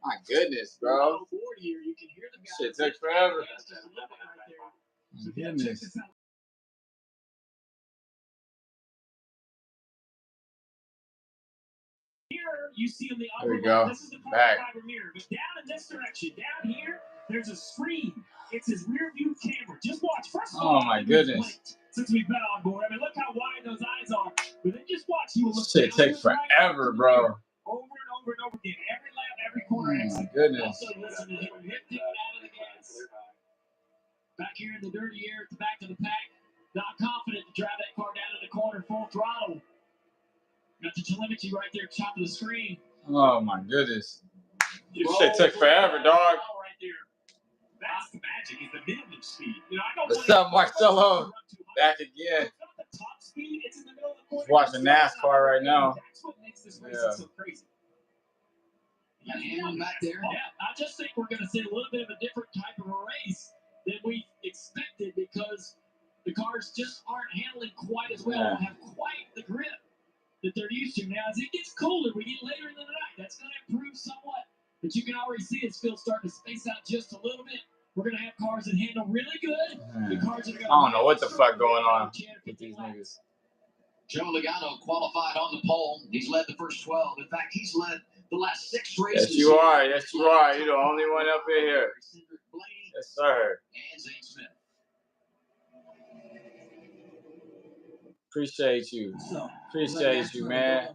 My goodness, bro. Shit took forever. My goodness. You see on the there we go. This is the back. Mirror, but down in this direction, down here, there's a screen. It's his rear view camera. Just watch. First of all, my goodness. Since we've been on board, I mean, look how wide those eyes are. But then just watch. He will look shit takes forever, bro. Over and over and over again. Every lap, every corner. Oh my goodness. Also listen to him lifting out of the gas. Back here in the dirty air at the back of the pack. Not confident to drive that car down in the corner full throttle. Got the telemetry right there at the top of the screen. Oh my goodness. This shit took forever, dog. Right there. That's the magic, is the minimum speed. You know, I don't What's up, Marcelo? Back again. Just watching NASCAR right now. That's what makes this racing so crazy. Yeah, back there. Yeah, I just think we're going to see a little bit of a different type of a race than we expected because the cars just aren't handling quite as well, don't have quite the grip that they're used to. Now, as it gets colder, we get later in the night, that's going to improve somewhat. But you can already see it's still starting to space out just a little bit. We're going to have cars that handle really good. The cars that are going to I don't know what the fuck going on with these niggas. Joe Logano qualified on the pole. He's led the first 12. In fact, he's led the last 6 races. Yes, you are. Yes, you are. You're the only one up in here. Yes, sir. And Zane Smith. Appreciate you. Appreciate you, man.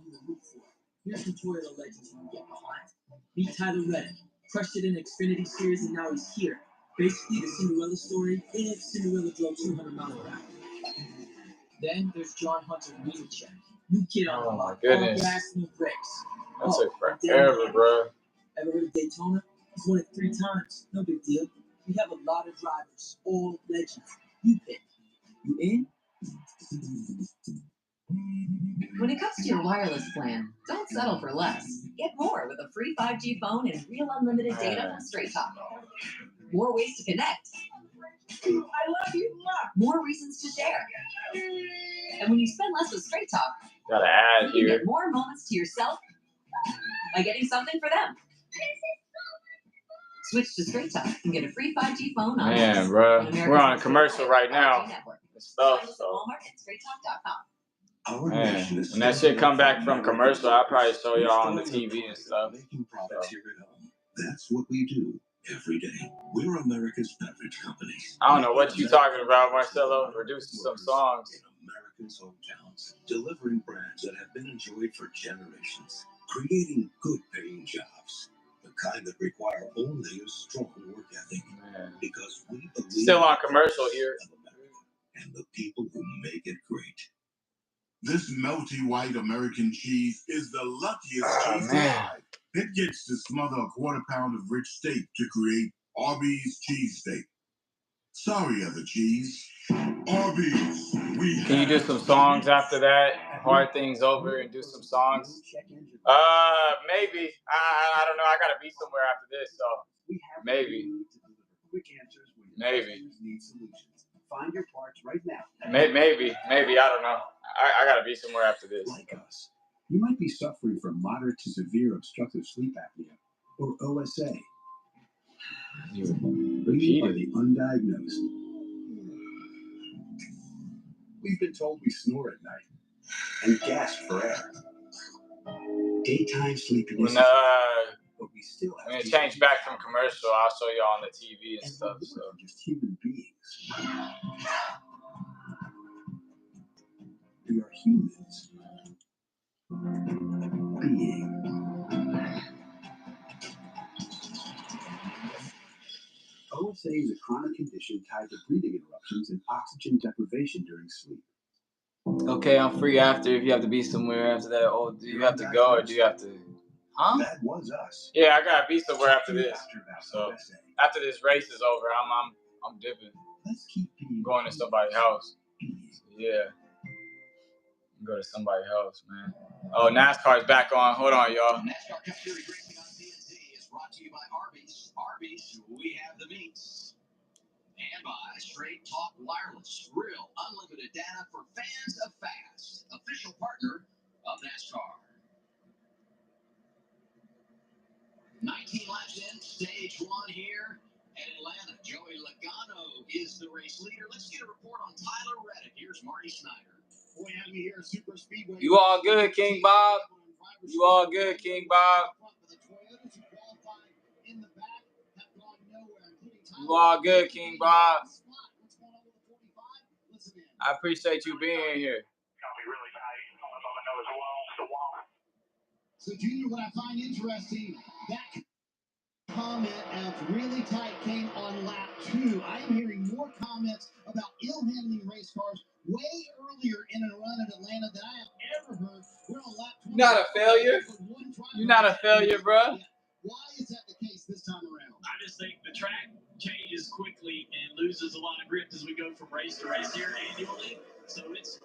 Here's some Toyota legends you can get behind. Meet Tyler Reddick. Crushed it in the Xfinity Series, and now he's here. Basically, the Cinderella story if Cinderella drove 200 miles per hour. Then there's John Hunter Nemechek. New kid on the block. Oh, my goodness. All gas, no brakes. That took forever, bro. Ever heard of Daytona? He's won it 3 times. No big deal. We have a lot of drivers, all legends. You pick. You in? When it comes to your wireless plan, don't settle for less. Get more with a free 5G phone and real unlimited data from Straight Talk. More ways to connect. I love you. More reasons to share. And when you spend less with Straight Talk, Gotta add you here. get more moments to yourself by getting something for them. Switch to Straight Talk and get a free 5G phone on Man, bro. We're on a commercial right now. Stuff, so. Walmart and StraightTalk.com. Man, when that shit come back from commercial, I'll probably show y'all on the TV and stuff. Making products here at home. That's what we do every day. We're America's beverage company. I don't know what you talking about, Marcelo. Producing some songs. In Americans' hometowns, delivering brands that have been enjoyed for generations, creating good-paying jobs, the kind that require only a strong work ethic. Man. Because we believe Still on commercial here. And the people who make it great. This melty white American cheese is the luckiest cheese alive. It gets to smother a quarter pound of rich steak to create Arby's cheesesteak. Sorry, other cheese. Arby's. Can you do some songs after that? Hard Things Over and do some songs? Maybe. I don't know. I gotta be somewhere after this, so maybe. Maybe. Find your parts right now. Maybe. I don't know. I gotta be somewhere after this. Like us, you might be suffering from moderate to severe obstructive sleep apnea, or OSA. But you are the undiagnosed. We've been told we snore at night and gasp for air. Daytime sleepiness. But we still have when it change back from commercial, I'll show you on the TV and stuff. So just human beings. We are humans. Being. OSA is a chronic condition tied to breathing interruptions and oxygen deprivation during sleep. Okay, I'm free after. If you have to be somewhere after that, oh, do you have to go or do you have to? Huh? That was us. Yeah, I gotta be somewhere after this. So after this race is over, I'm dipping. Let's keep being going to somebody's house. Yeah. Go to somebody's house, man. Oh, NASCAR's back on. Hold on, y'all. NASCAR Cup Series racing on TNT is brought to you by Arby's. Arby's, we have the meats. And by Straight Talk Wireless. Real unlimited data for fans of fast. Official partner of NASCAR. 19 laps in, stage one here at Atlanta. Joey Logano is the race leader. Let's get a report on Tyler Reddick. Here's Marty Snyder. Boy, having me here at Super Speedway. You all good, King Bob? You all good, King Bob? You all good, King Bob? I appreciate you being here. So, Junior, what I find interesting, that comment of really tight came on lap 2. I am hearing more comments about ill-handling race cars way earlier in a run at Atlanta than I have ever heard. We're on lap 20. You're not a failure. You're not a failure, bro. Why is that the case this time around? I just think the track changes quickly and loses a lot of grip as we go from race to race here annually. So it's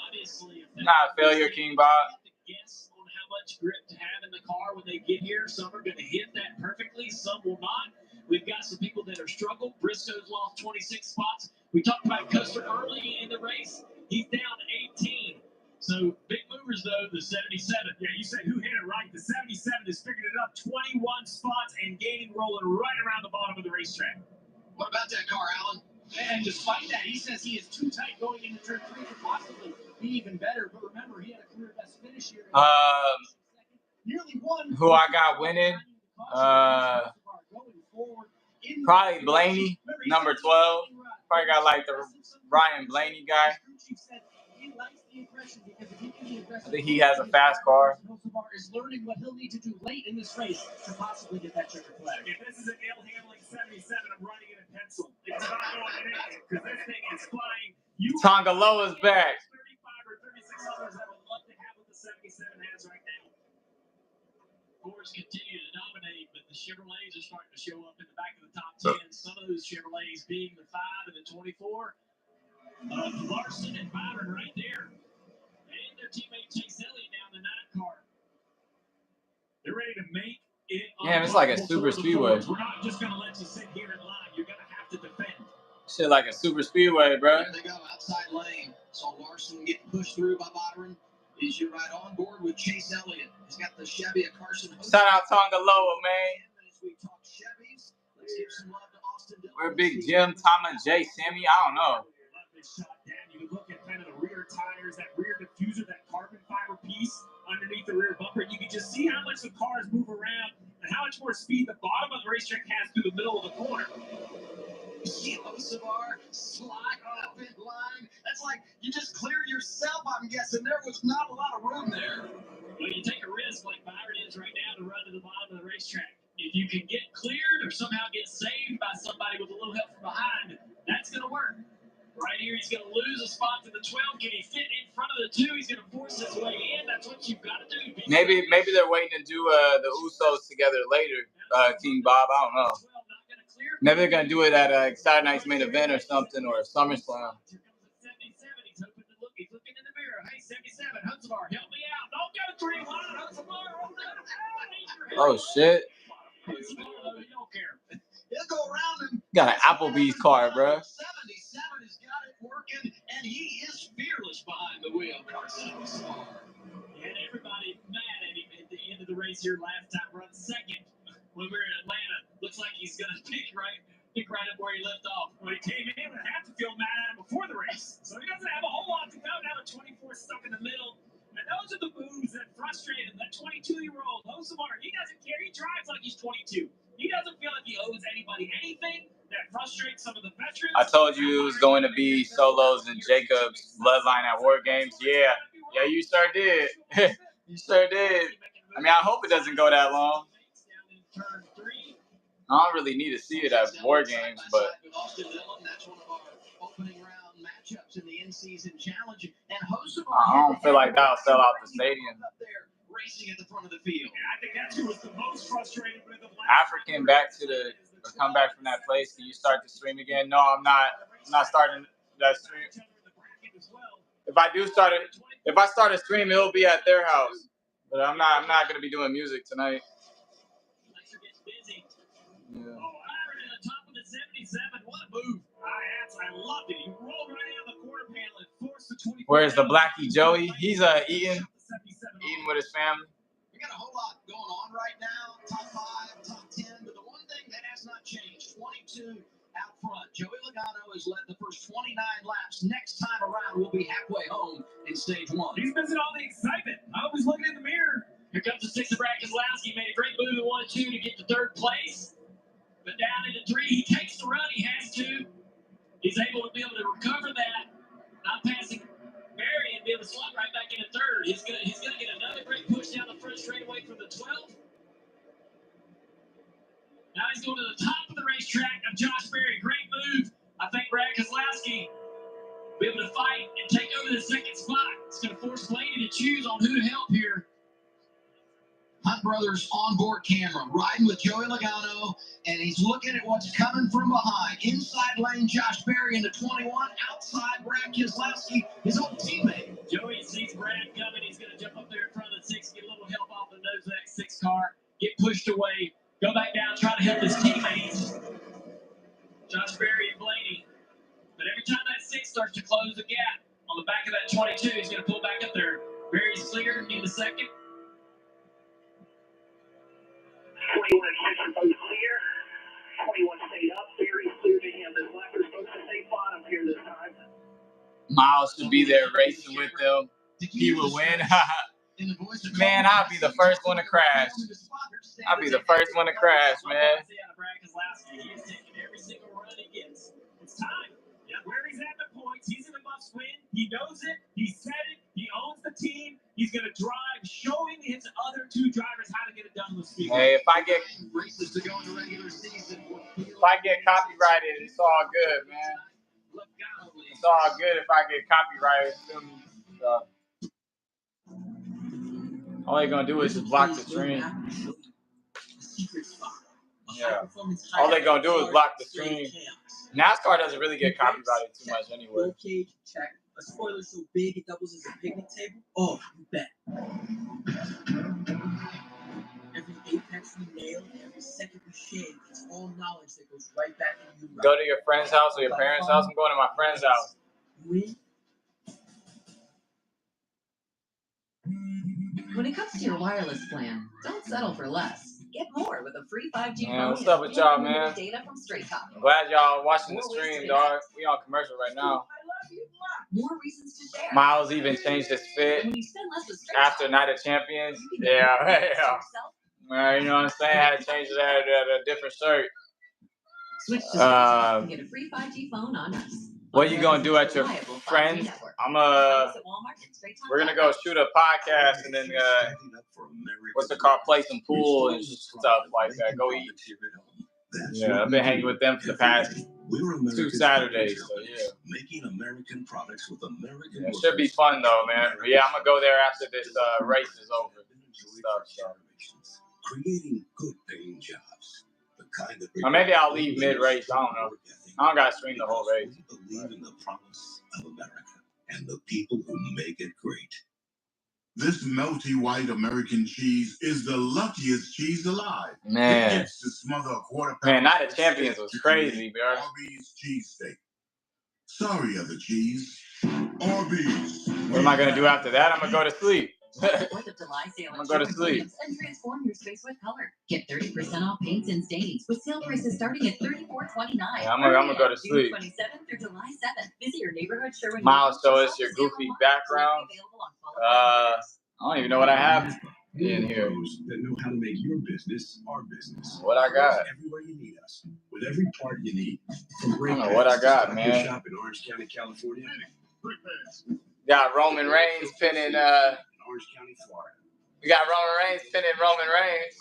obviously not a failure, King Bob. Guess on how much grip to have in the car when they get here. Some are going to hit that perfectly, some will not. We've got some people that have struggled. Briscoe's lost 26 spots. We talked about Custer early in the race. He's down 18. So big movers though, the 77. Yeah, you said who hit it right. The 77 has figured it up 21 spots and gaining, rolling right around the bottom of the racetrack. What about that car, Alan? And despite that, he says he is too tight going into turn 3 to possibly be even better. But remember, he had a career best finish here. Nearly won. Who I got winning? Probably Blaney, number 12. Probably got like the Ryan Blaney guy. I think he has a fast car. Is learning what he'll need to do late in this race to possibly get that checkered flag. If this is an ill-handling 77, I'm writing it in pencil. It's not going in because this thing is flying. Tongaloa's back. 35 or 36 others I would love to have what the 77 has right now. Fords continue to dominate, but the Chevrolets are starting to show up in the back of the top 10. Some of those Chevrolets being the 5 and the 24. Larson and Byron right there. And their teammate Chase Elliott down the 9 car. They're ready to make it. Damn, it's like a super speedway. We're not just going to let you sit here and lie. You're going to have to defend. Shit like a super speedway, bro. There they go, outside lane. Saw Larson getting pushed through by Byron. Is you right on board with Chase Elliott? He's got the Chevy of Carson. Shout out Tongaloa, man. As we talk Chevys, let's give some love to Austin Dillon. We're Big Jim, Thomas, J, Sammy. I don't know. Shot down. You can look at kind of the rear tires, that rear diffuser, that carbon fiber piece underneath the rear bumper. You can just see how much the cars move around and how much more speed the bottom of the racetrack has through the middle of the corner. Savar slide up in line. That's like you just cleared yourself, I'm guessing. There was not a lot of room there. Well, you take a risk like Byron is right now to run to the bottom of the racetrack. If you can get cleared or somehow get saved by somebody with a little help from behind, that's going to work. Right here, he's going to lose a spot to the 12. Can he fit in front of the 2? He's going to force his way in. That's what you've got to do. Maybe they're waiting to do the Usos together later, King Bob. I don't know. Maybe they're going to do it at Saturday Night's Main Event or something, or SummerSlam. Here comes the 77. He's hoping to look. He's looking in the mirror. Hey, 77, Hunsavar, help me out. Don't go 3 wide. Hunsavar, hold on. Oh, shit. Hunsavar, you don't care. He'll go around him. Got an Applebee's car, bro. 77 has got it working, and he is fearless behind the wheel. Carson Savar. And everybody mad at him at the end of the race here last time. Run second when we were in Atlanta. Looks like he's going to pick right up where he left off. Well, he came in and had to feel mad at him before the race. So he doesn't have a whole lot to go. Now the 24 stuck in the middle. And those are the moves that frustrate him. That 22-year-old Hosamar, he doesn't care. He drives like he's 22. He doesn't feel like he owes anybody anything. That frustrates some of the veterans. I told you it was going to be Solos and Jacob's bloodline at War Games. Yeah, you sure did. You sure did. I mean, I hope it doesn't go that long. I don't really need to see it at War Games, but That's one of our opening round matchups in the in-season challenge. And I don't feel like that'll sell out the stadium. Racing at the front of the field. I think that's who was the most frustrated with the African back to the come back from that place. Can you start the stream again? No, I'm not. I'm not starting that stream. If I start a stream, it'll be at their house. But I'm not gonna be doing music tonight. Yeah. Oh, Byron in the top of the 77. What a move. I loved it. He rolled right out of the quarter panel and forced the 24. Where's the Blackie Joey? He's eating with his family. We got a whole lot going on right now. Top 5, 22 out front. Joey Logano has led the first 29 laps. Next time around, we'll be halfway home in stage 1. He's missing all the excitement. I was looking in the mirror. Here comes the 6 of Brad Keselowski. Made a great move in 1 and 2 to get to 3rd place. But down into 3, he takes the run. He has to. He's able to be able to recover that. Not passing Barry and be able to slot right back into 3rd. He's gonna get another great push down the front straightaway from the 12th. Now he's going to the top of the racetrack of Josh Berry. Great move. I think Brad Keselowski will be able to fight and take over the 2nd spot. It's going to force Blaney to choose on who to help here. Hunt Brothers onboard camera riding with Joey Logano, and he's looking at what's coming from behind. Inside lane, Josh Berry into 21. Outside, Brad Keselowski, his old teammate. Joey sees Brad coming. He's going to jump up there in front of the 6, get a little help off the nose of that 6 car, get pushed away, go back down, try to help his teammates, Josh Berry and Blaney. But every time that 6 starts to close the gap on the back of that 22, he's going to pull back up there. Berry's clear in the 2nd. 21 and 6 are both clear. 21 stayed up. Very clear to him. His left is supposed to stay bottom here this time. Miles should be there racing with them. He will win. Man, I'll be the first one to crash. I'll be the first one to crash, man. He is taking every single run he gets. It's time. Yeah, where he's at the points, he's in a must-win. He knows it. He said it. He owns the team. He's going to drive, showing his other 2 drivers how to get it done with speed. Hey, if I get Races to go in the regular season. copyrighted, it's all good, man. It's all good if I get copyrighted. So, all they're gonna do is just block the stream. Yeah. All they're gonna do is block the stream. NASCAR doesn't really get copyrighted too much anyway. Roll cage, check. A spoiler so big it doubles as a picnic table? Oh, you bet. Every apex we nail, every second we shave, it's all knowledge that goes right back into you. Go to your friend's house or your parents' house. I'm going to my friend's house. When it comes to your wireless plan, don't settle for less. Get more with a free 5G phone. What's up with y'all, man? Data from Straight Talk. Glad y'all watching the stream, dog. We on commercial right now. More reasons to share. Miles even changed his fit after Night of Champions. Yeah. You know what I'm saying? Had to change it at a different shirt. Switch to Straight Talk and get a free 5G phone on us. What you gonna do at your friends? We're gonna go shoot a podcast and then what's it called? Play some pool and stuff like that. Go eat. Yeah, I've been hanging with them for the past 2 Saturdays. So yeah. Making American products with American. It should be fun though, man. But yeah, I'm gonna go there after this race is over. Creating good paying jobs. The kind that or maybe I'll leave mid-race. I don't know. I don't gotta stream the whole race. Believe in the promise of America and the people who make it great. This melty white American cheese is the luckiest cheese alive. Man. It gets to smother a quarter pound. Man, Night of Champions was crazy, bro. Arby's cheesesteak. Sorry, other cheese. Arby's. What am I gonna do after that? I'm gonna go to sleep. I'm gonna go to sleep. And transform your space with color. Get 30% off paints and stains with sale prices starting at $34.29. Yeah, I'm gonna go to sleep. June 27th through July 7th. Visit your neighborhood Sherwin. Miles, show us your goofy background. I don't even know what I have in here. That know how to make your business our business. What I got? Everywhere you need us, with every part you need. From I don't know what I got, man. Shop in Orange County, California. Got Roman Reigns pinning. Orange County, Florida. We got Roman Reigns pinning Roman Reigns.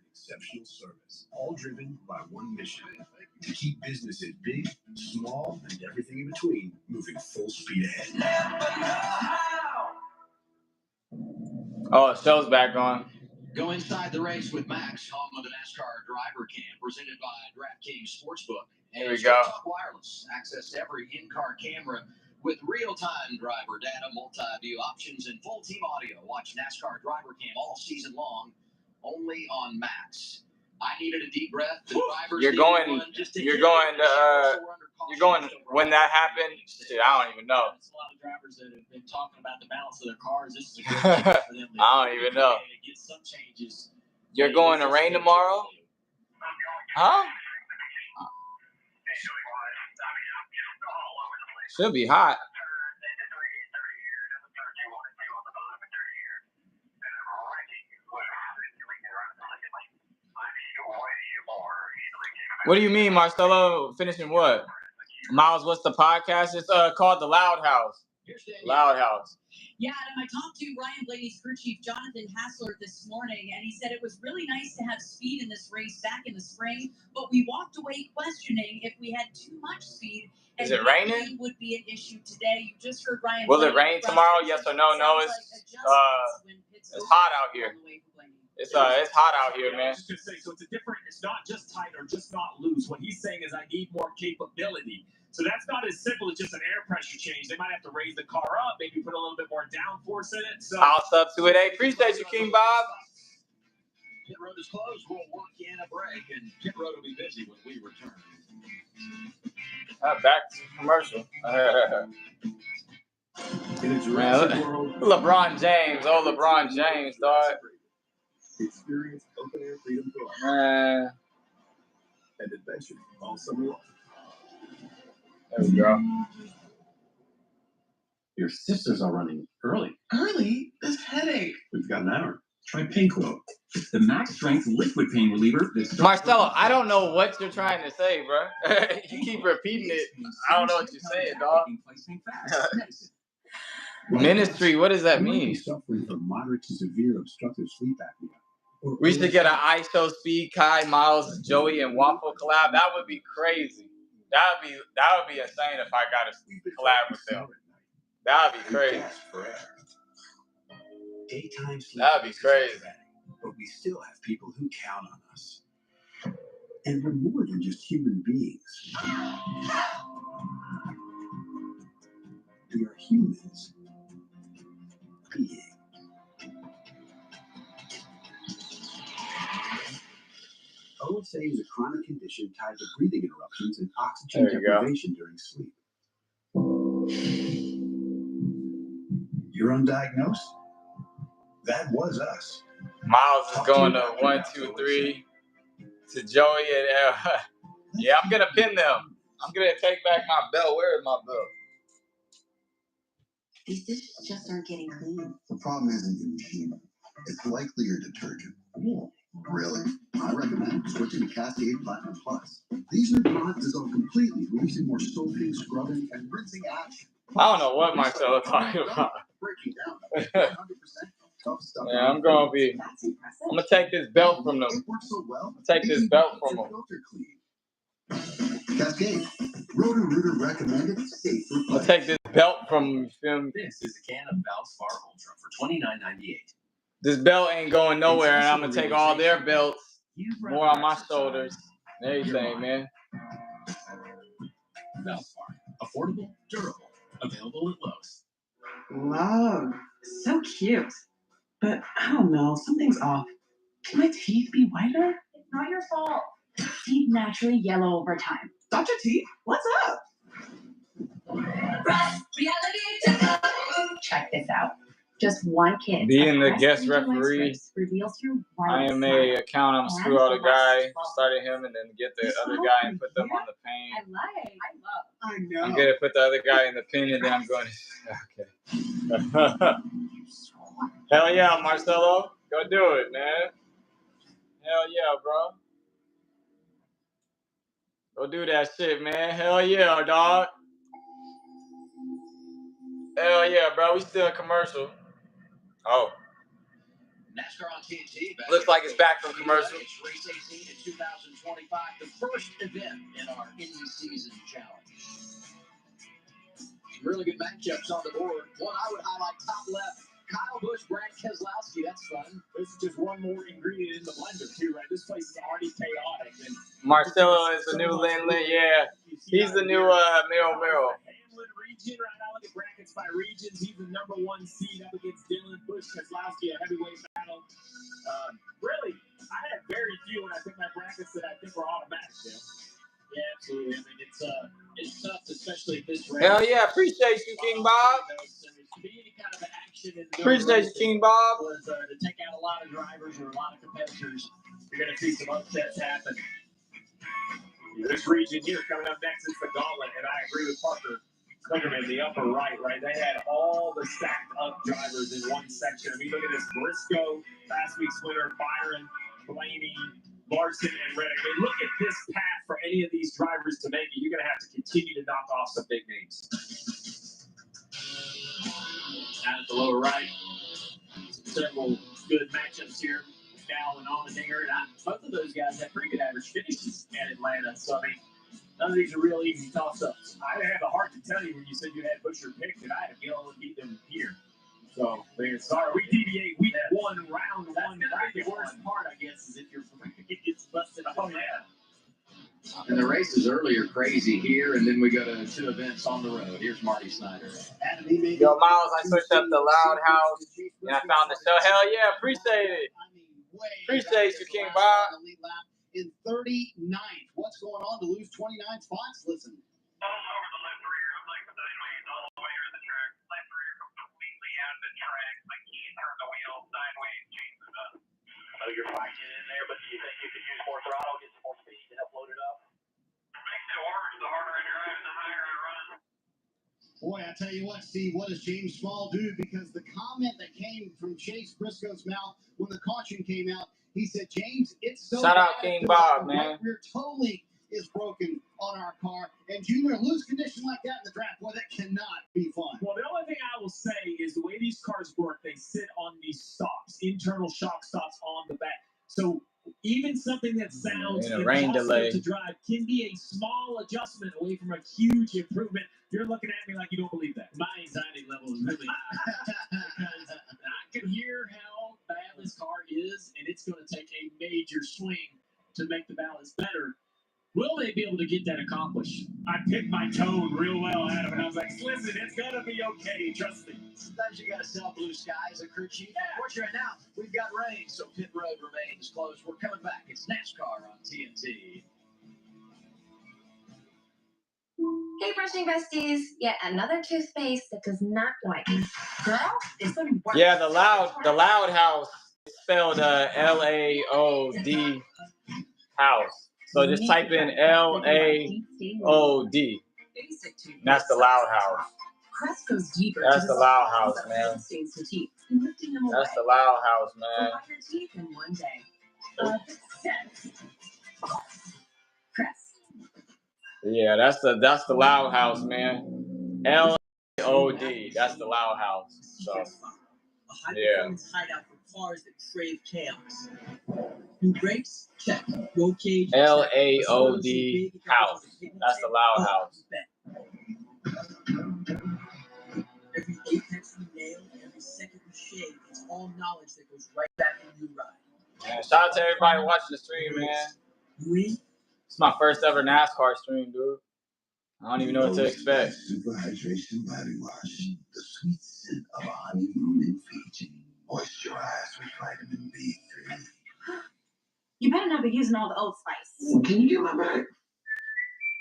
Exceptional service, all driven by one mission: to keep businesses big, small, and everything in between moving full speed ahead. Oh, show's back on. Go inside the race with Max, home of the NASCAR Driver Camp, presented by DraftKings Sportsbook. Here we go. Wireless. Access every in-car camera with real-time driver data, multi-view options, and full team audio. Watch NASCAR Driver Camp all season long, only on Max. I needed a deep breath. The drivers You're going when that happened. Shit, I don't even know. There's a lot of drivers that have been talking about the balance of their cars. This is a good chance for them to I don't even know. get some changes. You're going to rain tomorrow? Huh? Should be hot. What do you mean, Marcelo? Finishing what? Miles, what's the podcast? It's called The Loud House. Loud House. Yeah, and I talked to Ryan Blaney's crew chief, Jonathan Hassler, this morning, and he said it was really nice to have speed in this race back in the spring, but we walked away questioning if we had too much speed. Is it raining? Would be an issue today. You just heard Ryan. Will it rain tomorrow? Yes or no? No, it's hot out here. It's hot out here, man. I was just gonna say, so it's not just tight or just not loose. What he's saying is I need more capability. So that's not as simple as just an air pressure change. They might have to raise the car up, maybe put a little bit more downforce in it. So I'll sub to it. Hey, appreciate you, King Bob. Pit road is closed. We'll work in a break, and pit road will be busy when we return. Back to commercial. Man, LeBron James. Oh, LeBron James, dog. Experience open air freedom for Man. and adventure all summer long. There we go. Your sisters are running early. Early? This headache. We've got an hour. Try Pain Quote. It's the max strength liquid pain reliever. Marcelo, I don't know what you're trying to say, bro. You keep repeating it. I don't know what you're saying, dog. Ministry, what does that mean? Suffering from moderate to severe obstructive sleep apnea. We should get an ISO Speed, Kai, Miles, Joey, and Waffle collab. That would be crazy. That would be insane if I got a collab with them. That would be crazy. Daytime sleep. That would be crazy. But we still have people who count on us. And we're more than just human beings. We are humans. Being. OSA is a chronic condition tied to breathing interruptions and oxygen deprivation during sleep. You're undiagnosed? That was us. Miles is going to 1, 2, 3 to Joey and yeah, I'm gonna pin them. I'm gonna take back my belt. Where is my belt? These dishes just aren't getting clean. The problem isn't your machine. It's likely your detergent. Really? I recommend switching to Cascade Platinum Plus. These new products dissolve completely, releasing more soaping, scrubbing, and rinsing action. I don't know what Marcelo talking about. Breaking down 100% tough stuff. Yeah, I'm gonna take this belt from them. It works so well. Take this belt from them. Cascade. Roto-Rooter recommended safe for I'll take this belt from them. You feel me? This is a can of Valspar Ultra for $29.98. This belt ain't going nowhere, and I'm gonna take all their belts, more on my shoulders, and everything, man. Valspar, affordable, durable, available at Lowe's. Love, so cute. But I don't know, something's off. Can my teeth be whiter? It's not your fault. Teeth naturally yellow over time. Dr. Teeth, what's up? Check this out. Just one kid. Being the guest referee, IMA account, I'm screw out a guy, started him, and then get the other guy and put them on the pain. I know. I'm gonna put the other guy in the pin, and then I'm going to. Okay. Hell yeah, Marcelo. Go do it, man. Hell yeah, bro. Go do that shit, man. Hell yeah, dog. Hell yeah, bro. We still commercial. Oh. NASCAR on TNT. Looks like it's back from commercial. It's race 18 in 2025, the first event in our in-season challenge. Some really good matchups on the board. One I would highlight, top left, Kyle Busch, Brad Keselowski. That's fun. This is just one more ingredient in the blender, too, right? This place is already chaotic. And Marcelo is the new Lin. Yeah. He's the new Miro. Hamlin region right now. Look at brackets by regions. He's the number 1 seed up against Dylan Busch Keselowski, a heavyweight battle. Really, I had very few when I picked my brackets that I think were automatic. Yeah, absolutely. I mean, it's tough, especially at this race. Hell yeah, appreciate you, King Bob. Appreciate you, King Bob. Was to take out a lot of drivers or a lot of competitors. You're going to see some upsets happen. This region here coming up next is the gauntlet, and I agree with Parker. Look at them in the upper right. They had all the stacked up drivers in one section. I mean, look at this: Briscoe, last week's winner, Byron, Blaney, Larson, and Reddick. I mean, look at this path for any of these drivers to make it. You're going to have to continue to knock off some big names. Down at the lower right, several good matchups here. Cal and Allmendinger, and both of those guys had pretty good average finishes at Atlanta. So, I mean, none of these are real easy toss-ups. I have a heart to tell you when you said you had Busher picked that I had to go and beat them here. So, sorry, we deviate week one, round one. That's the worst part, I guess, is if it gets busted. Oh, yeah. And the races earlier crazy here, and then we go to 2 events on the road. Here's Marty Snyder. Yo, Miles, I searched up the Loud House, and I found the show. Hell yeah, appreciate it. Appreciate you, King Bob. In 39th. What's going on to lose 29 spots? Listen. All over the left rear. I'm like sideways all the way around the track. Left rear completely out of the track. Like he turned the wheel sideways, changed it up. So you're fighting in there, but do you think you could use more throttle, get some more speed to help load it up? It makes it worse the harder I drive, the higher I run. Boy, I tell you what, Steve, what does James Small do? Because the comment that came from Chase Briscoe's mouth when the caution came out, he said, James, it's so shout out King Bob, man. Right rear totally is broken on our car. And Junior, lose condition like that in the draft, boy, that cannot be fun. Well, the only thing I will say is the way these cars work, they sit on these stops, internal shock stops on the back. So even something that sounds impossible to drive can be a small adjustment away from a huge improvement. You're looking at me like you don't believe that. My anxiety level is really because I can hear how bad this car is, and it's going to take a major swing to make the balance better. Will they be able to get that accomplished? I picked my tone real well, Adam, and I was like, listen, it's going to be okay, trust me. Sometimes you got to sell blue skies, a crew chief. Unfortunately, right now, we've got rain, so pit road remains closed. We're coming back. It's NASCAR on TNT. Hey, brushing besties. Yet another toothpaste that does not wipe. Girl, this one works. Yeah, the Loud House spelled L-A-O-D house. So just type in L-A-O-D. That's the Loud House. Crest goes deeper. That's the Loud House, man. That's the Loud House, man. Your teeth in one day. Crest. Yeah, that's the Loud House, man. L-A-O-D. That's the Loud House. So, yeah. Hideout for cars that crave chaos. New brakes, check. Roll cage, L-A-O-D house. That's the Loud House. Every apex we nail, every second we shave, it's all knowledge that goes right back in your ride. Man, shout out to everybody watching the stream, man. It's my first ever NASCAR stream, dude. I don't even know what to expect. Super Hydration Body Wash. The sweet scent of a honeymoon in Fiji. Moisturize with vitamin B3. You better not be using all the Old Spice. Can you get my bag?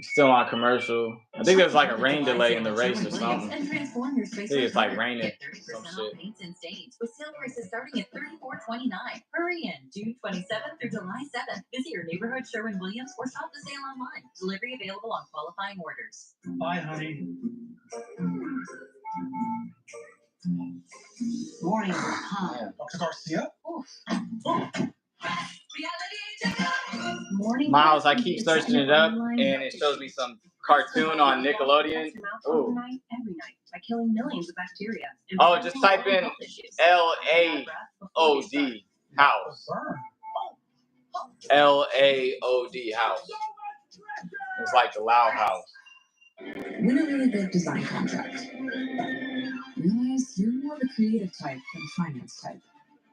Still on commercial. I think there's like a rain delay in the race or something. I think it's like raining. Some shit. Paints and stains with sale prices starting at $34.29. Hurry in June 27th through July 7th. Visit your neighborhood Sherwin-Williams or shop the sale online. Delivery available on qualifying orders. Bye, honey. Morning, Dr. Garcia. Morning. Miles, I keep searching it up, and it shows me some cartoon on Nickelodeon. Ooh. Every night by killing millions of bacteria. Oh, just type in L-A-O-D house. L-A-O-D house. It's like the Loud House. Win a really big design contract. Realize you're more of a creative type than a finance type.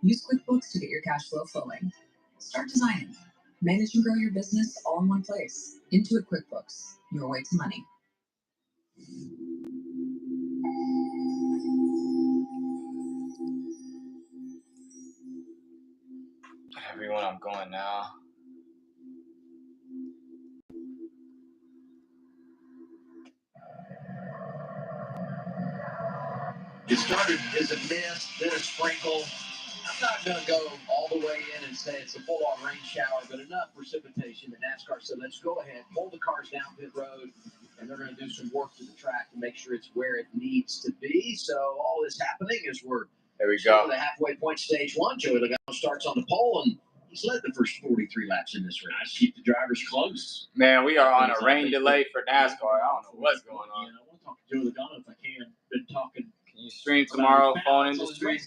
Use QuickBooks to get your cash flow flowing. Start designing. Manage and grow your business all in one place. Intuit QuickBooks, your way to money. Everyone, I'm going now. It started as a mist, then a sprinkle. I'm not going to go all the way in and say it's a full-on rain shower, but enough precipitation that NASCAR said, let's go ahead, pull the cars down pit road, and they're going to do some work to the track to make sure it's where it needs to be. So all this happening is we're there we go. The halfway point, stage one. Joey Logano starts on the pole, and he's led the first 43 laps in this race. Keep the drivers close. Man, we are on a rain delay for NASCAR. I don't know what's going on. I want to talk to Joey Logano if I can. Been talking. Can you stream tomorrow, phone industry?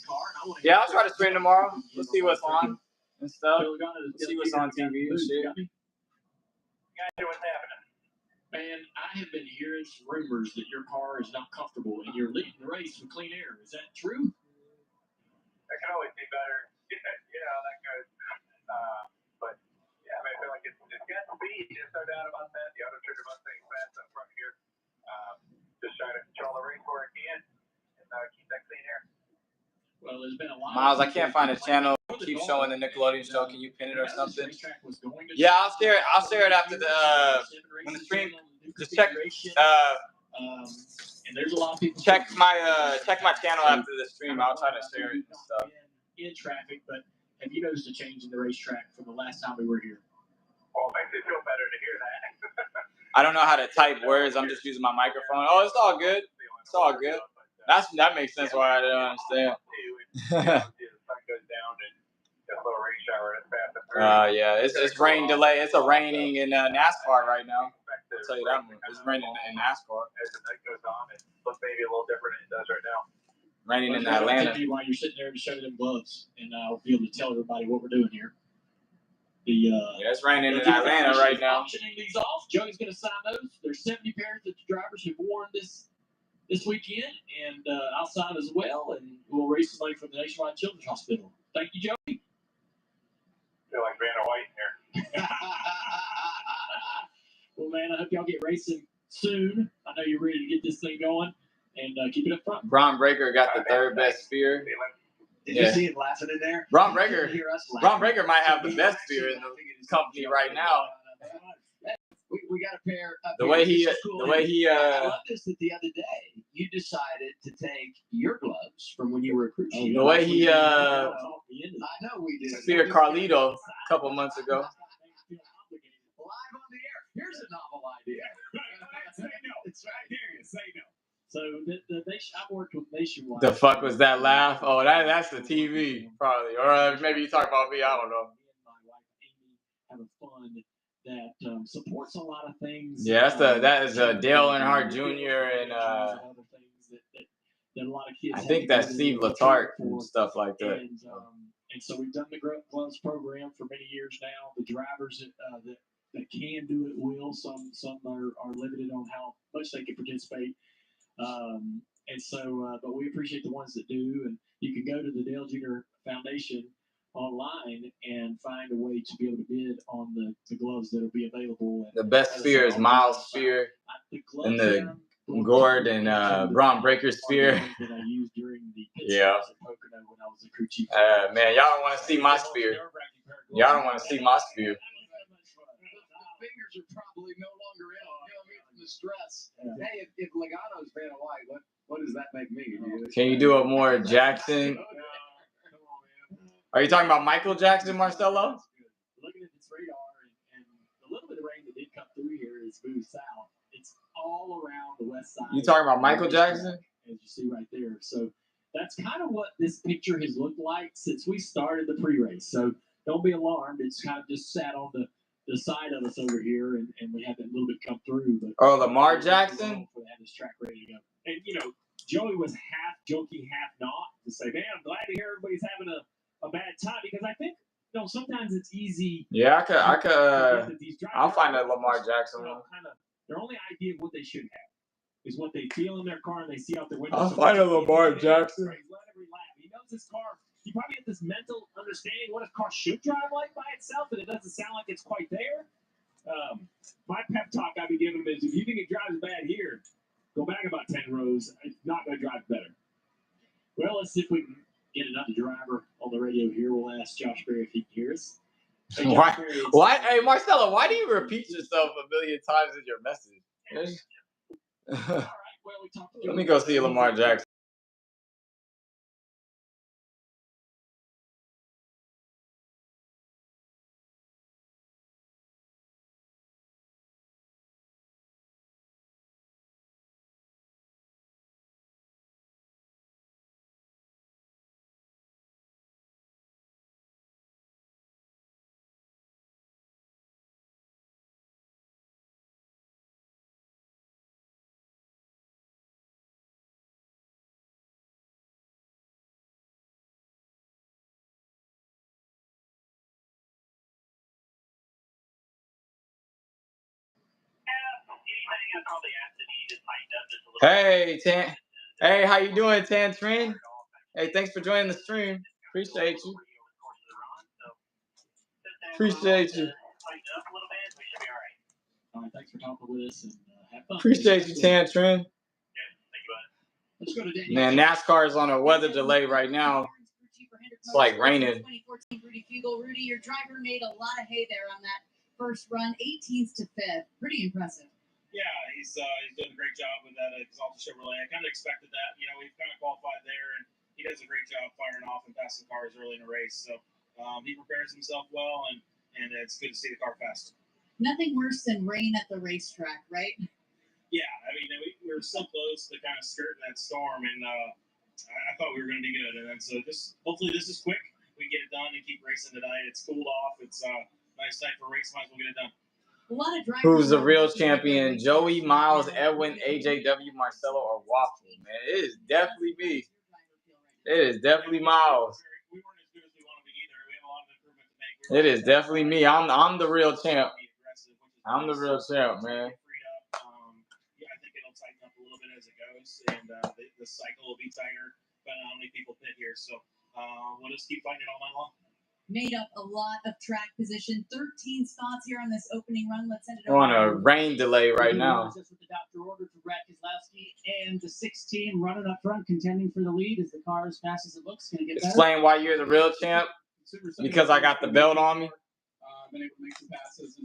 Yeah, I'll try to stream tomorrow. We'll see what's on and stuff. We'll see what's on TV and shit. Gotcha, what's happening? Man, I have been hearing some rumors that your car is not comfortable and you're leading the race with clean air. Is that true? That can always be better. Yeah, that goes. But yeah, I mean, I feel like it's got speed. There's no doubt about that. The auto trigger Mustang's fast up front here. Just trying to control the race where it can and keep that clean air. Well, there's been a lot. Miles, I can't find a channel. Keep showing the Nickelodeon show. Can you pin it or something? Yeah, I'll share it. I'll share it after the when the stream. Just check. And there's a lot of people. Check my channel after the stream. I'll try to share it and stuff. In traffic, but have you noticed a change in the racetrack from the last time we were here? Well, it makes it feel better to hear that. I don't know how to type words. I'm just using my microphone. Oh, it's all good. It's all good. That makes sense why I didn't understand. Yeah, it's rain delay. It's a raining in NASCAR right now. I'll tell you that much. It's raining in NASCAR. As the night goes on, it looks maybe a little different than it does right now. Raining in Atlanta. While you're sitting there to show them gloves, and I'll be able to tell everybody what we're doing here. Yeah, it's raining in Atlanta right now. Auctioning these off. Joey's going to sign those. There's 70 pairs that the drivers have worn this weekend, and I'll sign as well, and we'll raise some money from the Nationwide Children's Hospital. Thank you, Joey. I feel like Vanna White in here. Well, man, I hope y'all get racing soon. I know you're ready to get this thing going, and keep it up front. Braun Breaker got the third best sphere. Did you see him laughing in there? Braun Breaker might have the best sphere in the company right now. We got a pair up the way he I love this that the other day you decided to take your gloves from when you were a crew chief. The way he I know we did. Speared Carlito a couple months ago. Live on the air. Here's a novel idea. Say no. It's right here. Say no. So I worked with Nationwide. The fuck was that laugh? Oh, that's the TV probably, or maybe you talk about me. I don't know. Me and my wife Amy have a fund that supports a lot of things. Yeah, that is Dale Earnhardt Jr. and other things that a lot of kids. I think that's Steve Letarte and stuff like that. And so we've done the gloves program for many years now. The drivers that can do it will. Some are limited on how much they can participate. And so, but we appreciate the ones that do. And you can go to the Dale Jr. Foundation online and find a way to be able to bid on the gloves that will be available. The best sphere is Miles' sphere, and the Gord and Braun Breaker sphere. That I used during the yeah. Pocono when I was a crew chief. Man, y'all don't want to see my sphere. Y'all don't want to see my sphere. The fingers are probably no longer in. You know what I mean? From the stress. Yeah. Hey, if Logano's Vanna White, what does that make me? Can you do a more Jackson? Are you talking about Michael Jackson, Marcelo? Looking at this radar and a little bit of rain that did come through here is moved south. It's all around the west side. You talking about Michael Jackson? As you see right there. So that's kind of what this picture has looked like since we started the pre-race. So don't be alarmed. It's kind of just sat on the side of us over here, and we had that little bit come through. But Lamar Jackson? We had this track ready to go. And, Joey was half joking, half not, to say, man, I'm glad to hear everybody's having a bad time, because I think sometimes it's easy. Yeah, I could. I'll find a Lamar Jackson one. Their only idea of what they should have is what they feel in their car and they see out their window. I'll find a Lamar Jackson. He knows his car. He probably has this mental understanding what his car should drive like by itself, and it doesn't sound like it's quite there. My pep talk I'd be giving him is, if you think it drives bad here, go back about 10 rows. It's not going to drive better. Well, let's see if we can get another driver on the radio here. We'll ask Josh Berry if he can hear us. Hey, why? Hey, Marcelo, why do you repeat yourself a million times in your message? All right. Well, we talked to Let me go see Lamar Jackson. Hey, Tan. Hey, how you doing, Tan Trend? Hey, thanks for joining the stream. Appreciate you. Appreciate you. Thanks for talking with us and have fun. Appreciate you, Tan Trend. Let's go to Danny. Man, NASCAR is on a weather delay right now. It's like raining. 2014 Rudy Fugle. Rudy, your driver made a lot of hay there on that first run, 18th to 5th. Pretty impressive. Yeah, he's doing a great job with that Exalted Chevrolet. I kind of expected that. You know, we've kind of qualified there, and he does a great job firing off and passing cars early in the race. So he prepares himself well, and it's good to see the car fast. Nothing worse than rain at the racetrack, right? Yeah, I mean, we were so close to kind of skirting that storm, and I thought we were going to be good. And so hopefully this is quick. We can get it done and keep racing tonight. It's cooled off. It's a nice night for race. Might as well get it done. A lot of drivers. Who's the real champion? Joey, Miles, Edwin, AJW, Marcelo, or Waffle? Man, it is definitely me. It is definitely Miles. We weren't as good as we want to be either. We have a lot of improvement to make. It is definitely me. I'm the real champ. I'm the real champ, man. Yeah, I think it'll tighten up a little bit as it goes, and the cycle will be tighter depending on how many people pit here. So we'll just keep fighting it all night long. Made up a lot of track position. 13 spots here on this opening run. Let's send it We're over. on a rain delay right now. Just with the doctor order to Brad Keselowski and the 16 running up front, contending for the lead. Is the car as fast as it looks? Going to get better? Explain why you're the real champ. Because I got the belt on me.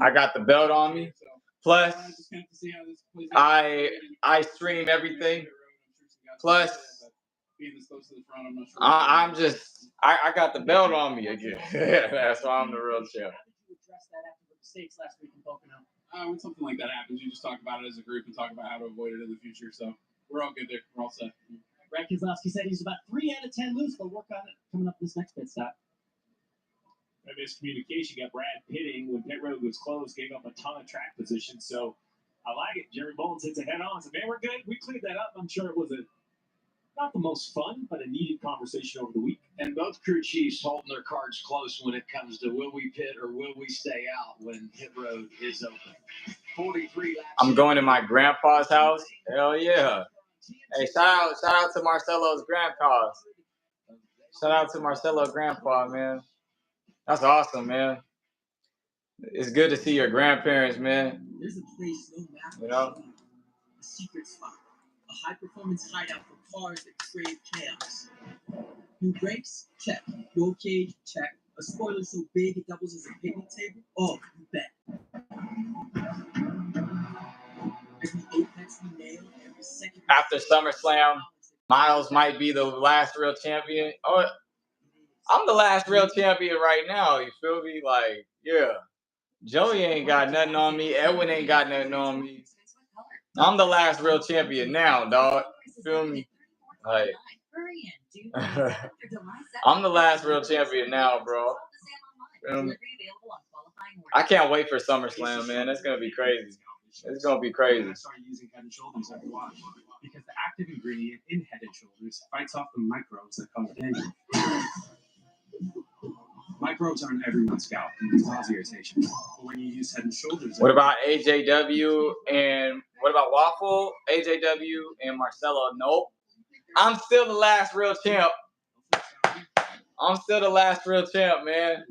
I got the belt on me. Plus, I stream everything. Plus, I got the belt on me again. That's why I'm the real champ. How did you address that after the mistakes last week in Pocono? When something like that happens, you just talk about it as a group and talk about how to avoid it in the future. So we're all good there. We're all set. Brad Keselowski said he's about 3 out of 10 loose. They'll work on it coming up this next pit stop. Miscommunication got Brad pitting when pit road was closed, gave up a ton of track position. So I like it. Jerry Bones hits a head on. So, man, we're good. We cleared that up. I'm sure it was not the most fun, but a needed conversation over the week. And both crew chiefs holding their cards close when it comes to will we pit or will we stay out when pit road is open. 43 laps. I'm going to my grandpa's house. Hell yeah. Hey, shout out to Marcelo's grandpa. Shout out to Marcelo's grandpa, man. That's awesome, man. It's good to see your grandparents, man. There's a place no map. You know? A secret spot. A high-performance hideout for cars that crave chaos. New brakes? Check. Roll cage? Check. A spoiler so big it doubles as a picnic table? Oh, you bet. Every apex we nail, every second. After SummerSlam, Miles might be the last real champion. Oh, I'm the last real champion right now. You feel me? Like, yeah. Joey ain't got nothing on me. Edwin ain't got nothing on me. I'm the last real champion now, dog. Feel me? Like, I'm the last real champion now, bro. Feel me? I can't wait for SummerSlam, man. That's gonna be crazy. It's gonna be crazy. I started using Head and Shoulders every wash because the active ingredient in Head and Shoulders fights off the microbes that cause dandruff. Microbes aren't everyone's scalp and can cause irritation. But when you use Head and Shoulders, what about AJW and what about Waffle, AJW and Marcelo? Nope. I'm still the last real champ. I'm still the last real champ, man.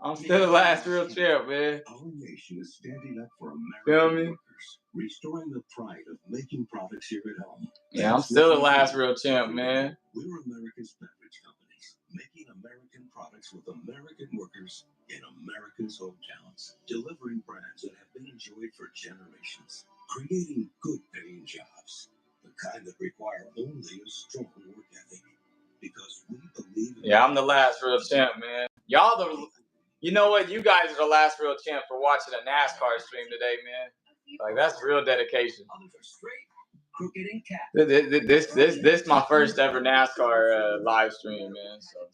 I'm still the last real champ, man. Our nation is standing up for Feel American me? workers, restoring the pride of making products here at home. Yeah, I'm still the last real champ, man. We're America's beverage companies, making American products with American workers in America's hometowns, delivering brands that have been enjoyed for generations, creating good-paying jobs, the kind that require only a strong work ethic. Because we believe in Yeah, I'm the last real champ, man. Y'all you know what? You guys are the last real champ for watching a NASCAR stream today, man. Like, that's real dedication. Crooked and cat. This my first ever NASCAR live stream, man. So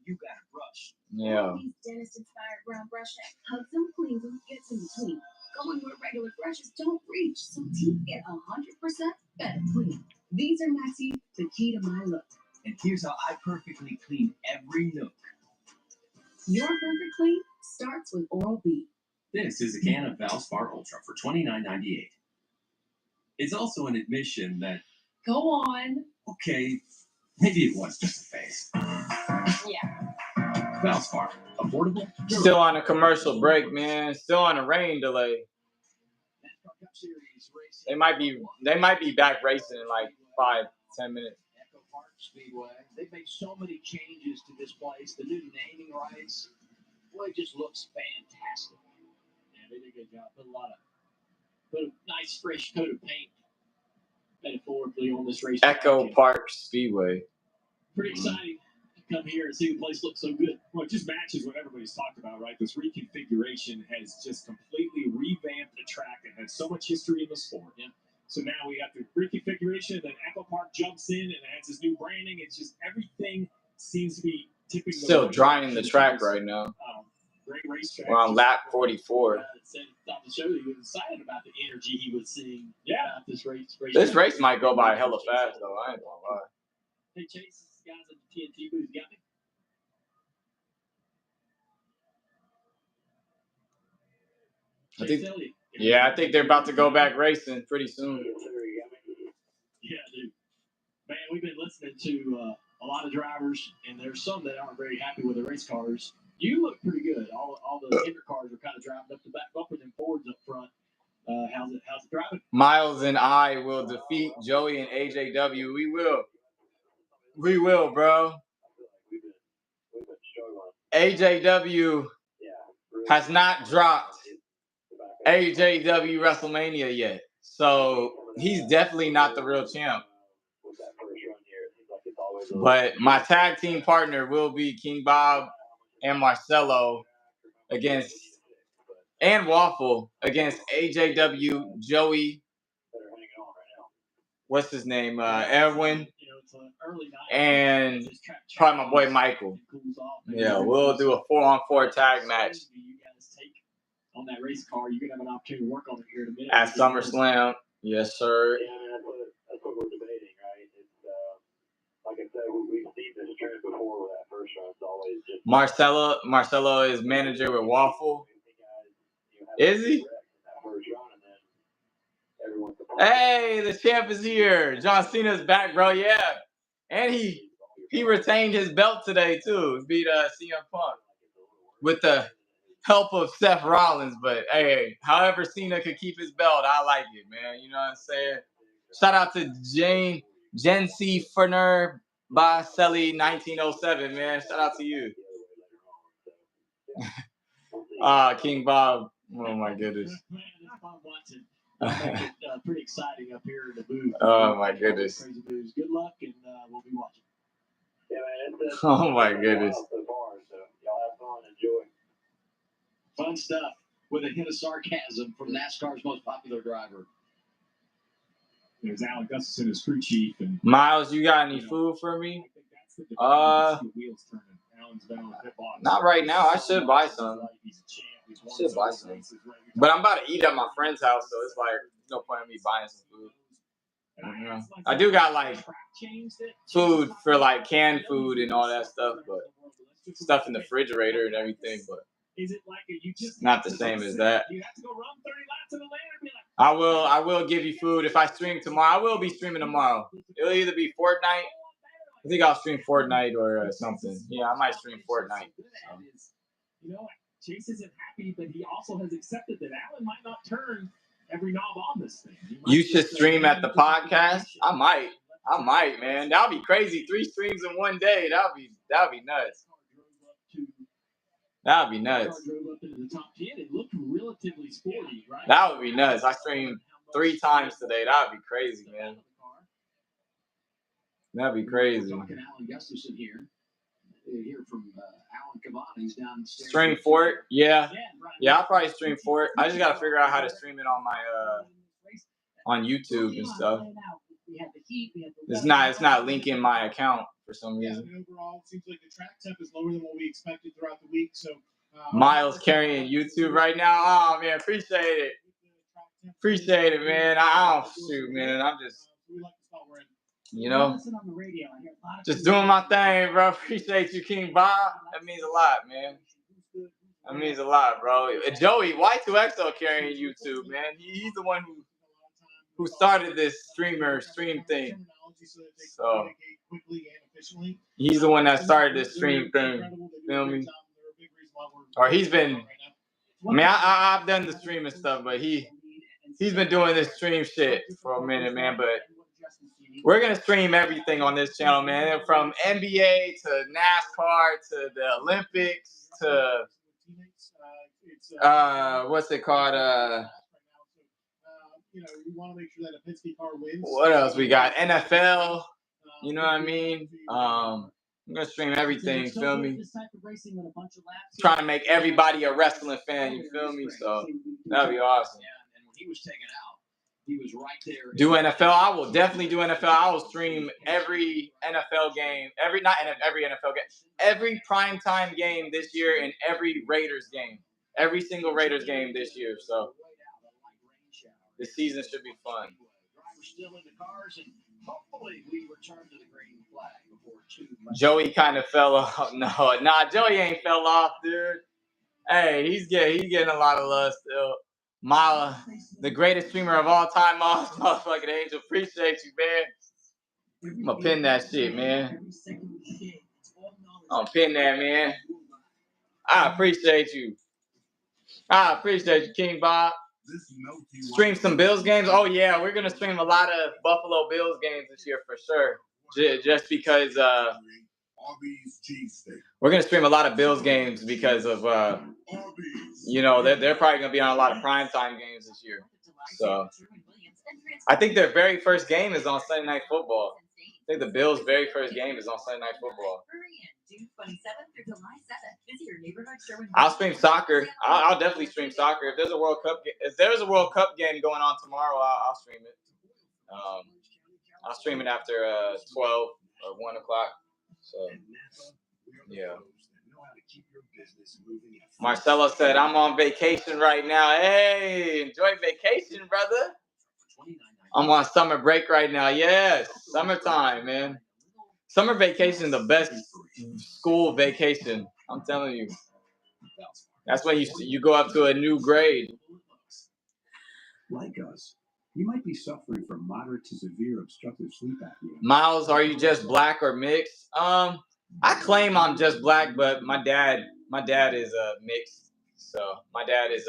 You got a brush. yeah. These dentist-inspired brown brush hugs them, cleans them, gets in between. Going where regular brushes don't reach, so teeth get 100% better clean. These are my teeth, the key to my look. And here's how I perfectly clean every nook. Your perfect clean starts with Oral-B. This is a can of Valspar Ultra for $29.98. It's also an admission that, Go on. okay, maybe it was just a phase. Yeah. Valspar, affordable. Still on a commercial break, man. Still on a rain delay. They might be back racing in like 5-10 minutes. EchoPark Speedway. They've made so many changes to this place. The new naming rights, boy, it just looks fantastic. Yeah, they did a good job. Put a nice fresh coat of paint, metaphorically, on this race. EchoPark Speedway. Pretty exciting to come here and see the place look so good. Well, it just matches what everybody's talked about, right? This reconfiguration has just completely revamped the track that has so much history in the sport. Yeah. So now we have the reconfiguration, then EchoPark jumps in and adds this new branding. It's just everything seems to be tipping. Still drying the track right now. Great racetrack. We're on lap 44. Said on the show that he was excited about the energy he was seeing. Yeah, this race. This race might go by hella fast though. I ain't gonna lie. Hey Chase, guys at the TNT booth got me. I think they're about to go back racing pretty soon. Yeah, dude. Man, we've been listening to a lot of drivers, and there's some that aren't very happy with the race cars. You look pretty good. All the Quaker cars are kind of driving up the back bumpers and Fords up front. How's it driving? Miles and I will defeat Joey and AJW. We will, bro. AJW has not dropped AJW WrestleMania yet. So he's definitely not the real champ. But my tag team partner will be King Bob and Marcelo and Waffle against AJW, Joey, what's his name, Erwin, and probably my boy Michael. Yeah, we'll do a 4-on-4 tag match on that race car. You're gonna have an opportunity to work on it here in a minute. At SummerSlam. Yes, sir. Yeah, that's what we're debating, right? It's like I said, we've seen this trend before with that first run. It's always just Marcelo is manager with Waffle. Is he? Hey, the champ is here. John Cena's back, bro. Yeah, and he retained his belt today too. Beat CM Punk with the help of Seth Rollins. But hey, however Cena could keep his belt, I like it, man. You know what I'm saying? Shout out to Jency Ferner Baselli 1907, man. Shout out to you. King Bob. Oh my goodness. Pretty exciting up here in the booth. Oh my goodness. Crazy booths. Good luck, and we'll be watching. Yeah, man, oh my goodness. So y'all have fun, enjoy. Fun stuff with a hint of sarcasm from NASCAR's most popular driver. There's Alan Gustafson as crew chief. And Miles, you got any food for me? Not right now. I should buy some. But I'm about to eat at my friend's house, so it's like no point in me buying some food. I do got like food for like canned food and all that stuff, but stuff in the refrigerator and everything, but not the same as that. I will give you food if I stream tomorrow. I will be streaming tomorrow. It'll either be Fortnite. I think I'll stream Fortnite or something. Yeah, I might stream Fortnite. So. You know, Chase isn't happy, but he also has accepted that Alan might not turn every knob on this thing. You should stream at the podcast. I might, man. That'll be crazy. 3 streams in one day. That'll be nuts. That would be nuts. That would be nuts. I streamed 3 times today. That would be crazy, man. That'd be crazy. Talking Alan Gustafson here. Hear from Alan Cavani's downstairs. Stream for it? Yeah, I'll probably stream for it. I just gotta figure out how to stream it on my on YouTube and stuff. It's not linking my account for some reason. Yeah, overall, it seems like the track temp is lower than what we expected throughout the week. So Miles carrying YouTube right now. Oh man, appreciate it, man. I don't shoot, man. I'm just, you know, just doing my thing, bro. Appreciate you, King Bob. That means a lot, man. That means a lot, bro. Joey, Y2XO carrying YouTube, man. He's the one who started this stream thing. So he's the one that started this stream thing. Feel me? Or he's been. I mean, I've done the streaming stuff, but he's been doing this stream shit for a minute, man. But we're gonna stream everything on this channel, man. From NBA to NASCAR to the Olympics to what's it called? What else we got? NFL. You know what I mean? I'm gonna stream everything. Feel me? Trying to make everybody a wrestling fan. You feel me? So that'd be awesome. Do NFL? I will definitely do NFL. I will stream every NFL game. Every NFL game. Every primetime game this year and every Raiders game. Every single Raiders game this year. So this season should be fun. Joey kind of fell off. No, Joey ain't fell off, dude. Hey, he's getting a lot of love still. Mala, the greatest streamer of all time, Miles, motherfucking Angel. Appreciate you, man. I'm gonna pin that shit, man. I'm gonna pin that, man. I appreciate you. King Bob. Stream some Bills games. Oh yeah, we're gonna stream a lot of Buffalo Bills games this year for sure. Just because we're gonna stream a lot of Bills games because of you know they're probably gonna be on a lot of primetime games this year. So I think their very first game is on Sunday Night Football. I think the Bills' very first game is on Sunday Night Football. I'll stream soccer. I'll definitely stream soccer. If there's a World Cup game going on tomorrow, I'll stream it. I'll stream it after 12 or 1 o'clock. So yeah. Marcelo said, "I'm on vacation right now." Hey, enjoy vacation, brother. I'm on summer break right now. Yes, summertime, man. Summer vacation, the best school vacation. I'm telling you. That's when you go up to a new grade. Like us, you might be suffering from moderate to severe obstructive sleep apnea. Miles, are you just black or mixed? I claim I'm just black, but my dad is mixed. So my dad is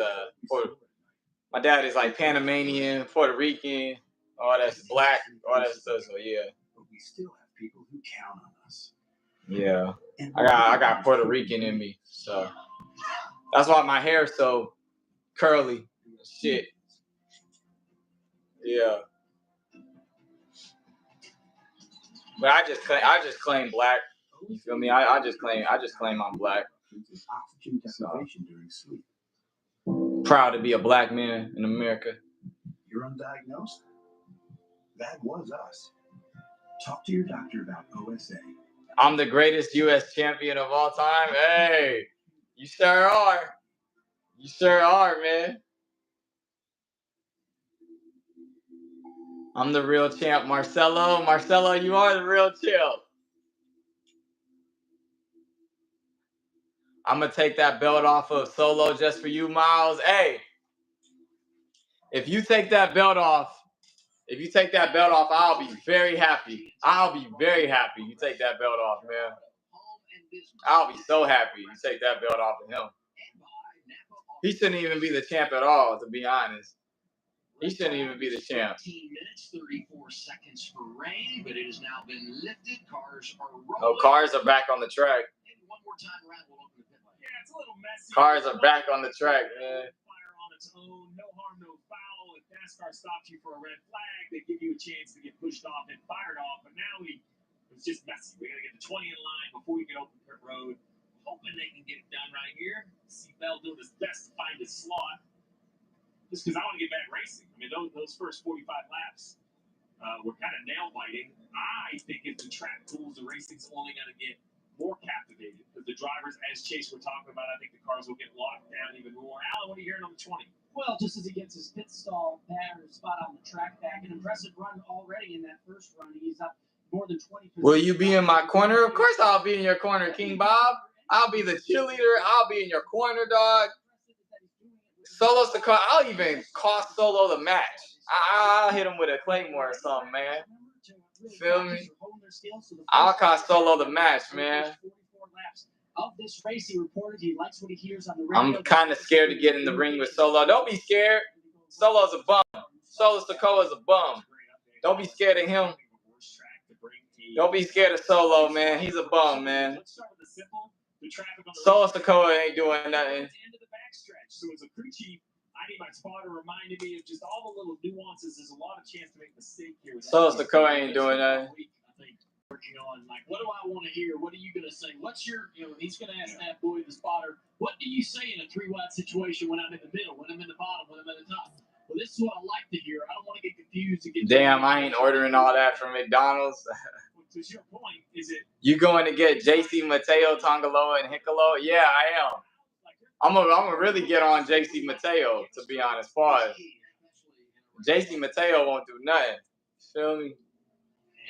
like Panamanian, Puerto Rican, all that's black, all that stuff. So yeah. But we still have people who count on us. Yeah, I got Puerto Rican in me, so that's why my hair's so curly. Shit. Yeah. But I just claim black. You feel me? I just claim I'm black. So, proud to be a black man in America. You're undiagnosed? That was us. Talk to your doctor about OSA. I'm the greatest U.S. champion of all time. Hey, you sure are. You sure are, man. I'm the real champ. Marcelo, you are the real champ. I'm going to take that belt off of Solo just for you, Miles. Hey, if you take that belt off, I'll be very happy. I'll be very happy you take that belt off, man. I'll be so happy you take that belt off of him. He shouldn't even be the champ at all, to be honest. He shouldn't even be the champ. 15 minutes, 34 seconds for rain, but it has now been lifted. Cars are rolling. Oh, cars are back on the track. One more time around, we'll open the pit lane. Yeah, it's a little messy. Cars are back on the track, man. Fire on its own, no harm, no foul. If NASCAR stops you for a red flag, they give you a chance to get pushed off and fired off. But now it's just messy. We got to get the 20 in line before we can open pit road. Hoping they can get it done right here. See Bell doing his best to find his slot. Just because I want to get back racing. I mean, those first 45 laps were kind of nail-biting. I think if the track cools, the racing's only going to get more captivated. Because the drivers, as Chase were talking about, I think the cars will get locked down even more. Alan, what are you hearing on the 20? Well, just as he gets his pit stall pattern spot on the track back, an impressive run already in that first run. He's up more than 20%. Will you be in my corner? Of course I'll be in your corner, King Bob. I'll be the cheerleader. I'll be in your corner, dog. Solo's the car. I'll even cost Solo the match. I'll hit him with a Claymore or something, man. Feel me? I'll cost Solo the match, man. I'm kind of scared to get in the ring with Solo. Don't be scared. Solo's a bum. Solo Sikoa's a bum. Don't be scared of him. Don't be scared of Solo, man. He's a bum, man. Solo Sikoa ain't doing nothing. So as a crew chief, I need my spotter reminding me of just all the little nuances. There's a lot of chance to make a mistake here. Solo Sikoa ain't doing nothing. I think working on like, what do I want to hear? What are you gonna say? What's your, he's gonna ask that boy, the spotter, what do you say in a 3-wide situation when I'm in the middle, when I'm in the bottom, when I'm at the top? Well, this is what I like to hear. I don't want to get confused and get. Damn, I ain't ordering all that from McDonald's. Because your point is it. You going to get JC Mateo, Tongaloa, and Hickolo? Yeah, I am. I'm gonna really get on JC Mateo, to be honest. Pause. JC Mateo won't do nothing. Feel me?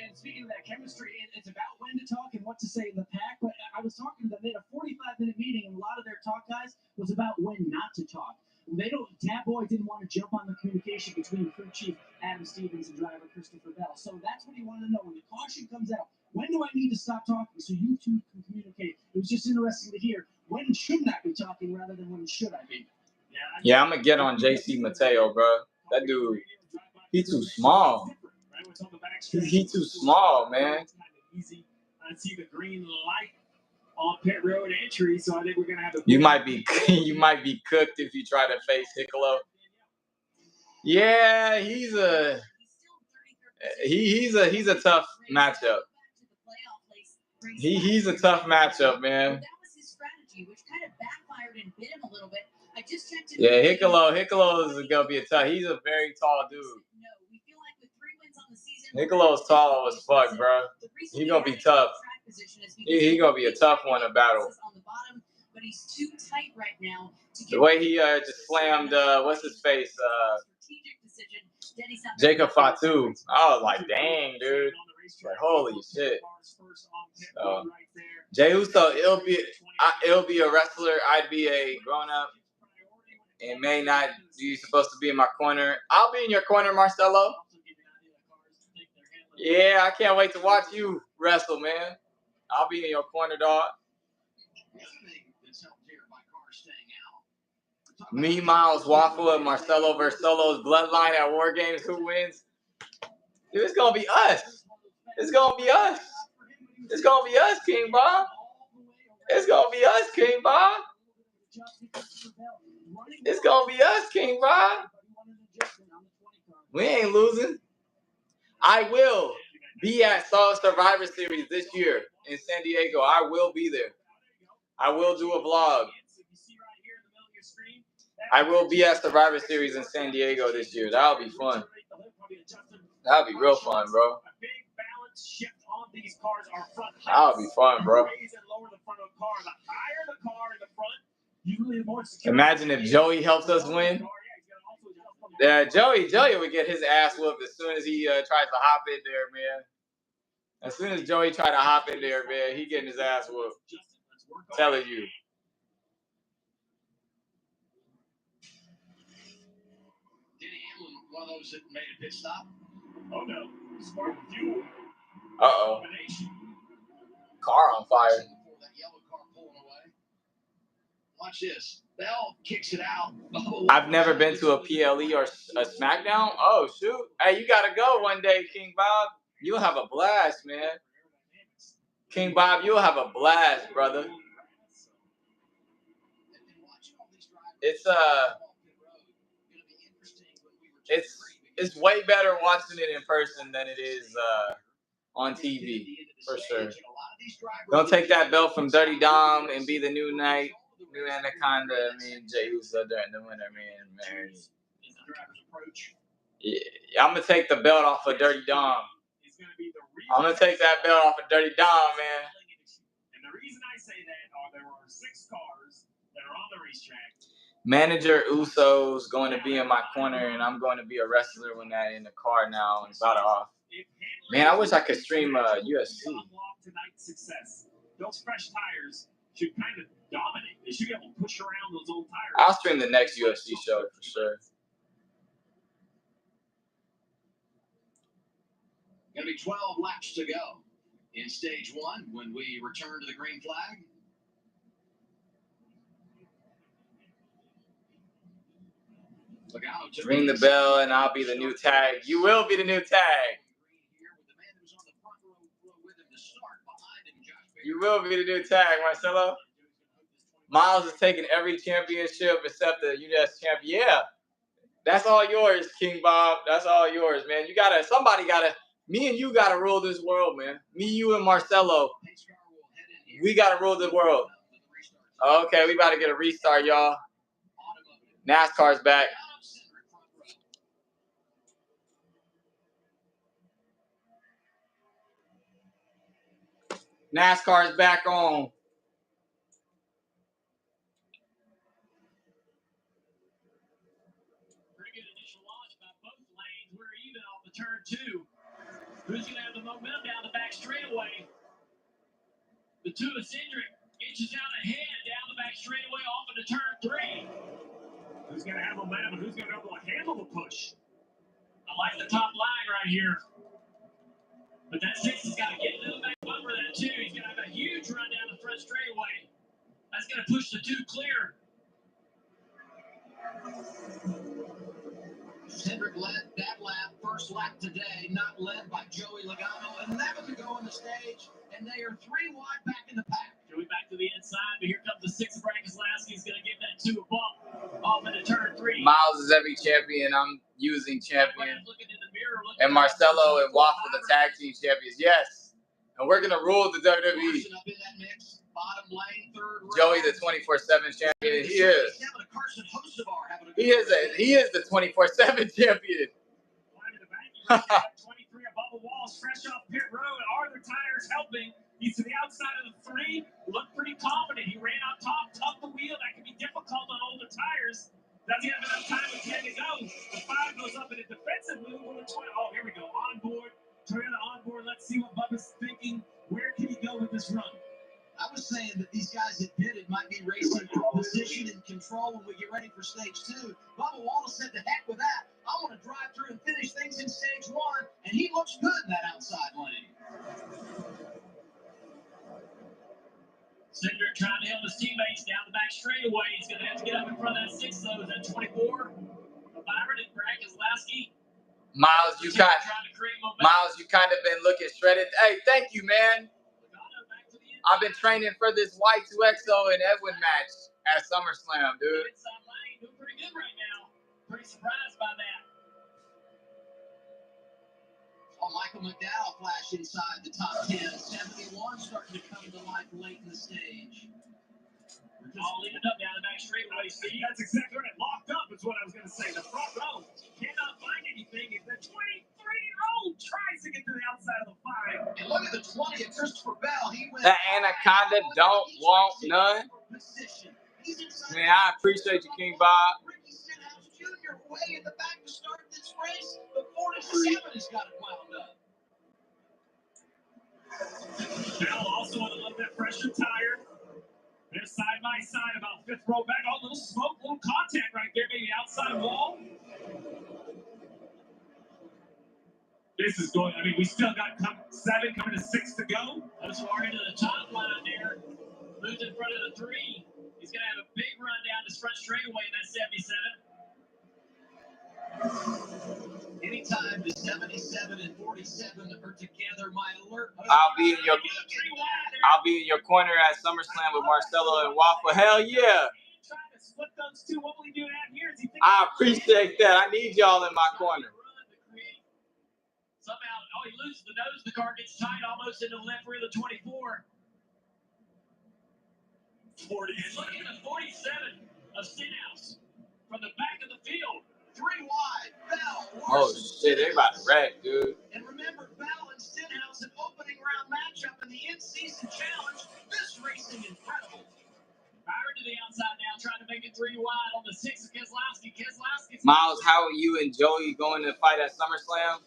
And speaking of that chemistry, it's about when to talk and what to say in the pack. But I was talking to them. They had a 45-minute meeting, and a lot of their talk, guys, was about when not to talk. Tab Boy didn't want to jump on the communication between crew chief Adam Stevens and driver Christopher Bell. So that's what he wanted to know. When the caution comes out, when do I need to stop talking so you two can communicate? It was just interesting to hear. When shouldn't I be talking rather than when should I be? Yeah, I'm going to get on JC Mateo, bro. That dude, he too small. He too small, man. I see the green light on pit road entry, so I think we're gonna have to. You might be cooked if you try to face Hickolo. Yeah, he's a tough matchup. He's a tough matchup, man. That was his strategy, which kind of backfired and bit him a little bit. I just checked in. Yeah, Hickolo is gonna be a tough. He's a very tall dude. Hickolo's tall as fuck, bro. He's gonna be tough. He's gonna be a tough one to battle. But he's too tight right now. The way he just slammed, what's his face? Jacob Fatu. I was like, dang, dude. Like, holy shit. Jey Uso, it'll be a wrestler. I'd be a grown up. And may not be supposed to be in my corner. I'll be in your corner, Marcelo. Yeah, I can't wait to watch you wrestle, man. I'll be in your corner, dog. Me, Miles, Waffle, and Marcelo versus Solo's bloodline at War Games. Who wins? Dude, it's gonna be us. It's gonna be us. It's gonna be us, King Bob. It's gonna be us, King Bob. It's gonna be us, King Bob. We ain't losing. I will be at Survivor Series this year in San Diego. I will be there. I will do a vlog. I will be at Survivor Series in San Diego this year. That'll be fun. That'll be real fun, bro. That'll be fun, bro. Imagine if Joey helps us win. Joey would get his ass whooped as soon as he tries to hop in there, man. As soon as Joey tried to hop in there, man, he getting his ass whooped. Telling you. Denny Hamlin, one of those that made a pit stop. Oh no, smart fuel. Uh-oh. Car on fire. That yellow car pulling away. Watch this. Bell kicks it out. I've never been to a PLE or a SmackDown. Oh, shoot. Hey, you got to go one day, King Bob. You'll have a blast, man. King Bob, you'll have a blast, brother. It's way better watching it in person than it is on TV, for sure. Don't take that belt from Dirty Dom and be the new Knight, new Anaconda. I mean, Jey Uso during the winter, man. Yeah, I'm gonna take the belt off of Dirty Dom. I'm gonna take that belt off of Dirty Dom, man. And the reason I say that are there are 6 cars that are on the racetrack. Manager Uso's going to be in my corner, and I'm going to be a wrestler when that in the car now and about off. Man, I wish I could stream UFC. Those fresh tires should kind of dominate. They should be able to push around those old tires. I'll stream the next UFC show for sure. Going to be 12 laps to go in stage one when we return to the green flag. Ring the bell and I'll be the new tag. You will be the new tag. You will be the new tag, Marcelo. Miles is taking every championship except the U.S. champion. Yeah, that's all yours, King Bob. That's all yours, man. Somebody gotta, me and you gotta rule this world, man. Me, you, and Marcelo. We gotta rule the world. Okay, we about to get a restart, y'all. NASCAR's back. NASCAR's back on. Pretty good initial launch by both lanes. We're even off the turn two. Who's going to have the momentum down the back straightaway? The two of Cindric inches out ahead down the back straightaway off into turn three. Who's going to have momentum and who's going to be able to handle the push? I like the top line right here. But that six has got to get into the back bumper of that two. He's going to have a huge run down the front straightaway. That's going to push the two clear. Cindric led that lap, first lap today, not led by Joey Logano. 11 to go on the stage, and they are 3 wide back in the pack. Joey back to the inside, but here comes the six of Brad Keselowski. He's going to give that two a bump off into turn three. Miles is every champion. I'm using champion. Looking in the mirror, and Marcelo and Waffle, the tag team champions. Yes. And we're going to rule the WWE. Up in that mix, bottom lane, third Joey, the 24/7 champion. He is. He is the 24/7 champion. 23 above the walls, fresh off pit road. Are the tires helping? He's to the outside of the 3. Looked pretty confident. He ran on top, tucked the wheel. That can be difficult on older tires. Does he have enough time with 10 to go? The 5 goes up in a defensive move on the 20. Oh, here we go. On board. Toyota on board. Let's see what Bubba's thinking. Where can he go with this run? I was saying that these guys that did it might be racing for position and control when we get ready for stage 2. Bubba Wallace said, "The heck with that. I want to drive through and finish things in stage 1." And he looks good in that outside lane. Cindric trying to help his teammates down the back straightaway. He's going to have to get up in front of that 6, though. Is that 24? Byron and Brad Keselowski. Miles, you kind of been looking shredded. Hey, thank you, man. I've been training for this Y2XO and Edwin match at SummerSlam, dude. Inside lane, doing pretty good right now. Pretty surprised by that. Oh, Michael McDowell flash inside the top 10. 71 starting to come to life late in the stage. All leading up down the back straightaway, Steve. That's exactly right. Locked up is what I was going to say. The front row cannot find anything. If the 23-year-old tries to get to the outside of the 5. And look at the 20 of Christopher Bell. He went the Anaconda don't want none. Man, I appreciate you, King Bob. Ricky Stenhouse Jr. way in the back to start this race. The 47 has got it wound up. Bell also on a little bit fresher tire. They're side by side, about 5th row back. Oh, little smoke, little contact right there, maybe outside wall. This is going, I mean, we still got 7 coming to 6 to go. Those far into the top line there. Moves in front of the 3. He's going to have a big run down this front straightaway in that 77. Anytime the 77 and 47 are together, my alert. I'll be in your corner at SummerSlam with Marcelo and Waffle. Hell yeah. Trying to split those two. What will he do out here? I appreciate that. I need y'all in my corner. Somehow, he loses the nose. The car gets tight almost into the left rear of the 24. 40. And look at the 47 of Stenhouse from the back of the field. 3 wide. Bell. Oh shit, they about to wreck, dude. And remember, Bell and Stenhouse an opening round matchup in the in-season challenge. This racing incredible. Byron to the outside now, trying to make it 3 wide on the 6 of Keselowski. Miles, how are you and Joey going to fight at SummerSlam?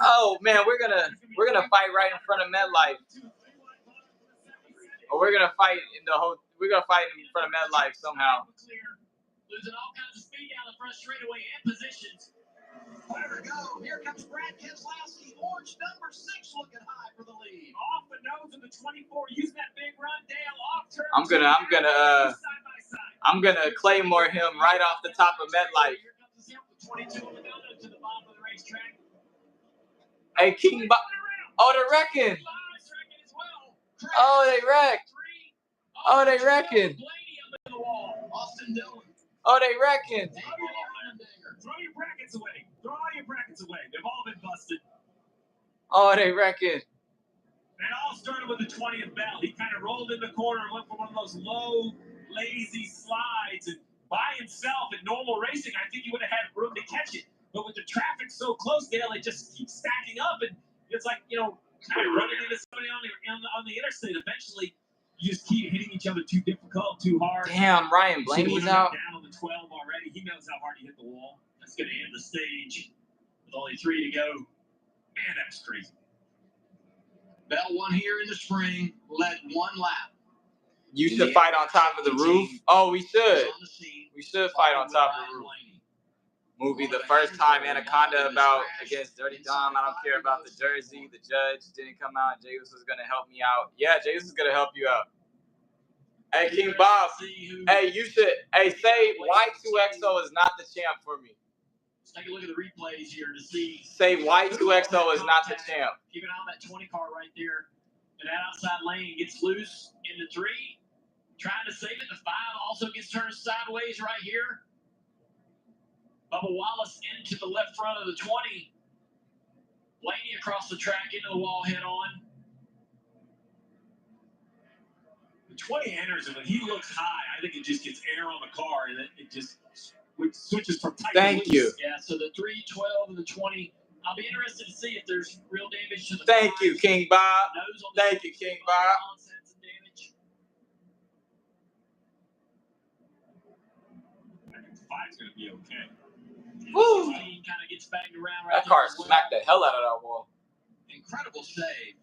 Oh man, we're gonna fight right in front of MetLife. Or we're gonna fight in front of MetLife somehow. Losing all kinds of speed down the front straightaway and positions. Where to go? Here comes Brad Keselowski. I'm gonna claymore him right off the top of MetLife. Hey, King Bob. Oh, they're wrecking. Oh, they wrecked. Oh, they wrecking. Oh, they wrecking. Throw your brackets away. Throw all your brackets away. They've all been busted. Oh, they wrecking. It all started with the 20th bell. He kind of rolled in the corner and went for one of those low, lazy slides. And by himself in normal racing, I think he would have had room to catch it. But with the traffic so close, Dale, it just keeps stacking up. And it's like, kind of running into somebody on the interstate. Eventually, you just keep hitting each other too difficult, too hard. Damn, Ryan Blaney's out. Down on the 12 already. He knows how hard he hit the wall. That's going to end the stage with only 3 to go. Man, that's crazy. Bell won here in the spring, led 1 lap. You should fight on top of the roof. Oh, we should. We should fight on top of the roof. Movie the first time Anaconda against Dirty Dom. I don't care about the jersey. The judge didn't come out. Jesus was gonna help me out. Yeah, Jesus is gonna help you out. Hey, King Bob. Hey, you should. Hey, say Y2XO is not the champ for me. Let's take a look at the replays here to see. Say Y2XO is not the champ. Keep an eye on that 20 car right there. And that outside lane gets loose into 3. Trying to save it. The 5 also gets turned sideways right here. Bubba Wallace into the left front of the 20. Blaney across the track into the wall head on. The 20 enters, and when he looks high, I think it just gets air on the car, and it just switches from tight to loose. You. Yeah, so the 3, 12, and the 20. I'll be interested to see if there's real damage to the Thank you, King Bob. Thank you, King Bob. I think the 5's going to be okay. Woo! Kind of gets banged around right that car smacked the hell out of that wall. Incredible save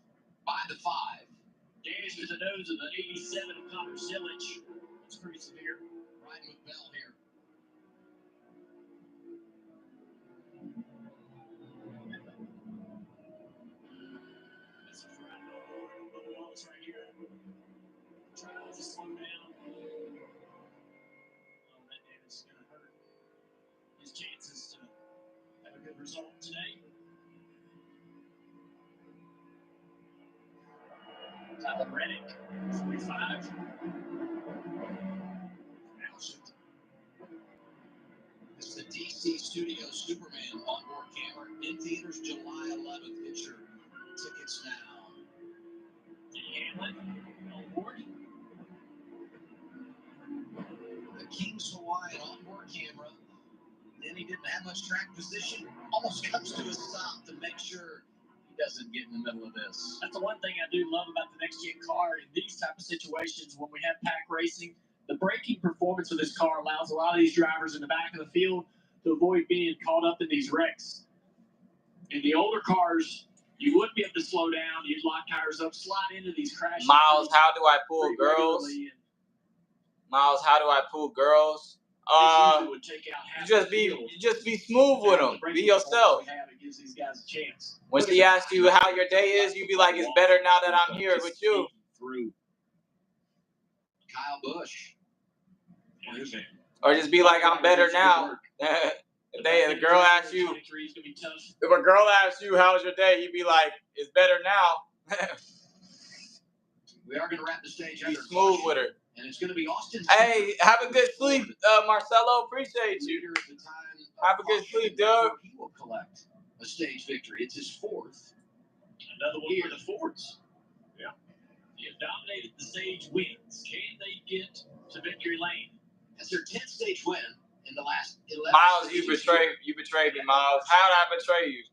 by the 5. Damage to the nose of the 87 of Connor Sillich. It's pretty severe. Riding with Bell here. This is right here. Trying to slow down. That damage is going to hurt his chances to have a good result today. Tyler Reddick, 45. This is the DC Studio Superman onboard camera in theaters July 11th. Get your tickets now. Hamlin on board. The King's Hawaiian onboard camera. Then he didn't have much track position. Almost comes to a stop to make sure he doesn't get in the middle of this. That's the one thing I do love about the next gen car in these type of situations when we have pack racing. The braking performance of this car allows a lot of these drivers in the back of the field to avoid being caught up in these wrecks. In the older cars, you wouldn't be able to slow down. You'd lock tires up, slide into these crashes. Miles, how do I pull girls? Miles, how do I pull girls? You just be smooth with them. Be yourself. When she asks you how your day is, you be like, it's better now that I'm here with you. Kyle Busch. Or just be like, I'm better now. If a girl asks you, how's your day, you be like, it's better now. We are going to wrap the stage. Be smooth with her. And it's going to be Austin. Hey, have a good sleep, Marcelo. Appreciate you. Have a good sleep, dude. He will collect a stage victory. It's his 4th. Another one for the Fords. Yeah. He has dominated the stage wins. Can they get to victory lane? That's their 10th stage win in the last 11. Miles, you betrayed me, Miles. How did I betray you?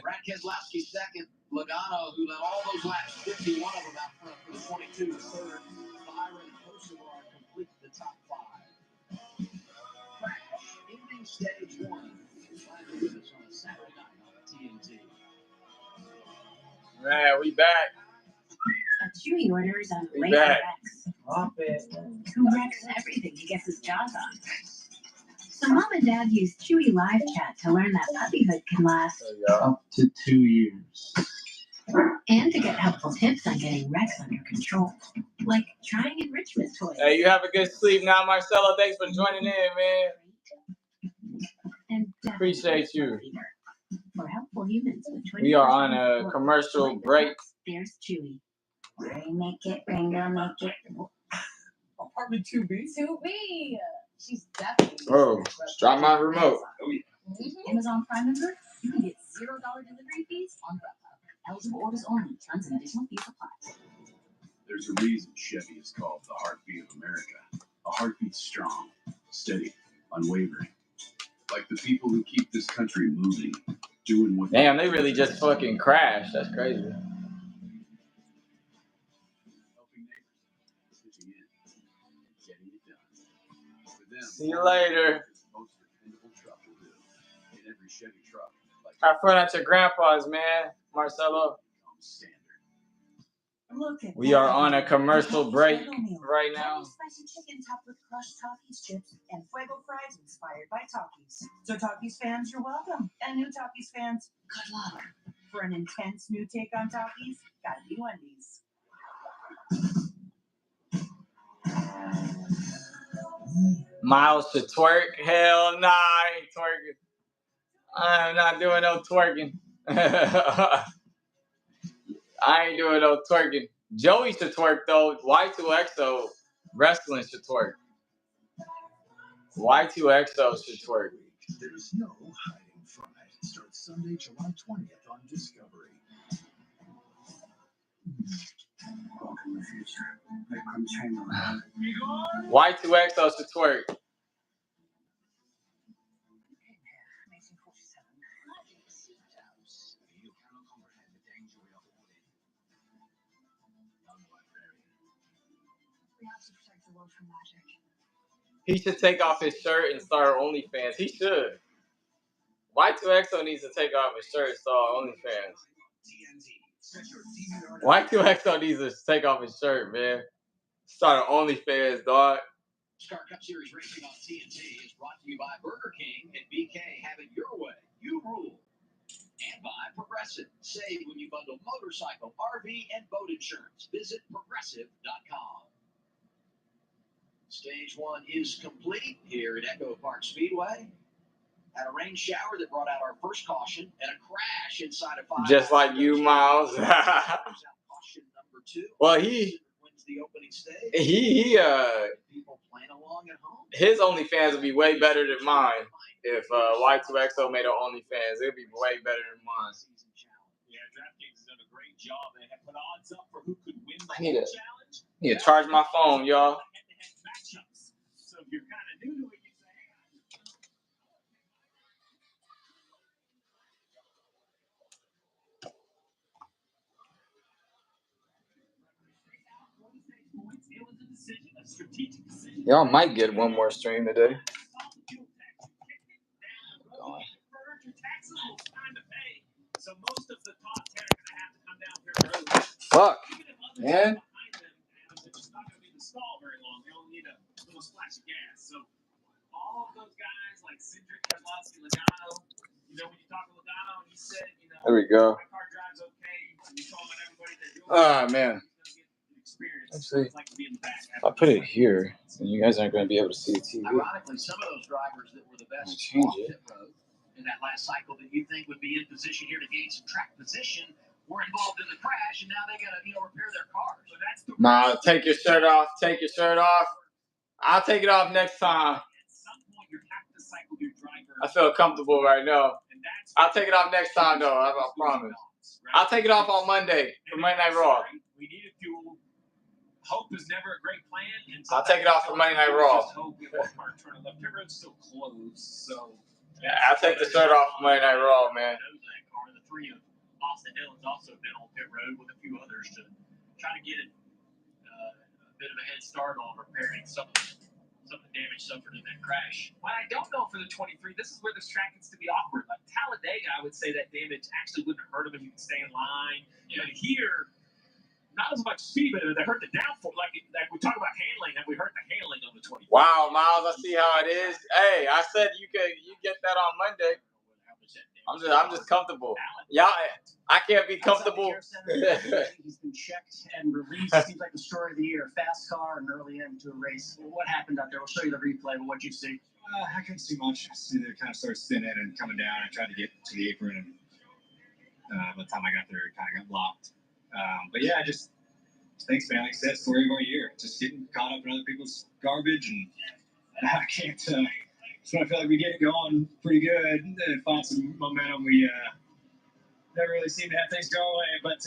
Brad Keselowski 2nd. Logano, who led all those laps, 51 of them out front for the 22 was 3rd. Byron and Kosovar complete the top 5. Crash, ending stage 1. Glad to do this on a Saturday night on TNT. Man, we back. A Chewy orders on Laser X. Who wrecks everything he gets his jaws on. So Mom and Dad use Chewy Live Chat to learn that puppyhood can last up to 2 years. And to get helpful tips on getting wrecks under control, like trying enrichment toys. Hey, you have a good sleep now, Marcelo. Thanks for joining in, man. And Appreciate you. For helpful humans with We are on a commercial break. There's Chewy. Make it, Ringo, make it. Apartment 2B. 2B. She's definitely. Oh, drop my remote. Amazon Prime member, you can get $0 delivery fees on Grubhub. Eligible orders only. Terms and additional fees apply. There's a reason Chevy is called the heartbeat of America. A heartbeat strong, steady, unwavering. Like the people who keep this country moving, doing what. Damn, they really just fucking crashed. That's crazy. Helping neighbors, pitching in, getting it done. For them, See you later. most dependable truck will do. In every Chevy truck, like Have fun at your grandpa's, man. Marcelo. standard. We are on a commercial break right now. Spicy chicken topped with crushed Takis chips and fuego fries inspired by Takis. So Takis fans, you're welcome. And new Takis fans, good luck. For an intense new take on Takis, gotta be Wendy's. Miles to twerk? Hell nah, I ain't twerking. I'm not doing no twerking. I ain't doing no twerking. Joey should twerk though. Y2XO wrestling should twerk. Y2XO should twerk. There's no hiding from it. Starts Sunday, July 20th on Discovery. Welcome to the future. Welcome China. Y2XO should twerk. He should take off his shirt and start OnlyFans. He should. Y2XO needs to take off his shirt and start OnlyFans. Y2XO needs to take off his shirt, man. Start OnlyFans, dog. NASCAR Cup Series racing on TNT is brought to you by Burger King and BK. Have it your way. You rule. And by Progressive. Save when you bundle motorcycle, RV, and boat insurance. Visit Progressive.com. Stage 1 is complete here at EchoPark Speedway. Had a rain shower that brought out our first caution and a crash inside of 5. Just like you, Miles. Caution number 2. Well, he wins the opening stage. People playing along at home. His OnlyFans would be way better than mine. If Y2XO made an OnlyFans, it'd be way better than mine. Yeah, DraftKings has done a great job. They have put odds up for who could win the I need challenge. to charge my phone, y'all. Matchups. So if you're kind of new to it, you say, it was a decision, a strategic decision. Y'all might get one more stream today. So most of the top 10 are going to have to come down here early. Fuck, man. It's not going to be the stall very long. They only need a little splash of gas. So all of those guys like Cindric, Keselowski, Logano, you know, when you talk to Logano, he said, you know, There we go. my car drives okay. You told everybody that Man. experience. Actually, It's like to be in the back. I'll put it here, and you guys aren't going to be able to see the TV. Ironically, some of those drivers that were the best Change off it. pit road in that last cycle that you think would be in position here to gain some track position were involved in the crash, and now they got to repair their cars. So that's the Nah, take your shirt off. Take your shirt off. I'll take it off next time. At some point, you have to cycle your driver. I feel comfortable right now. And that's I'll take it off next time, though. I promise. I'll take it off on Monday for Monday Night Raw. We needed fuel. Hope is never a great plan. And I'll take it off for Monday Night Raw. Just hope we won't park turn left. Pit road's still closed, so. Yeah, I'll take the shirt off for Monday Night Raw, man. The three of Austin Hill has also been on pit road with a few others to try to get a bit of a head start on repairing some of the damage suffered in that crash. What I don't know for the 23, this is where this track gets to be awkward. Like Talladega, I would say that damage actually wouldn't hurt him if you could stay in line. But here, not as much speed, but they hurt the downforce. Like we talk about handling, and we hurt the handling of the 23. Wow, Miles, I see how it is. Hey, I said you get that on Monday. I'm just comfortable. Y'all, I can't be comfortable. He's been checked and released. Seems like the story of the year. Fast car and early end to a race. What happened out there? We'll show you the replay, but what'd you see? I couldn't see much. I see they kind of started spinning and coming down. I tried to get to the apron, and by the time I got there, it kind of got blocked. But yeah, just thanks, man. Like I said, story of our year. Just getting caught up in other people's garbage, and I can't. So I feel like we get it going pretty good and find some momentum. We never really seem to have things go away, but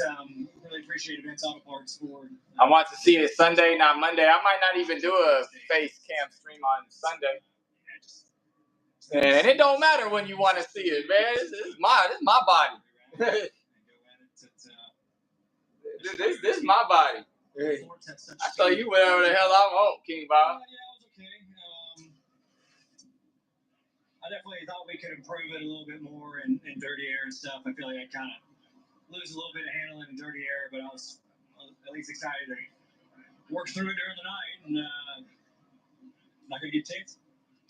really appreciate Advanced Auto Parts for. I want to see it Sunday, not Monday. I might not even do a face cam stream on Sunday. And it don't matter when you want to see it, man. This is my body. This is my body. I saw you wherever the hell I'm home, King Bob. Yeah, it was okay. I definitely thought we could improve it a little bit more in dirty air and stuff. I feel like I kind of lose a little bit of handling in dirty air, but I was at least excited to work through it during the night, and not going to get ticked.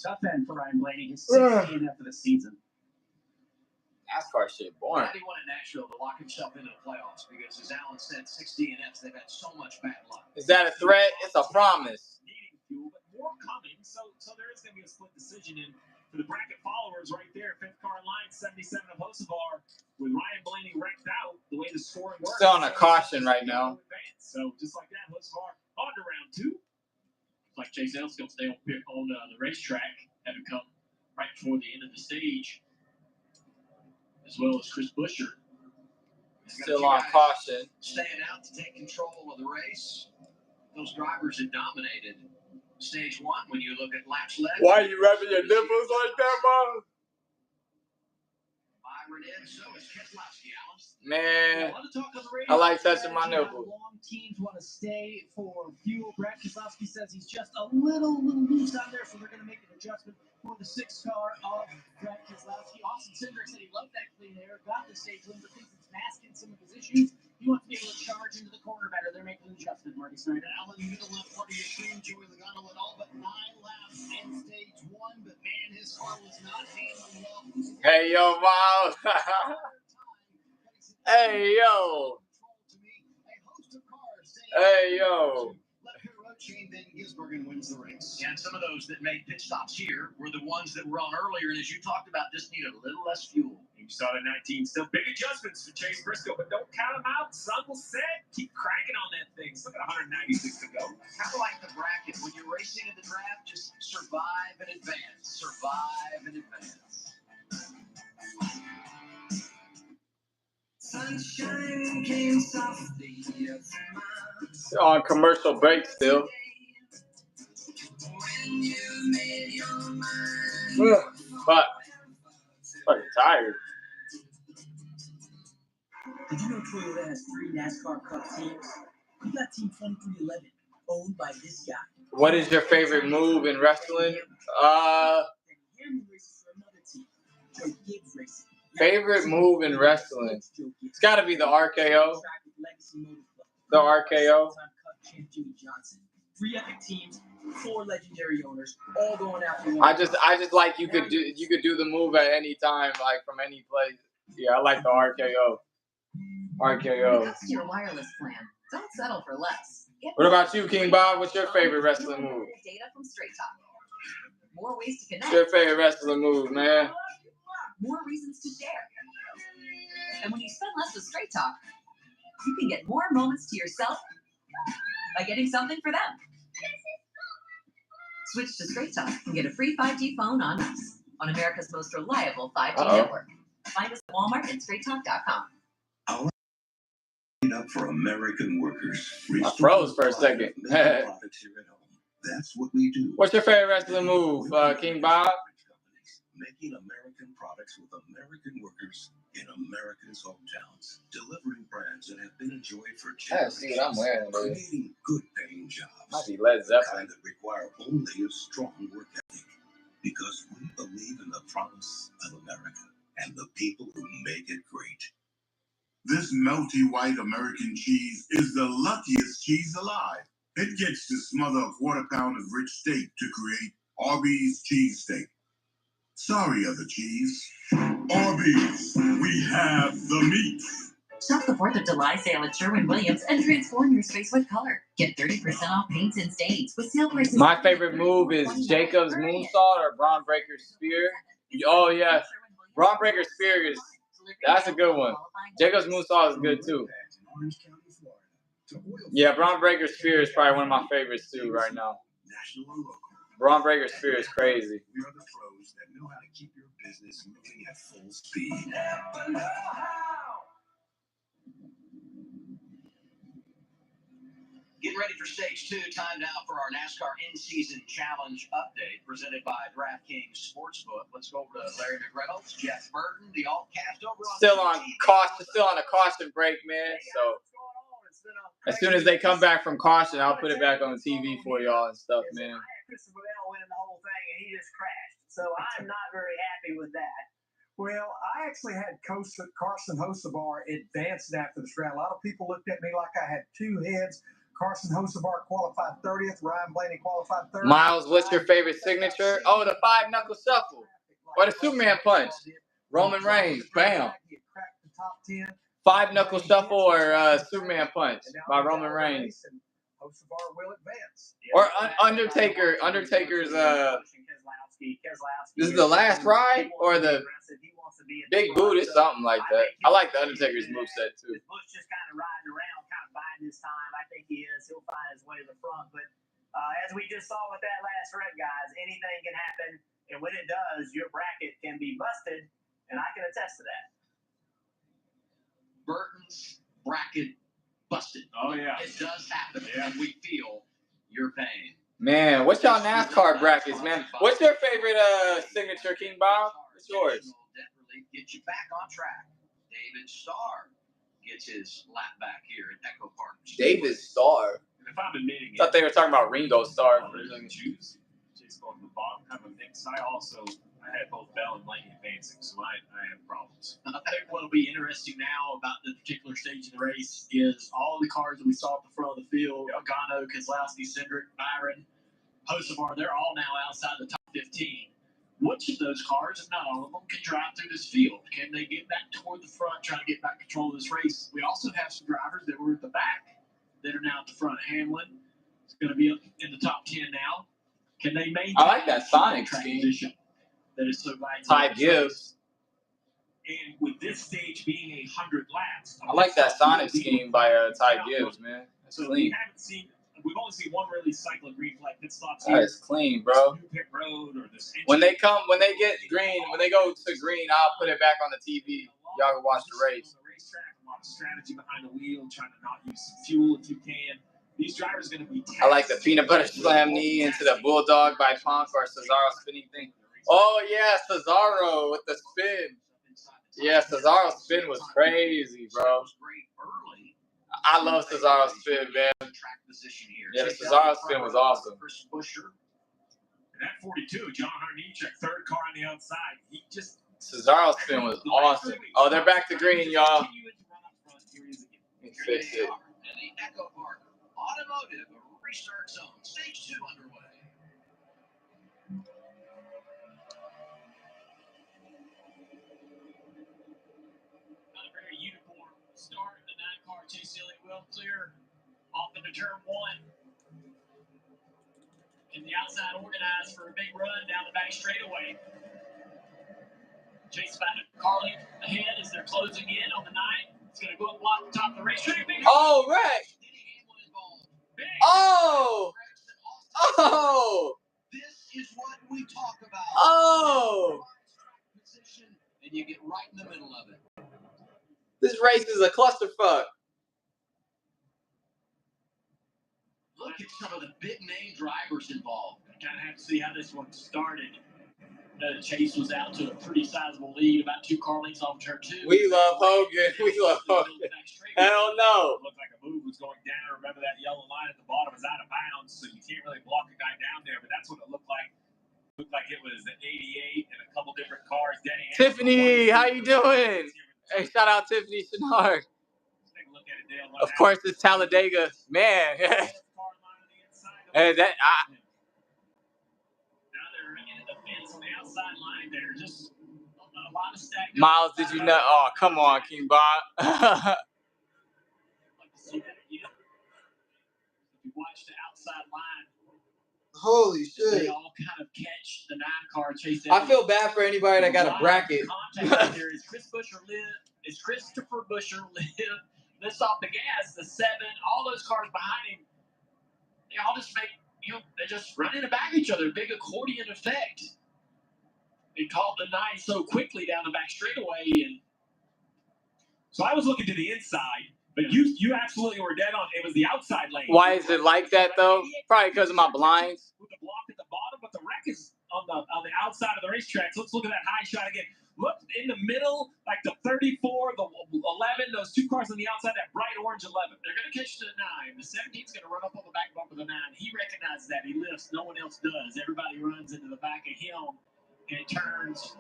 Tough end for Ryan Blaney. He's 16 after the season. NASCAR shit boring. He won in Nashville to lock himself into the playoffs because, as Alan said, 6 DNFs, they've had so much bad luck. Is that a threat? It's a promise. Needing fuel, but more coming. So there is going to be a split decision. And for the bracket followers right there, fifth car in line, 77 of Hocevar, with Ryan Blaney wrecked out, the way the scoring works. Still on a caution right now. So just like that, Hocevar on to round 2. Like Chase Ellis going to stay on the racetrack, having come right before the end of the stage, as well as Chris Buescher. Still on caution. Staying out to take control of the race. Those drivers had dominated stage 1 when you look at laps led. Why are you rubbing your nipples like that, Mom? Byron in, so is Keselowski, Alan. Man, I like touching my nipples. Long teams want to stay for fuel. Brad Keselowski says he's just a little loose out there, so they're going to make an adjustment for the 6th car of Brad Keselowski. Austin Cindric said he loved that clean air, got the stage win, but thinks it's masking some of his issues. He wants to be able to charge into the corner better. They're making an adjustment, Marty Snyder. Alan, middle left part of your screen, Joey Logano led all but 9 laps in stage 1, but man, his car was not handling well. Hey, yo, Miles. Hey, yo. Hey, yo. Then Gisbergen wins the race. And some of those that made pit stops here were the ones that were on earlier, and as you talked about, just needed a little less fuel. You saw the 19, still big adjustments for Chase Briscoe, but don't count them out. Sun will set. Keep cranking on that thing. Still got 196 to go. Kind of like the bracket. When you're racing in the draft, just survive and advance. Survive and advance. Sunshine came softly On commercial break still. But fucking tired. Did you know Toyota has 3 NASCAR Cup teams? We got Team 2311, owned by this guy. What is your favorite move in wrestling? Favorite move in wrestling? It's got to be the RKO. The RKO. 3 epic teams, 4 legendary owners, all going after one. I just like you could do the move at any time, like from any place. Yeah, I like the RKO. RKO. That's your wireless plan. Don't settle for less. What about you, King Bob? What's your favorite wrestling move? Data from Straight Talk. More ways to connect. What's your favorite wrestling move, man? More reasons to share. And when you spend less with Straight Talk, you can get more moments to yourself by getting something for them. Switch to Straight Talk and get a free 5G phone on us, on America's most reliable 5G network. Find us at Walmart and StraightTalk.com. Up for American workers. I froze for a second. That's what we do. What's your favorite wrestling move, King Bob? Making American products with American workers in America's hometowns, delivering brands that have been enjoyed for generations. See what I'm wearing, dude. Creating good-paying jobs. Might be Led Zeppelin. Kind that require only a strong work ethic, because we believe in the promise of America and the people who make it great. This melty white American cheese is the luckiest cheese alive. It gets to smother a quarter pound of rich steak to create Arby's cheesesteak. Sorry, other cheese. Arby's, we have the meat. Shop the 4th of July sale at Sherwin-Williams and transform your space with color. Get 30% off paints and stains with sale prices. My favorite move is Jacob's moonsault or Braun Breaker's spear. Oh yeah, Braun Breaker's spear that's a good one. Jacob's moonsault is good too. Yeah, Braun Breaker's spear is probably one of my favorites too right now. Braun Breaker's spear is crazy. We are the pros that know how to keep your business moving at full speed. Getting ready for stage 2. Time now for our NASCAR in-season challenge update presented by DraftKings Sportsbook. Let's go over to Larry McReynolds, Jeff Burton, the all-cast over on Still on a caution break, man. So as soon as they come back from caution, I'll put it back on the TV for y'all and stuff, man. Christopher Bell winning the whole thing, and he just crashed. So I'm not very happy with that. Well, I actually had Carson Hocevar advanced after this round. A lot of people looked at me like I had two heads. Carson Hocevar qualified 30th. Ryan Blaney qualified 3rd. Miles, what's your favorite signature? Oh, the 5-knuckle shuffle. Or the Superman punch. Roman Reigns. Bam. 5-knuckle shuffle or Superman punch by Roman Reigns. Hocevar will advance. Or Undertaker's this is the last ride or the big boot is something like that. I like the Undertaker's moveset too. Bush just kind of riding around, kind of biding his time. I think he is. He'll find his way to the front. But as we just saw with that last wreck, guys, anything can happen. And when it does, your bracket can be busted. And I can attest to that. Burton's bracket busted. Oh, yeah. It does happen. Yeah. And we feel your pain. Man, what's y'all NASCAR brackets, man? What's your favorite signature, King Bob? What's yours? Debt relief gets you back on track. David Starr gets his lap back here at EchoPark. David Starr. If I'm admitting I thought they were talking about Ringo Starr. Choose going to the bottom kind of a mix. I had both Bell and Blaney advancing, so I have problems. I think what will be interesting now about the particular stage of the race is all of the cars that we saw at the front of the field, Ogano, Keselowski, Cindric, Byron, Hocevar, they're all now outside the top 15. Which of those cars, if not all of them, can drive through this field? Can they get back toward the front, try to get back control of this race? We also have some drivers that were at the back that are now at the front. Hamlin is going to be up in the top 10 now. Can they maintain? I like that Sonic scheme. That is so vital. Ty Gibbs. And with this stage being 100 laps, I like that Sonic scheme by Ty Gibbs, man. That's so clean. We've only seen one really cycling green flag pit stops here. That's clean, bro. Pit road or this when they get green, when they go to green, I'll put it back on the TV. Y'all can watch the race. On the racetrack, a lot of strategy behind the wheel, trying to not use some fuel if you can. These drivers are going to be taxed. I like the peanut butter slam knee into the Bulldog by Punk or Cesaro spinning thing. Oh, yeah, Cesaro with the spin. Yeah, Cesaro's spin was crazy, bro. I love Cesaro's spin, man. Yeah, the Cesaro spin was awesome. And at 42, John Harnichek, third car on the outside. Cesaro's spin was awesome. Oh, they're back to green, y'all. Let me fix it. And the EchoPark Automotive Restart Zone, stage 2 underway. Not a very uniform start. The 9-car Chase Elliott will clear off into turn 1. And the outside organized for a big run down the back straightaway. Chase back to Carly ahead as they're closing in on the 9. It's going to go up block the top of the racetrack. Oh, right. Oh! Oh! This is what we talk about. Oh! And you get right in the middle of it. This race is a clusterfuck. Look at some of the big name drivers involved. I kind of have to see how this one started. Chase was out to a pretty sizable lead, about 2 car lengths off turn 2. We love Hogan. We love Hogan. Hell no. It looked like a move was going down. Remember that yellow line at the bottom is out of bounds, so you can't really block a guy down there, but that's what it looked like. It looked like it was an 88 and a couple different cars. Tiffany, how you doing? Hey, shout out Tiffany Chenard. Of course, it's Talladega. Man. Hey, that... Miles, did you know? Oh, come on, King Bob. you watch the outside line. Holy They shit. all kind of catch the 9-car chase. I feel bad for anybody that got a bracket. Contact there is Christopher Busher lifts off the gas, the 7, all those cars behind him, they all just make, they just run in the back of each other, big accordion effect. They caught the 9 so quickly down the back straightaway. And so I was looking to the inside, but you absolutely were dead on. It was the outside lane. Why is it like that though? Probably because of my blinds. With the block at the bottom, but the wreck is on the outside of the racetrack. So let's look at that high shot again. Look in the middle, like the 34, the 11, those 2 cars on the outside, that bright orange 11. They're going to catch the 9. The 17's going to run up on the back bump of the 9. He recognizes that. He lifts. No one else does. Everybody runs into the back of him and turns.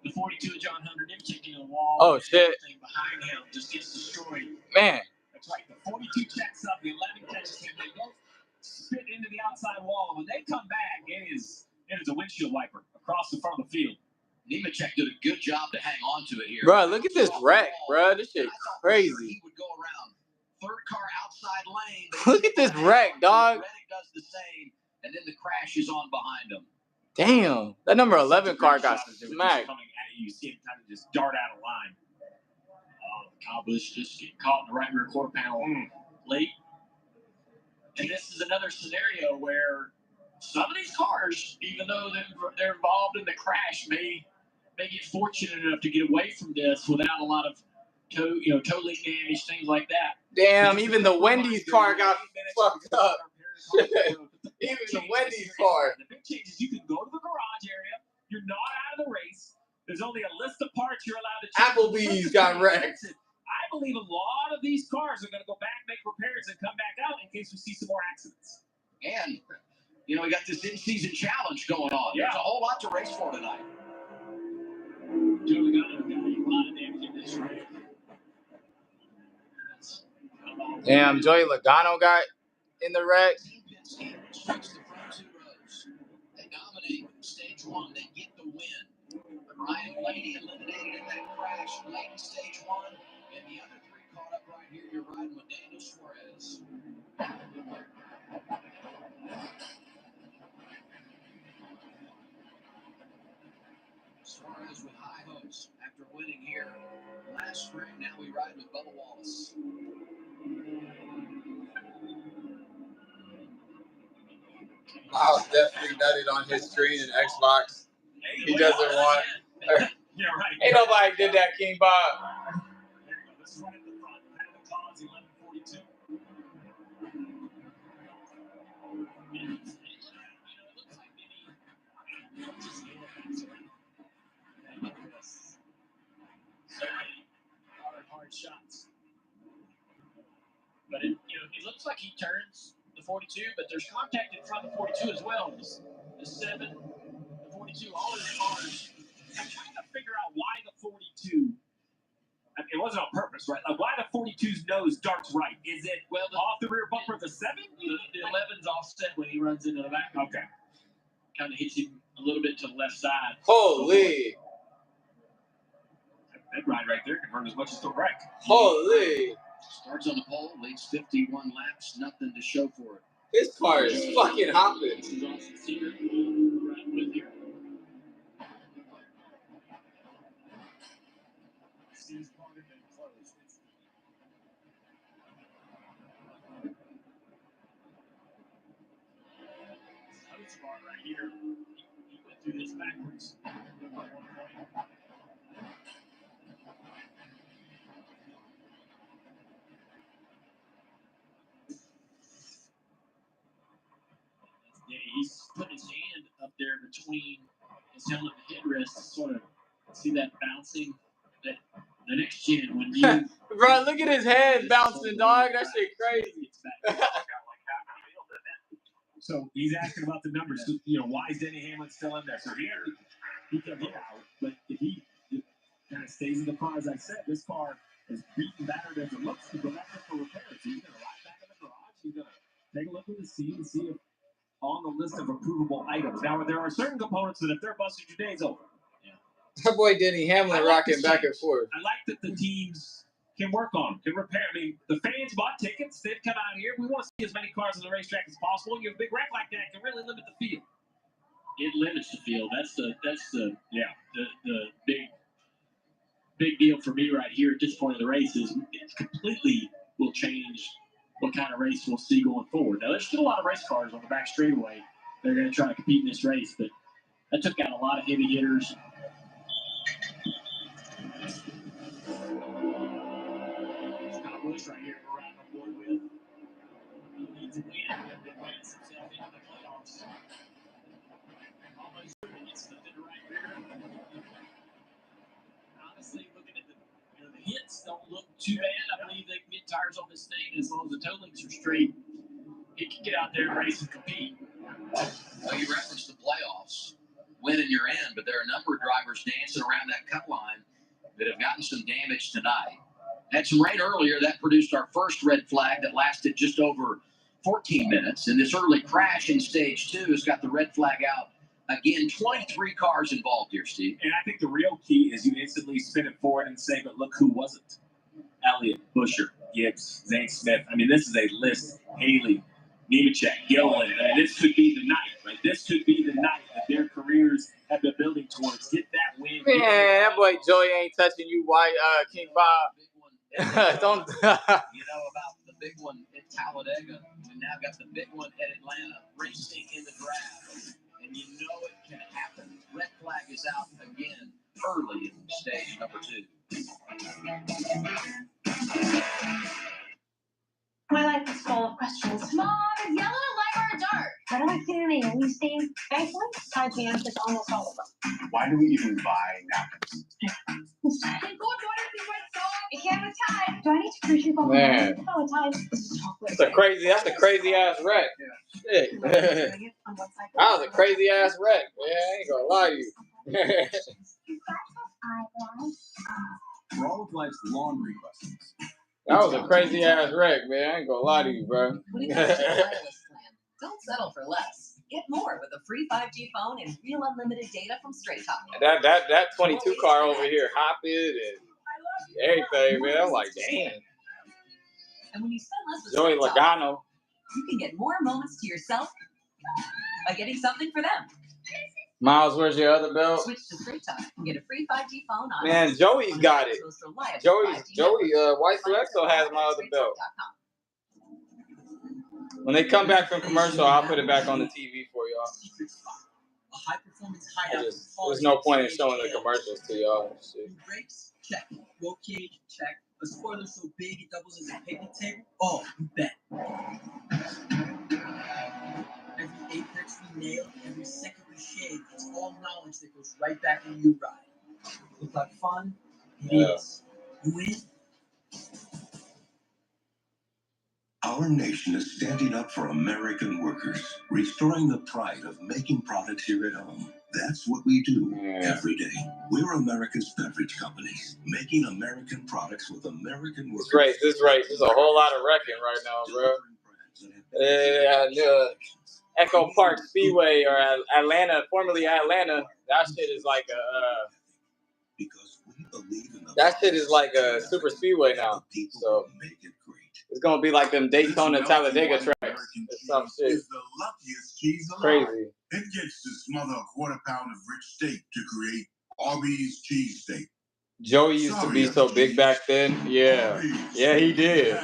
The 42 of John Hunter taking a wall. Oh, shit. Behind him just gets destroyed. Man. That's right. The 42 checks up. The 11 catches him. They both spit into the outside wall. When they come back, it is a windshield wiper across the front of the field. Nemechek did a good job to hang on to it here. Bro, look at this wreck, bro. This shit crazy. He would go around. 3rd car outside lane. Look at this wreck, dog. Reddick does the same, and then the crash is on behind him. Damn. That number 11 car got smacked. Coming at you, see him kind of just dart out of line. Kyle Busch just getting caught in the right rear quarter panel late. And this is another scenario where some of these cars, even though they're involved in the crash, may get fortunate enough to get away from this without a lot of toe link damage, things like that. Damn, even the Wendy's car got fucked up. Even the Wendy's car. The big change is you can go to the garage area. You're not out of the race. There's only a list of parts you're allowed to check. Applebee's got wrecked. I believe a lot of these cars are going to go back, make repairs, and come back out in case we see some more accidents. And, we got this in-season challenge going on. Yeah. There's a whole lot to race for tonight. Joe Logano got a lot of damage in this race. Damn, Joey Logano got in the wreck. The front 2 rows. They dominate stage 1. They get the win. Ryan Blaney eliminated in that crash late in stage 1. And the other 3 caught up right here. You're riding with Daniel Suarez. Suarez with high hopes after winning here last spring. Now we ride with Bubba Wallace. Miles definitely nutted on his screen in Xbox. He doesn't want. Yeah, right. Ain't nobody did that, King Bob. There you go. This is right at the front. Head of the cause, 1142. So many hard shots. But it looks like he turns the 42, but there's contact in front of the 42 as well. The 7, the 42, all his cars. I'm trying to figure out why the 42. I mean, it wasn't on purpose, right? Like, why the 42's nose darts right? Is it off the rear bumper of the 7? The 11's offset when he runs into the back. Okay. Kind of hits him a little bit to the left side. Holy. That ride right there can hurt as much as the wreck. Holy. Starts on the pole, leads 51 laps, nothing to show for it. This car is fucking hopping. This is Austin Cedar right with here. Sees parted and closed. This bar right here. He went through this backwards. Yeah, he's putting his hand up there between his helmet and headrest to sort of see that bouncing. That the next gen when you Bro, look at his head bouncing, dog. That shit crazy. So he's asking about the numbers. So, why is Denny Hamlin still in there? So here he can get out, but if he kind of stays in the car, as I said, this car is beaten battered as it looks to go back there for repairs. So he's going to ride back in the garage. He's going to take a look at the scene and see if on the list of approvable items. Now, there are certain components that if they're busted, your day's over. That boy Denny Hamlin rocking back and forth. I like that the teams can work on them, can repair. I mean, the fans bought tickets. They've come out here. We want to see as many cars on the racetrack as possible. You have a big wreck like that can really limit the field. It limits the field. That's the big deal for me right here at this point of the race is it completely will change what kind of race we'll see going forward. Now, there's still a lot of race cars on the back straightaway. They're going to try to compete in this race, but that took out a lot of heavy hitters. It's kind of Bush right here we're riding on board with. He needs to win to advance himself into the playoffs. Almost gets slipped in the right rear. Honestly, looking at the hits don't look too bad. I believe they can get tires on this thing as long as the toe links are straight. He can get out there and race and compete. Well, you referenced the playoffs, winning your end, but there are a number of drivers dancing around that cut line that have gotten some damage tonight. Had some rain earlier that produced our first red flag that lasted just over 14 minutes. And this early crash in stage 2 has got the red flag out. Again, 23 cars involved here, Steve. And I think the real key is you instantly spin it forward and say, but look who wasn't. Elliott, Busher, Gibbs, Zane Smith. I mean, this is a list. Haley, Nemechek, Gilliland. I mean, this could be the night, right? This could be the night that their careers have been building towards. Get that win. Man, that boy Joey ain't touching you, King Bob. Don't. You know about the big one at Talladega. We now got the big one at Atlanta racing in the draft. And you know it can happen. Red flag is out again early in stage number 2. My life is full of questions. Mom, is yellow light or dark? What am I doing? Are you staying thankfully? Tied the answers to almost all of them. Why do we even buy napkins? You can't have a tie. Do I need to cruise you? Man. Oh, a tie. That's a crazy ass wreck. Shit. That was a crazy ass wreck, man. I ain't gonna lie to you. For all of life's laundry questions. That was a crazy ass wreck, man. I ain't gonna lie to you, bro. When it comes to your wireless plan, don't settle for less. Get more with a free 5G phone and real unlimited data from Straight Talk. That 22 car over here hopping and everything, man. I'm like, damn. And when you spend less with Joey Straight Talk, Logano. you can get more moments to yourself by getting something for them. Miles, where's your other belt? Switch to Straight Talk and get a free 5G phone on. Man, Joey's got it. Joey, Y2XO has my other belt. When they come back from commercial, I'll put it back on the TV for y'all. A high-performance hideout. There's no point in showing the commercials to y'all. Shit. Brakes? Check. Roll cage? Check. A spoiler so big it doubles as a picnic table? Oh, you bet. Every apex we nail, every second we shave, it's all knowledge that goes right back in your ride. Look like fun? It is. You win? Our nation is standing up for American workers, restoring the pride of making products here at home. That's what we do every day. We're America's beverage companies, making American products with American workers. This race. There's a whole lot of wrecking right now, bro. EchoPark Speedway or Atlanta, formerly Atlanta. That shit is like a super speedway now. So it's gonna be like them Daytona Talladega tracks or some shit. Is the luckiest cheese alive. Crazy. It gets to smother a quarter pound of rich steak to create Arby's cheesesteak. Joey used to be so big back then. Yeah, he did.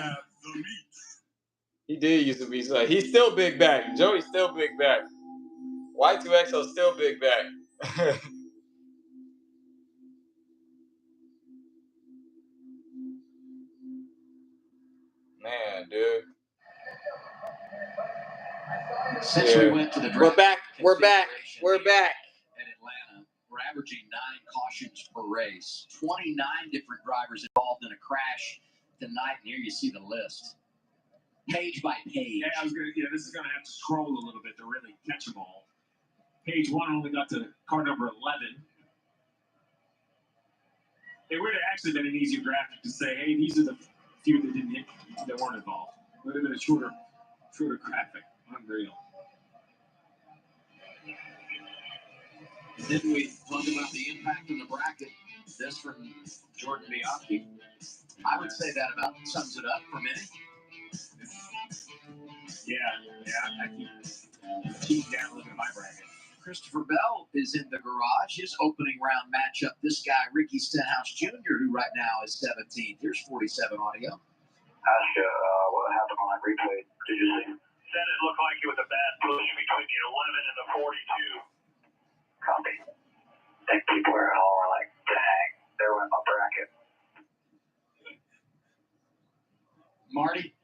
He did used to be so. He's still big back. Joey's still big back. Y2XO still big back. Man, dude. Since we went to the We're back. at Atlanta, we're averaging 9 cautions per race. 29 different drivers involved in a crash tonight. And here you see the list. Page by page. This is gonna have to scroll a little bit to really catch them all. Page 1 only got to car number 11. It would have actually been an easier graphic to say, hey, these are the few that didn't hit, that weren't involved. It would have been a shorter graphic. Unreal. Then we talk about the impact on the bracket. This from Jordan Bianchi. I would say that about sums it up for many. Yeah. I keep cheating down looking at my bracket. Christopher Bell is in the garage. His opening round matchup. This guy, Ricky Stenhouse Jr., who right now is 17. Here's 47 audio. Ask you what happened on that replay. Did you see? Said it looked like it was a bad push between the 11 and the 42. Copy. I think people are all like, dang, they were in my bracket. Marty,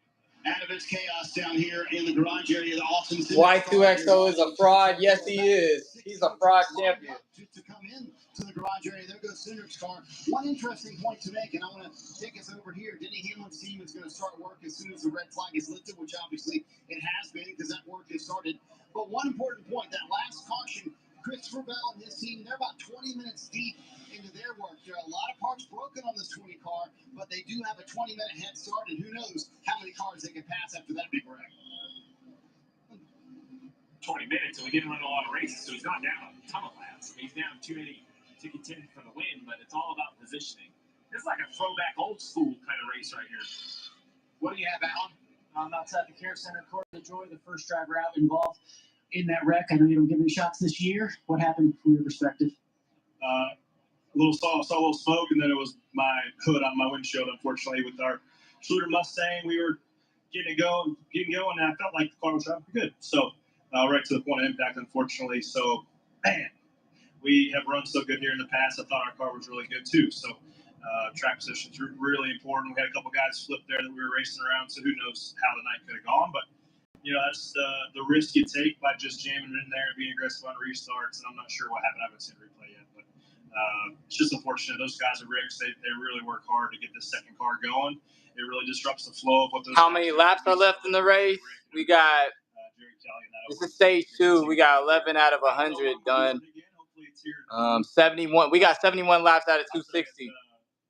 Adovitz Chaos down here in the garage area. The Austin Y2XO is a fraud. Yes, he is. He's a fraud champion. To come in to the garage area, there goes Cindric's car. One interesting point to make, and I want to take us over here. Denny Hamlin's team is going to start work as soon as the red flag is lifted, which obviously it has been because that work has started. But one important point, that last caution, Christopher Bell and his team, they're about 20 minutes deep into their work. There are a lot of parts broken on this 20 car, but they do have a 20-minute head start, and who knows how many cars they can pass after that big wreck. 20 minutes, and we didn't run a lot of races, so he's not down a ton of laps. He's down too many to contend for the win, but it's all about positioning. This is like a throwback old school kind of race right here. What do you have, Alan? I'm outside the care center. Corey LaJoy, the first driver out involved in that wreck. I know you don't give any shots this year. What happened from your perspective? A little saw a little smoke, and then it was my hood on my windshield. Unfortunately, with our Schluter Mustang, we were getting going, and I felt like the car was driving pretty good. So right to the point of impact, unfortunately. So, man, we have run so good here in the past. I thought our car was really good too. So track positions are really important. We had a couple guys flip there that we were racing around, so who knows how the night could have gone. But that's the risk you take by just jamming in there and being aggressive on restarts. And I'm not sure what happened. I haven't seen the replay yet, but it's just unfortunate. Those guys are Ricks. They really work hard to get this second car going. It really disrupts the flow of what those. How many laps are left in the race? We got. This is stage 2. We got 11 out of 100 done. 71. We got 71 laps out of 260.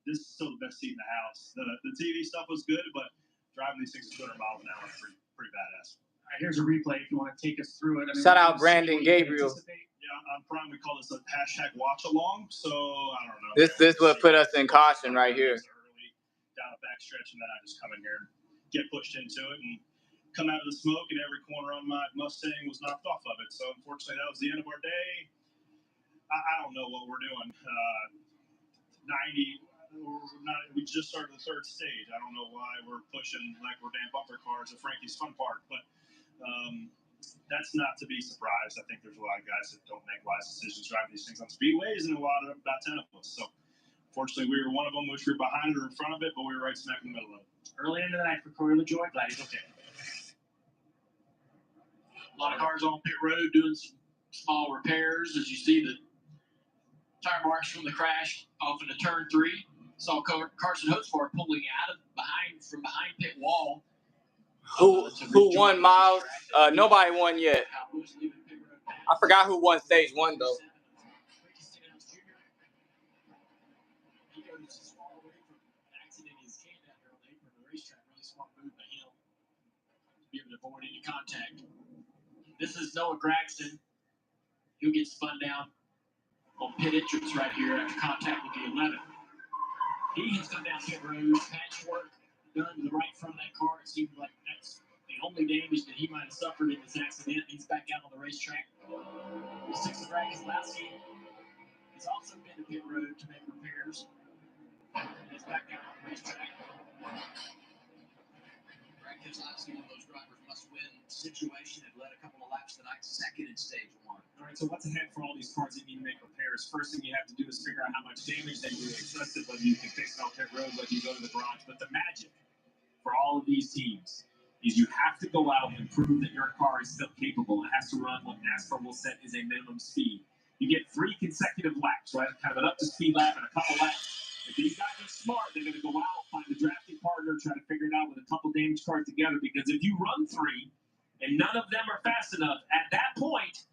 This is still the best seat in the house. The TV stuff was good, but driving these things at 200 miles an hour is pretty badass. All right, here's a replay if you want to take us through it. Shout out Brandon Gabriel. Yeah, on Prime we call this a hashtag watch along. So I don't know. This would put us in caution right here. Down a back stretch, and then I just come in here and get pushed into it and come out of the smoke, and every corner on my Mustang was knocked off of it. So unfortunately, that was the end of our day. I don't know what we're doing. 90. We just started the third stage. I don't know why we're pushing like we're damn bumper cars at Frankie's Fun Park, but that's not to be surprised. I think there's a lot of guys that don't make wise decisions driving these things on speedways, and about 10 of us. So fortunately, we were one of them. Wish we were behind it or in front of it, but we were right smack in the middle of it. Early into the night for Corey LaJoy. Glad he's okay. A lot of cars on pit road doing some small repairs. As you see the tire marks from the crash off into turn 3. Saw Carson Hotspur pulling out of behind pit wall. Who won, Miles? Nobody won yet. I forgot who won stage 1 though. Be able to avoid any contact. This is Noah Gragson. He'll get spun down on pit entrance right here after contact with the 11. He has come down pit road, patchwork done to the right front of that car. It seemed like that's the only damage that he might have suffered in this accident. He's back out on the racetrack. The 6th Greg Keselowski has also been to pit road to make repairs. He's back out on the racetrack. Greg Keselowski, one of those drivers must-win situation, had led a couple of laps tonight, second in stage 1. All right, so what's ahead for all these cars that need to make repairs? First thing you have to do is figure out how much damage they do, assess it, whether you can fix it on pit road, whether you go to the garage. But the magic for all of these teams is you have to go out and prove that your car is still capable. It has to run what NASCAR will set as a minimum speed. You get 3 consecutive laps, right? Kind of an up-to-speed lap and a couple laps. If these guys are smart, they're going to go out, find a drafting partner, try to figure it out with a couple damaged cars together. Because if you run 3 and none of them are fast enough, at that point,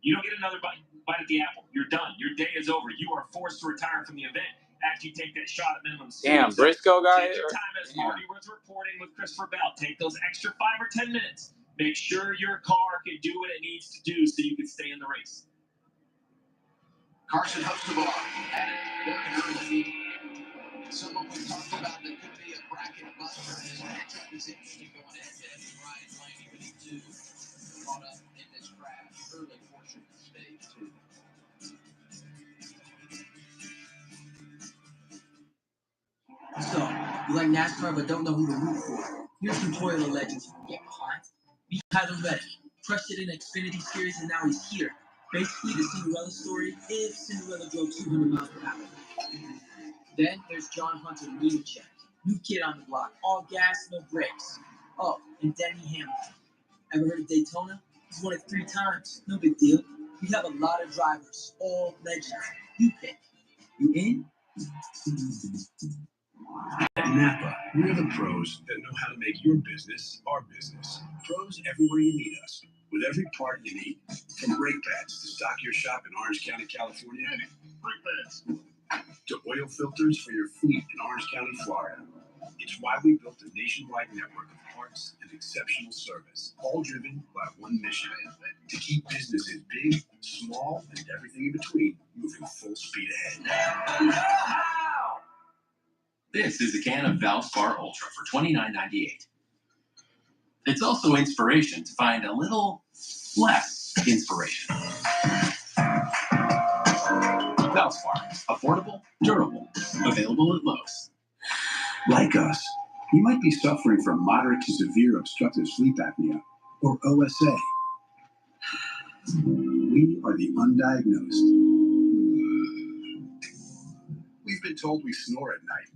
you don't get another bite at the apple. You're done. Your day is over. You are forced to retire from the event after you take that shot at minimum speed. Damn, Briscoe got it. Take your time, as Marty was reporting with Christopher Bell. Take those extra 5 or 10 minutes. Make sure your car can do what it needs to do so you can stay in the race. Carson Hostovar at it, working early. Someone we talked about that could be a bracket buster. His matchup is interesting going head-to-head with Ryan Blaney, but he too caught up in this crash early portion of stage 2. So, you like NASCAR but don't know who to root for? Here's some Toyota legends you can get behind. Meet Tyler Reddick. Crushed it in the Xfinity Series and now he's here. Basically the Cinderella story if Cinderella drove 200 miles per hour. Then there's John Hunter Nemechek. New kid on the block. All gas, no brakes. Oh, and Denny Hamilton. Ever heard of Daytona? He's won it 3 times. No big deal. We have a lot of drivers. All legends. You pick. You in? At Napa, we're the pros that know how to make your business our business. Pros everywhere you need us, with every part you need. From brake pads to stock your shop in Orange County, California, brake pads, to oil filters for your fleet in Orange County, Florida. It's why we built a nationwide network of parts and exceptional service, all driven by one mission: to keep businesses big, small, and everything in between moving full speed ahead. This is a can of Valspar Ultra for $29.98. It's also inspiration to find a little less inspiration. Valspar, affordable, durable, available at Lowe's. Like us, you might be suffering from moderate to severe obstructive sleep apnea, or OSA. We are the undiagnosed. We've been told we snore at night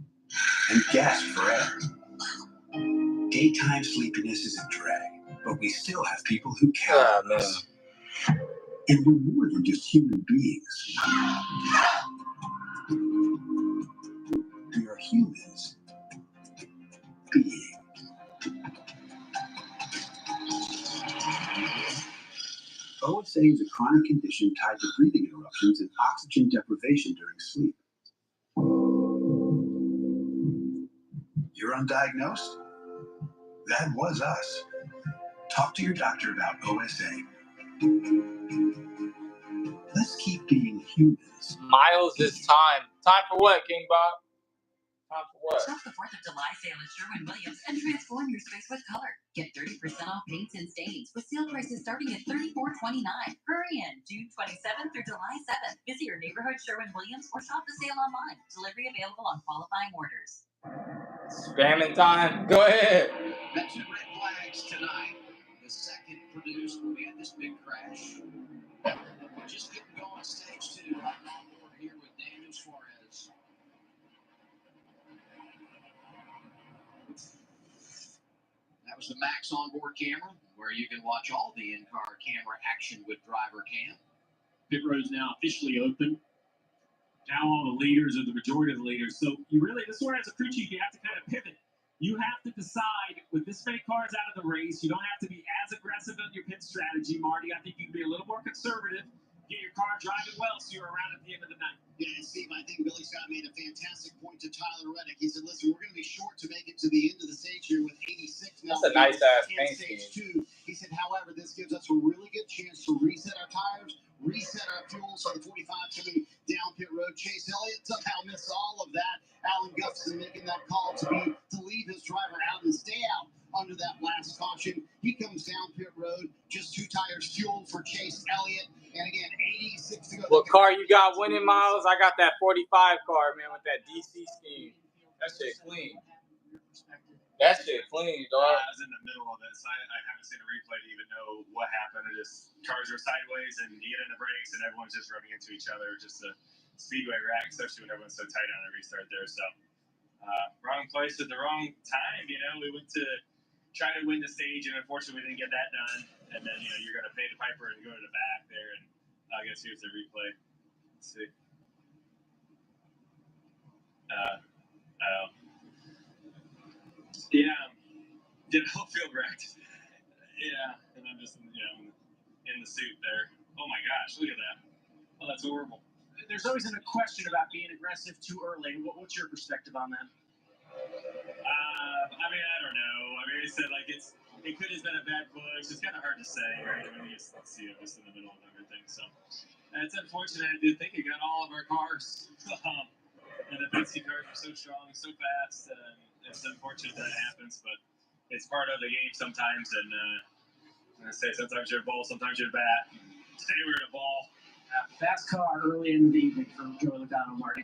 and gasp for air. Daytime sleepiness is a drag, but we still have people who count on us. And we're more than just human beings. We are humans being. OSA is a chronic condition tied to breathing interruptions and oxygen deprivation during sleep. You're undiagnosed? That was us. Talk to your doctor about OSA. Let's keep being humans. Miles, it's time. Time for what, King Bob? Time for what? Shop the 4th of July sale at Sherwin-Williams and transform your space with color. Get 30% off paints and stains with sale prices starting at $34.29. Hurry in June 27th through July 7th. Visit your neighborhood Sherwin-Williams or shop the sale online. Delivery available on qualifying orders. Spamming time. Go ahead. Mention red flags tonight. The second produced when we had this big crash. We're just getting going stage 2. I'm on board here with Daniel Suarez. That was the Max onboard camera, where you can watch all the in-car camera action with driver cam. Pit road is now officially open. Now all the leaders or the majority of the leaders. So this is where as a crew chief you have to kind of pivot. You have to decide with this many cars out of the race. You don't have to be as aggressive in your pit strategy, Marty. I think you can be a little more conservative. Get your car driving well so you're around at the end of the night. Yeah, and Steve, I think Billy Scott made a fantastic point to Tyler Reddick. He said, listen, we're going to be short to make it to the end of the stage here with 86 now. That's a nice-ass paint stage scheme. 2. He said, however, this gives us a really good chance to reset our tires, reset our fuel. So the 45 coming down pit road. Chase Elliott somehow missed all of that. Alan Gustafson making that call to leave his driver out and stay out under that last caution. He comes down pit road, just 2 tires fueled for Chase Elliott. And again, 86 to go. What car you got winning, Miles? I got that 45 car, man, with that DC scheme. That shit clean. That shit clean, dog. I was in the middle of this. I haven't seen a replay to even know what happened. It just cars are sideways and you get in the brakes and everyone's just running into each other. Just a speedway rack, especially when everyone's so tight on a restart there. So wrong place at the wrong time. You know, we went to try to win the stage and unfortunately we didn't get that done. And then you're gonna pay the piper and go to the back there. And I guess here's the replay. Let's see. Yeah, did a whole field wrecked. Yeah, and I'm just in the suit there. Oh my gosh, look at that. Oh, that's horrible. There's always a question about being aggressive too early. What's your perspective on that? I mean, I don't know. I mean, they said it could have been a bad push. It's kind of hard to say, right? I mean, you just see it was in the middle of everything. So It's unfortunate. I did think it got all of our cars. And the Penske cars are so strong and so fast. It's unfortunate that it happens, but it's part of the game sometimes. And I say sometimes you're a bull, sometimes you're a bat. Today we were in a ball. Fast car early in the evening for Joey Logano, Marty.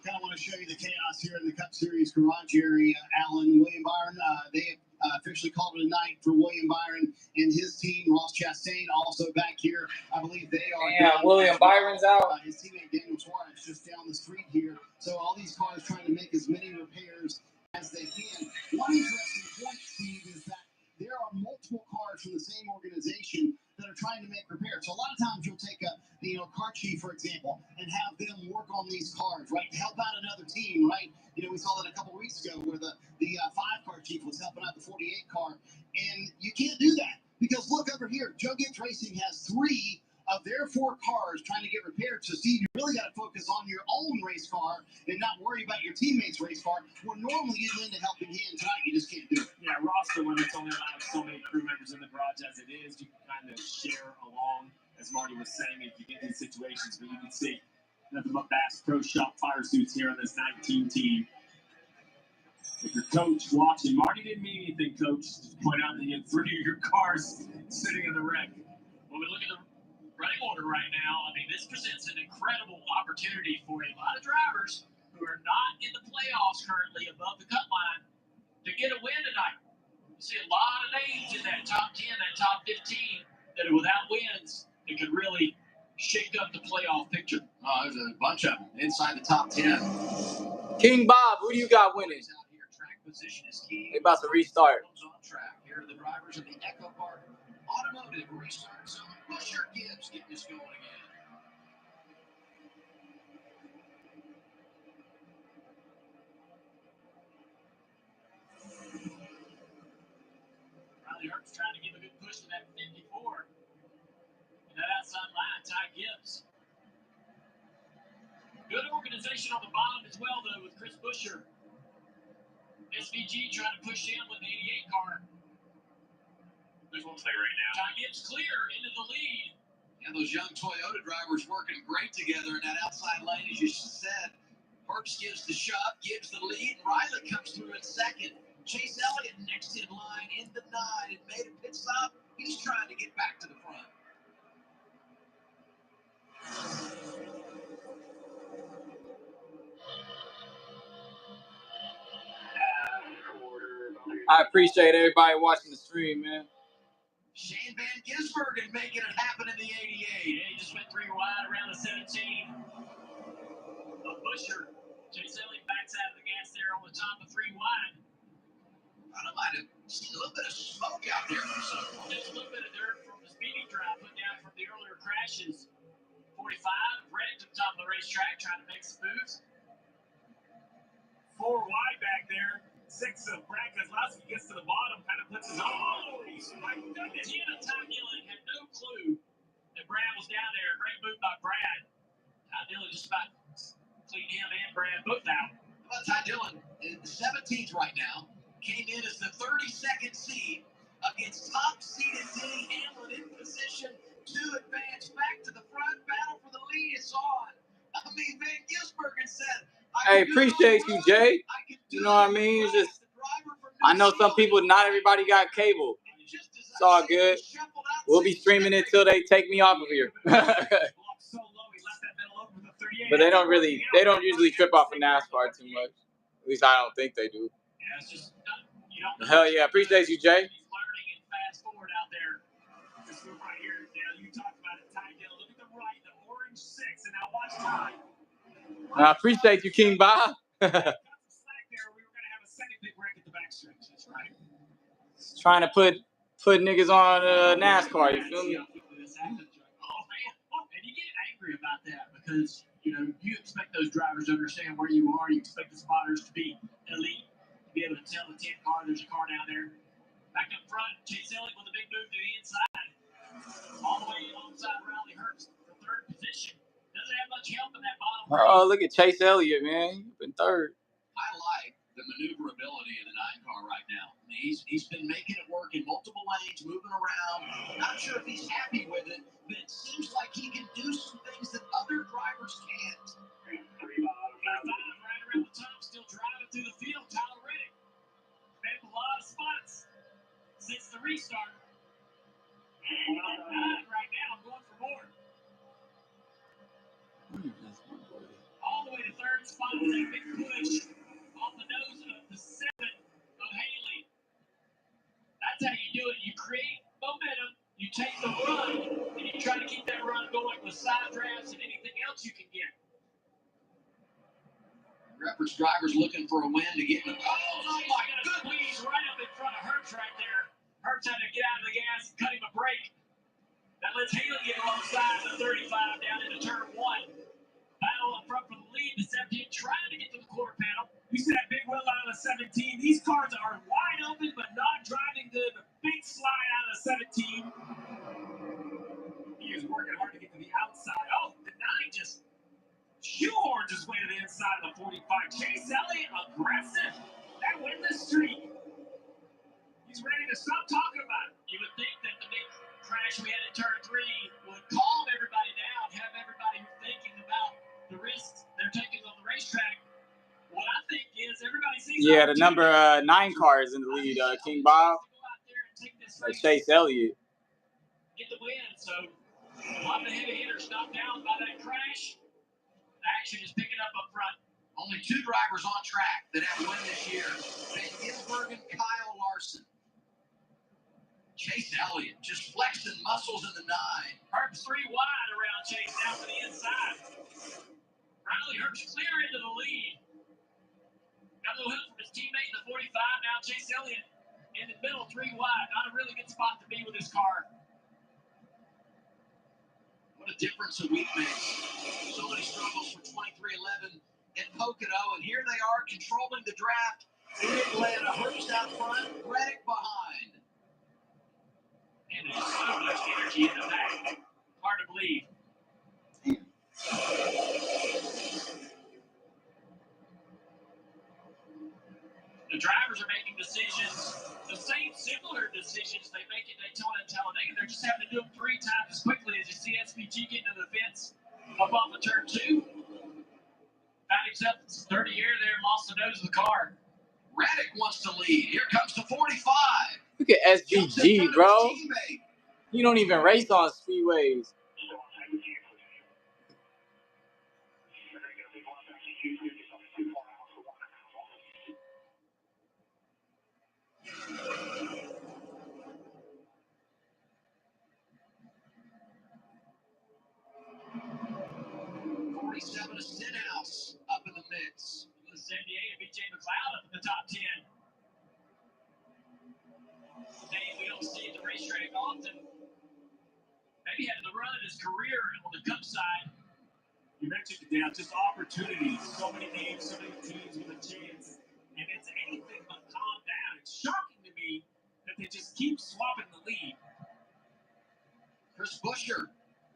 Kind of want to show you the chaos here in the Cup Series garage area. Alan, William Byron, they have officially called it a night for William Byron and his team. Ross Chastain also back here. I believe they are. Yeah, William Byron's out. His teammate Daniel Suarez just down the street here. So all these cars trying to make as many repairs as they can. One interesting point, Steve, is that there are multiple cars from the same organization that are trying to make repairs. So a lot of times you'll take a car chief, for example, and have them work on these cars, right, to help out another team, right? We saw that a couple of weeks ago where the 5-car chief was helping out the 48 car, and you can't do that because look over here, Joe Gibbs Racing has 3 of their 4 cars trying to get repaired. So Steve, you really got to focus on your own race car and not worry about your teammate's race car. We're normally getting into helping hand tonight. You just can't do it. Yeah, roster when it's only allowed so many crew members in the garage as it is, you can kind of share along, as Marty was saying, if you get in situations. But you can see nothing but Bass Pro Shop fire suits here on this 19 team. If your coach watching, Marty didn't mean anything, coach. Just point out that you had 3 of your cars sitting in the wreck. When we look at the running order right now, I mean, this presents an incredible opportunity for a lot of drivers who are not in the playoffs currently above the cut line to get a win tonight. You see a lot of names in that top 10, that top 15 that are without wins that could really shake up the playoff picture. There's a bunch of them inside the top 10. King Bob, who do you got winning? Track position is key. They about to restart. On track. Here are the drivers of the EchoPark Automotive Restart Zone. Busher Gibbs get this going again. Riley Herbst trying to give a good push to that 54. And that outside line, Ty Gibbs. Good organization on the bottom as well, though, with Chris Busher. SVG trying to push in with the 88 car. There's one play right now. Ty Gibbs clear into the lead. And those young Toyota drivers working great together in that outside lane, as you said. Herbst gives the shove, gives the lead. Riley comes through in second. Chase Elliott next in line in the 9 and made a pit stop. He's trying to get back to the front. I appreciate everybody watching the stream, man. Shane Van Gisbergen making it happen in the 88. Yeah, he just went 3 wide around the 17. Busher, Chase Elliott backs out of the gas there on the top of 3 wide. I might have seen a little bit of smoke out there for some. Just a little bit of dirt from the speeding drive put down from the earlier crashes. 45, ready to the top of the racetrack, trying to make some moves. 4 wide back there. 6 of Brad Keselowski gets to the bottom, kind of puts his own. Oh, my goodness. Tina Ty Dillon had no clue that Brad was down there. Great move by Brad. Ty Dillon just about cleaned him and Brad both out. How about Ty Dillon? In the 17th right now. Came in as the 32nd seed against top-seeded Denny Hamlin in position to advance back to the front. Battle for the lead is on. I mean, Van Gisbergen said, Hey, appreciate you, Jay. You know what I mean? It's just, I know some people, not everybody got cable. It's all good. We'll be streaming it till they take me off of here. But they don't usually trip off of NASCAR too much. At least I don't think they do. Yeah, it's just, Hell yeah, appreciate you, Jay. He's learning and fast forward out there. This move right here, you talked about it, Ty Dillon. Look at the right, the orange 6, and now watch Ty. I appreciate you, King Bob. Got some slack there. We were going to have a second big wreck at the backstretch. That's right. Trying to put niggas on NASCAR, you feel me? Oh, man. And you get angry about that because, you expect those drivers to understand where you are. You expect the spotters to be elite, to be able to tell the 10 car there's a car down there. Back up front, Chase Elliott with a big move to the inside. All the way alongside Riley Herbst for 3rd position. Doesn't have much help in that bottom. Oh, look at Chase Elliott, man. You've been 3rd. I like the maneuverability of the 9 car right now. I mean, he's been making it work in multiple lanes, moving around. Not sure if he's happy with it, but it seems like he can do some things that other drivers can't. Right around the top, still driving through the field. Tyler Reddick made a lot of spots since the restart. Right now, going for more. All the way to third spot with a big push off the nose of the 7 of Haley. That's how you do it. You create momentum, you take the run, and you try to keep that run going with side drafts and anything else you can get. Reference drivers looking for a win to get in the Oh my goodness. Squeeze right up in front of Herbst right there. Herbst had to get out of the gas and cut him a break. That lets Haley get alongside the 35 down into turn 1. Battle up front for the lead. The 17 trying to get to the quarter panel. You see that big wheel out of the 17. These cars are wide open, but not driving good. The big slide out of the 17. He is working hard to get to the outside. Oh, the 9 just shoehorns his way to the inside of the 45. Chase Elliott, aggressive. That win the streak. He's ready to stop talking about it. You would think that the big crash we had in turn 3 would calm everybody down, have everybody thinking about the risks they're taking on the racetrack. What I think is everybody sees. Yeah, the number 9 car is in the lead. King Bob, Chase Elliott. Get the win. So a lot of the heavy hitters knocked down by that crash. Action is picking up front. Only 2 drivers on track that have won this year. Van Gisbergen and Kyle Larson. Chase Elliott just flexing muscles in the 9. Herbst 3 wide around Chase down to the inside. Riley Herbst clear into the lead. Got a little help from his teammate in the 45. Now Chase Elliott in the middle, 3 wide. Not a really good spot to be with his car. What a difference a week makes. So many struggles for 23-11 at Pocono, and here they are controlling the draft. In Atlanta, Herbst out front, Reddick behind. And there's so much energy in the back. Hard to believe. The drivers are making decisions, the same similar decisions they make at Daytona and Talladega. They're just having to do them 3 times as quickly as you see SVG get into the fence up off of turn 2. Found himself 30 air there and lost the nose of the car. Reddick wants to lead. Here comes the 45. Look at SVG, bro. You don't even race on speedways. A Stenhouse up in the mix. The 78 and BJ McLeod up in the top 10. Name we don't see at the racetrack often. Maybe having the run of his career on the Cup side. You mentioned it, Dan, just opportunities. So many names, so many teams with a chance. And it's anything but calm down. It's shocking to me that they just keep swapping the lead. Chris Buescher,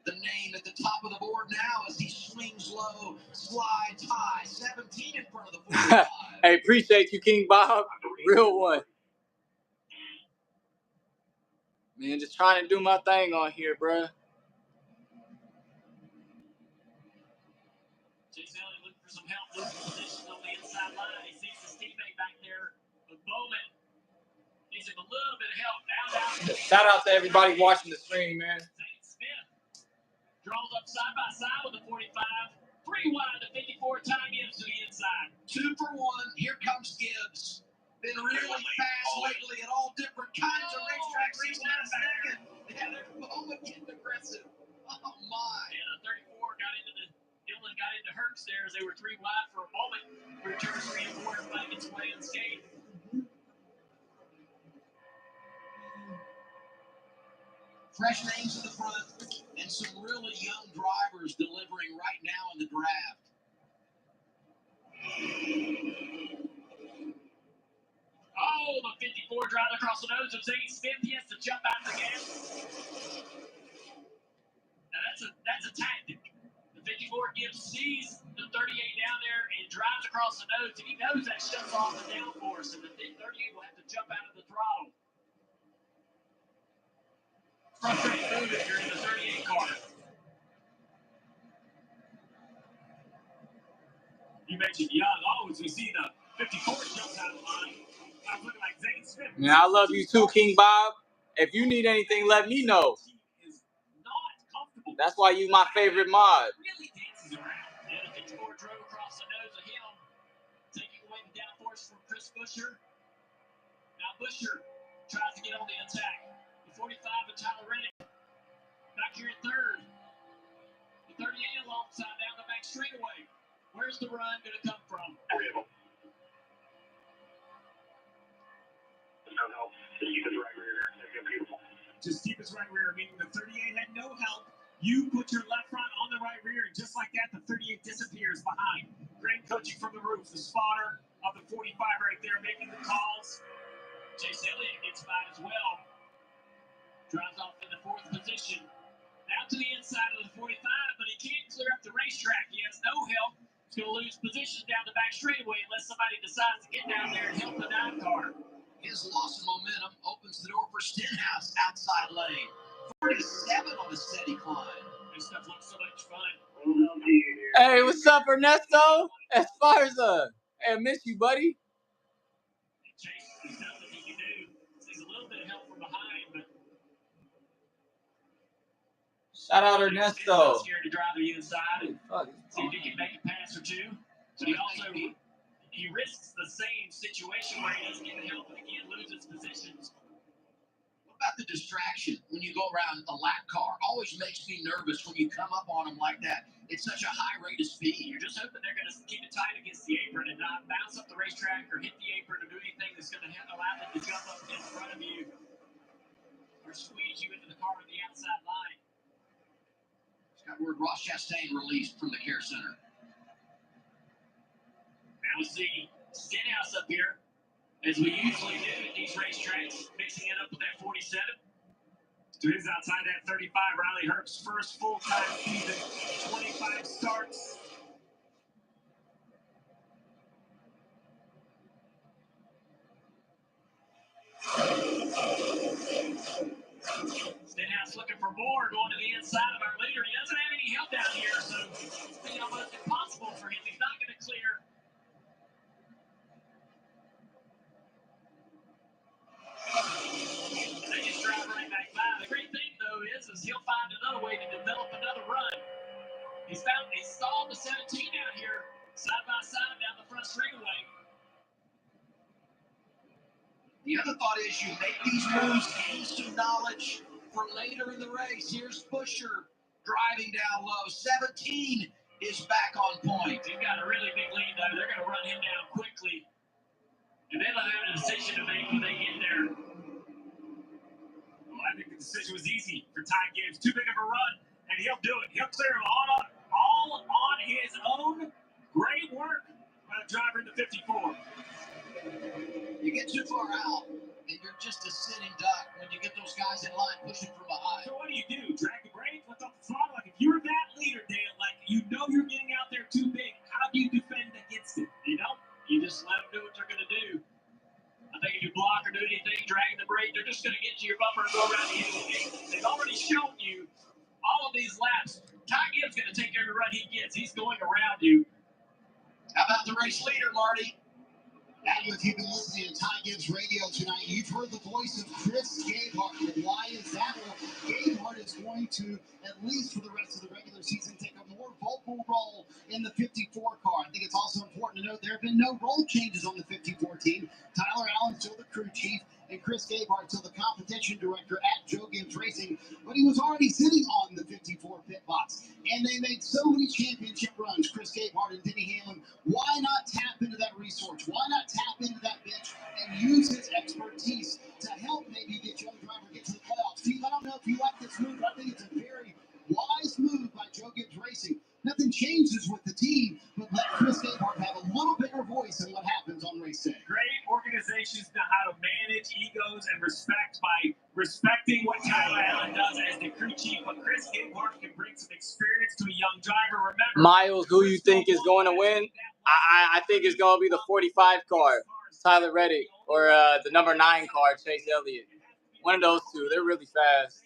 the name at the top of the board now as he swings low, slides high, 17 in front of the 45. Hey, appreciate you, King Bob. Real one. Man, just trying to do my thing on here, bruh. Chase Elliott looking for some help, losing position on the inside line. He sees his teammate back there with Bowman. Gives him a little bit of help. Now down. Shout out to everybody watching the stream, man. Draws up side by side with the 45. 3 wide, the 54 time Gibbs to the inside. 2 for 1. Here comes Gibbs. Been really fast lately at all different kinds of racetracks. He's not a second. Yeah, there's Bowman getting aggressive. Oh my. And the 34 Gillen got into Herbst there as they were 3 wide for a moment. Through turns 3 and 4, everybody gets away unscathed. Fresh names in the front and some really young drivers delivering right now in the draft. Oh, the 54 drive across the nose of Zane Smith. He has to jump out of the gas. Now that's a tactic. The 54 sees the 38 down there and drives across across the nose, and he knows that shuts off the downforce, and the 38 will have to jump out of the throttle. Frustrating move if you're in the 38 car. You mentioned young. Oh, as we see the 54 jumps out of the line. I was looking like Zane Smith. Man, I love you too, King Bob. If you need anything, let me know. That's why you my favorite mod. Really dances around. Yeah, the 54 drove across the nose of him, taking away the downforce from Chris Buescher. Now Buescher tries to get on the attack. The 45 of Tyler Reddick back here in third. The 38 alongside down the back straightaway. Where's the run going to come from? No help. Just keep his right rear. Beautiful. Just keep his right rear, meaning the 38 had no help. You put your left front on the right rear, and just like that, the 38 disappears behind. Great coaching from the roof. The spotter of the 45 right there making the calls. Chase Elliott gets by as well. Drives off in the fourth position. Out to the inside of the 45, but he can't clear up the racetrack. He has no help. He's going to lose position down the back straightaway unless somebody decides to get down there and help the down car. His loss of momentum opens the door for Stenhouse outside lane. 47 on a steady climb. This stuff looks so much fun. Hey, what's up, Ernesto? Esparza. Hey, I miss you, buddy. Chase, there's nothing he can do. He's a little bit of help from behind, but Shout out Ernesto. Scared to drive to the inside and see if he can make a pass or two. But he also he risks the same situation where he doesn't get help and again loses positions. What about the distraction when you go around a lap car? Always makes me nervous when you come up on them like that. It's such a high rate of speed. You're just hoping they're going to keep it tight against the apron and not bounce up the racetrack or hit the apron or do anything that's going to allow them to jump up in front of you or squeeze you into the car on the outside line. Got word Ross Chastain released from the care center. Now we see Stenhouse up here, as we usually do at these racetracks, mixing it up with that 47. To his outside that 35, Riley Herbst's first full-time season, 25 starts. Stenhouse looking for more, going to the inside of our leader. He doesn't have any help down here, so it's been almost impossible for him. He's not going to clear. They just drive right back by. The great thing, though, is he'll find another way to develop another run. He stalled the 17 out here, side by side down the front straightaway. The other thought is you make these moves, gain some knowledge for later in the race. Here's Buescher driving down low. 17 is back on point. He's got a really big lead, though. They're going to run him down quickly. And they'll have a decision to make when they get there. Well, I think the decision was easy for Ty Gibbs. Too big of a run, and he'll do it. He'll clear him all on his own. Great work by the driver in the 54. You get too far out, and you're just a sitting duck when you get those guys in line pushing from behind. So what do? Drag the brake, lift up the throttle? Like if you're that leader, Dale, like you know you're getting out there too big, how do you defend against it? You know, you just let them do what they're going to do. I think if you block or do anything, dragging the brake, they're just going to get to your bumper and go around the end. They've already shown you all of these laps. Ty Gibbs going to take every run he gets. He's going around you. How about the race leader, Marty? And if you've been listening to Ty Gibbs radio tonight, you've heard the voice of Chris Gabehart. And why is that? Well, Gabehart is going to, at least for the rest of the regular season, take a more vocal role in the 54 car. I think it's also important to note there have been no role changes on the 54 team. Tyler Allen still the crew chief, and Chris Gabehart still the competition director at Joe Gibbs Racing. But he was already sitting on the 54 pit box, and they made so many championship runs, Chris Gabehart and Denny Hamlin. Why not tap into that resource? Why not tap into that bench and use his expertise to help maybe get young driver get to the playoffs? Steve, I don't know if you like this move, but I think it's a very wise move by Joe Gibbs Racing. Nothing changes with the team, but let Chris Gabehart have a little bigger voice in what happens on race day. Great organizations know how to manage egos and respect by respecting what Tyler Allen does as the crew chief, but Chris Gabehart can bring some experience to a young driver. Remember, Miles, who you think is going to win? I think it's gonna be the 45 car, Tyler Reddick, or the number 9 car, Chase Elliott. One of those two. They're really fast.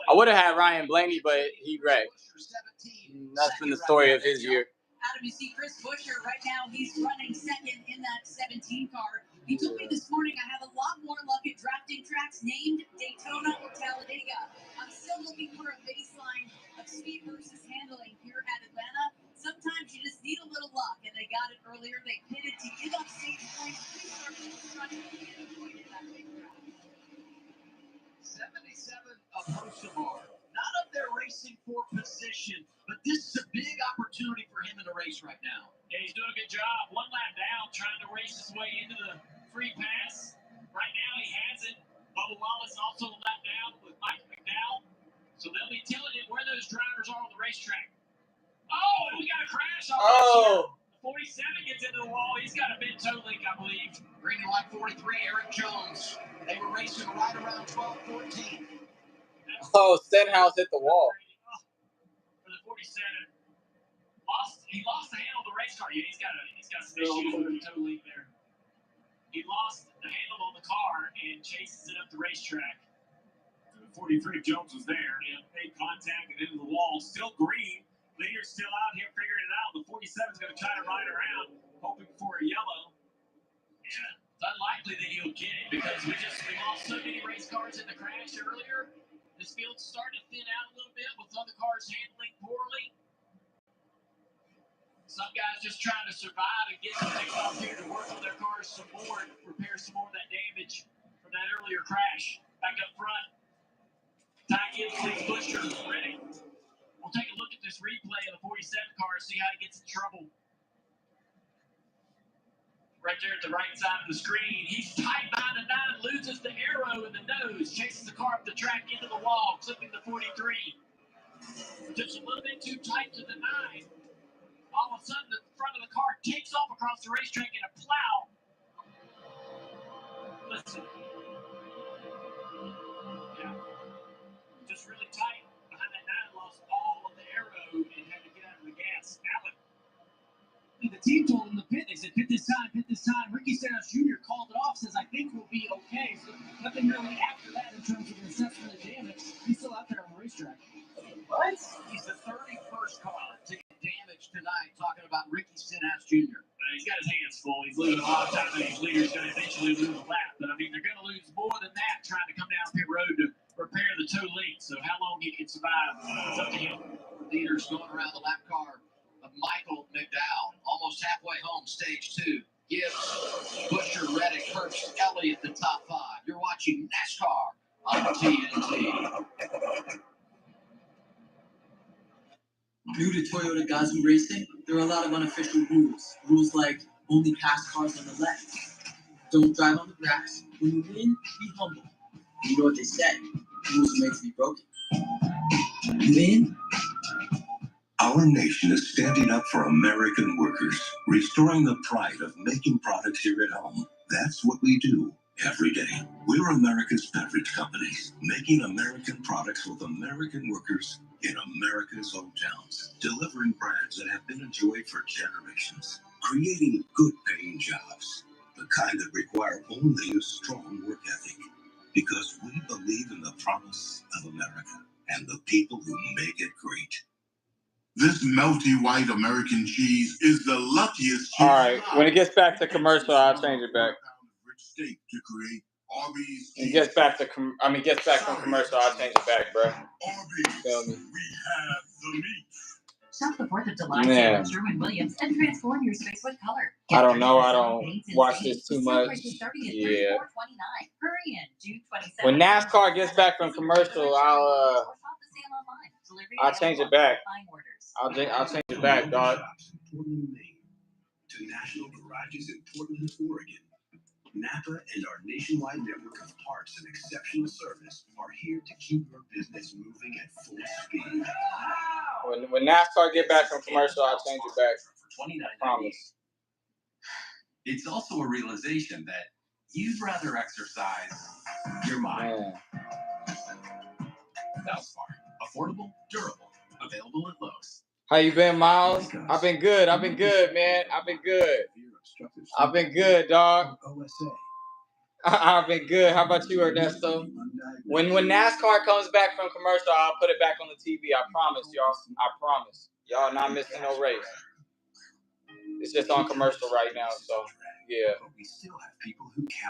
I would have had Ryan Blaney, but he wrecked. That's been the story of his year. Adam, you see Chris Buescher right now. He's running second in that 17 car. He told me this morning, I have a lot more luck at drafting tracks named Daytona or Talladega. I'm still looking for a baseline of speed versus handling here at Atlanta. Sometimes you just need a little luck, and they got it earlier. They pitted to give up stage points. 77 of Hoshimar. Not up there racing for position, but this is a big opportunity for him in the race right now. Yeah, he's doing a good job. One lap down, trying to race his way into the free pass. Right now, he has it. Bubba Wallace also a lap down with Mike McDowell. So they'll be telling him where those drivers are on the racetrack. Oh, and we got a crash on Oh. The 47 gets into the wall. He's got a big toe leak, I believe. Green and white 43, Eric Jones. They were racing right around 12-14. Oh, Stenhouse hit the wall. For the 47, he lost the handle of the race car. Yeah, he's got some issues with the toe leak there. He lost the handle on the car and chases it up the racetrack. The 43 Jones was there. He made contact and into the wall. Still green. Leader's still out here figuring it out. The 47 is going to try to ride around, hoping for a yellow. Yeah, it's unlikely that he'll get it because we lost so many race cars in the crash earlier. This field's starting to thin out a little bit with other cars handling poorly. Some guys just trying to survive and get some things off here to work on their cars some more and repair some more of that damage from that earlier crash. Back up front, Ty Gibbs leads Buescher ready. We'll take a look at this replay of the 47 car and see how he gets in trouble. Right there at the right side of the screen. He's tight behind the 9, loses the arrow in the nose, chases the car up the track into the wall, clipping the 43. Just a little bit too tight to the 9. All of a sudden, the front of the car takes off across the racetrack in a plow. Listen. Yeah. Just really tight behind that 9, lost all of the arrow and had to get out of the gas. Allen. The team told him to pit. They said, pit this time, pit this time. Ricky Stenhouse Jr. called it off, says, I think we'll be okay. So nothing really after that in terms of an assessment of damage. He's still out there on the racetrack. What? He's the 31st car to get damaged tonight, talking about Ricky Stenhouse Jr. He's got his hands full. He's losing a lot of time, and these leaders going to eventually lose a lap. But, I mean, they're going to lose more than that trying to come down pit road to repair the toe leak. So how long he can survive, it's up to him. Leaders going around the lap car of Michael McDowell, almost halfway home, stage 2. Gibbs, Buescher, Reddick, Herbst, Elliott, the top 5. You're watching NASCAR on TNT. New to Toyota Gazoo Racing, there are a lot of unofficial rules. Rules like only pass cars on the left. Don't drive on the grass. When you win, be humble. You know what they say, rules are made to be broken. You in? Our nation is standing up for American workers, restoring the pride of making products here at home. That's what we do every day. We're America's beverage companies, making American products with American workers in America's hometowns, delivering brands that have been enjoyed for generations, creating good-paying jobs, the kind that require only a strong work ethic, because we believe in the promise of America and the people who make it great. This melty white American cheese is the luckiest cheese. All right, when it gets back to commercial, I'll change it back. Steak to create Arby's. It gets back to gets back from commercial, I'll change it back, bro. Arby's. Feel me? We have the meat. Shop the 4th of July sale at Sherwin-Williams and transform your space with color. I don't know. I don't watch this too much. Yeah. When NASCAR gets back from commercial, I'll change it back. I'll change it back, dog. To national garages in Portland, Oregon. Napa and our nationwide network of parts and exceptional service are here to keep your business moving at full speed. When NASCAR get back from commercial, I'll change it back. I promise. It's also a realization that you'd rather exercise your mind. Valspar. Affordable, durable, available at Lowe's. How you been, Miles? I've been good. I've been good, man. I've been good. I've been good, dog. I've been good. How about you, Ernesto? When NASCAR comes back from commercial, I'll put it back on the TV. I promise, y'all. I promise. Y'all not missing no race. It's just on commercial right now, so yeah.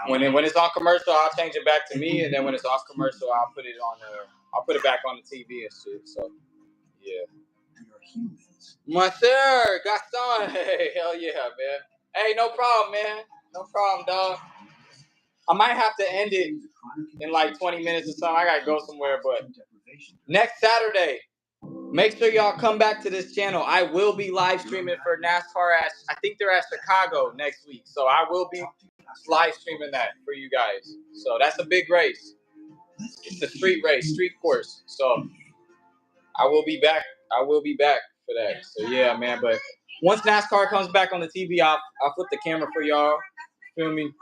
When it's on commercial, I'll change it back to me, and then when it's off commercial, I'll put it back on the TV and shit. So yeah. Monsieur Gaston, hey, hell yeah, man. Hey, no problem, man. No problem, dog. I might have to end it in like 20 minutes or something. I gotta go somewhere, but next Saturday, make sure y'all come back to this channel. I will be live streaming for NASCAR I think they're at Chicago next week. So I will be live streaming that for you guys. So that's a big race. It's a street race, street course. So I will be back. I will be back for that. So yeah, man. But once NASCAR comes back on the TV, I'll flip the camera for y'all. Feel me?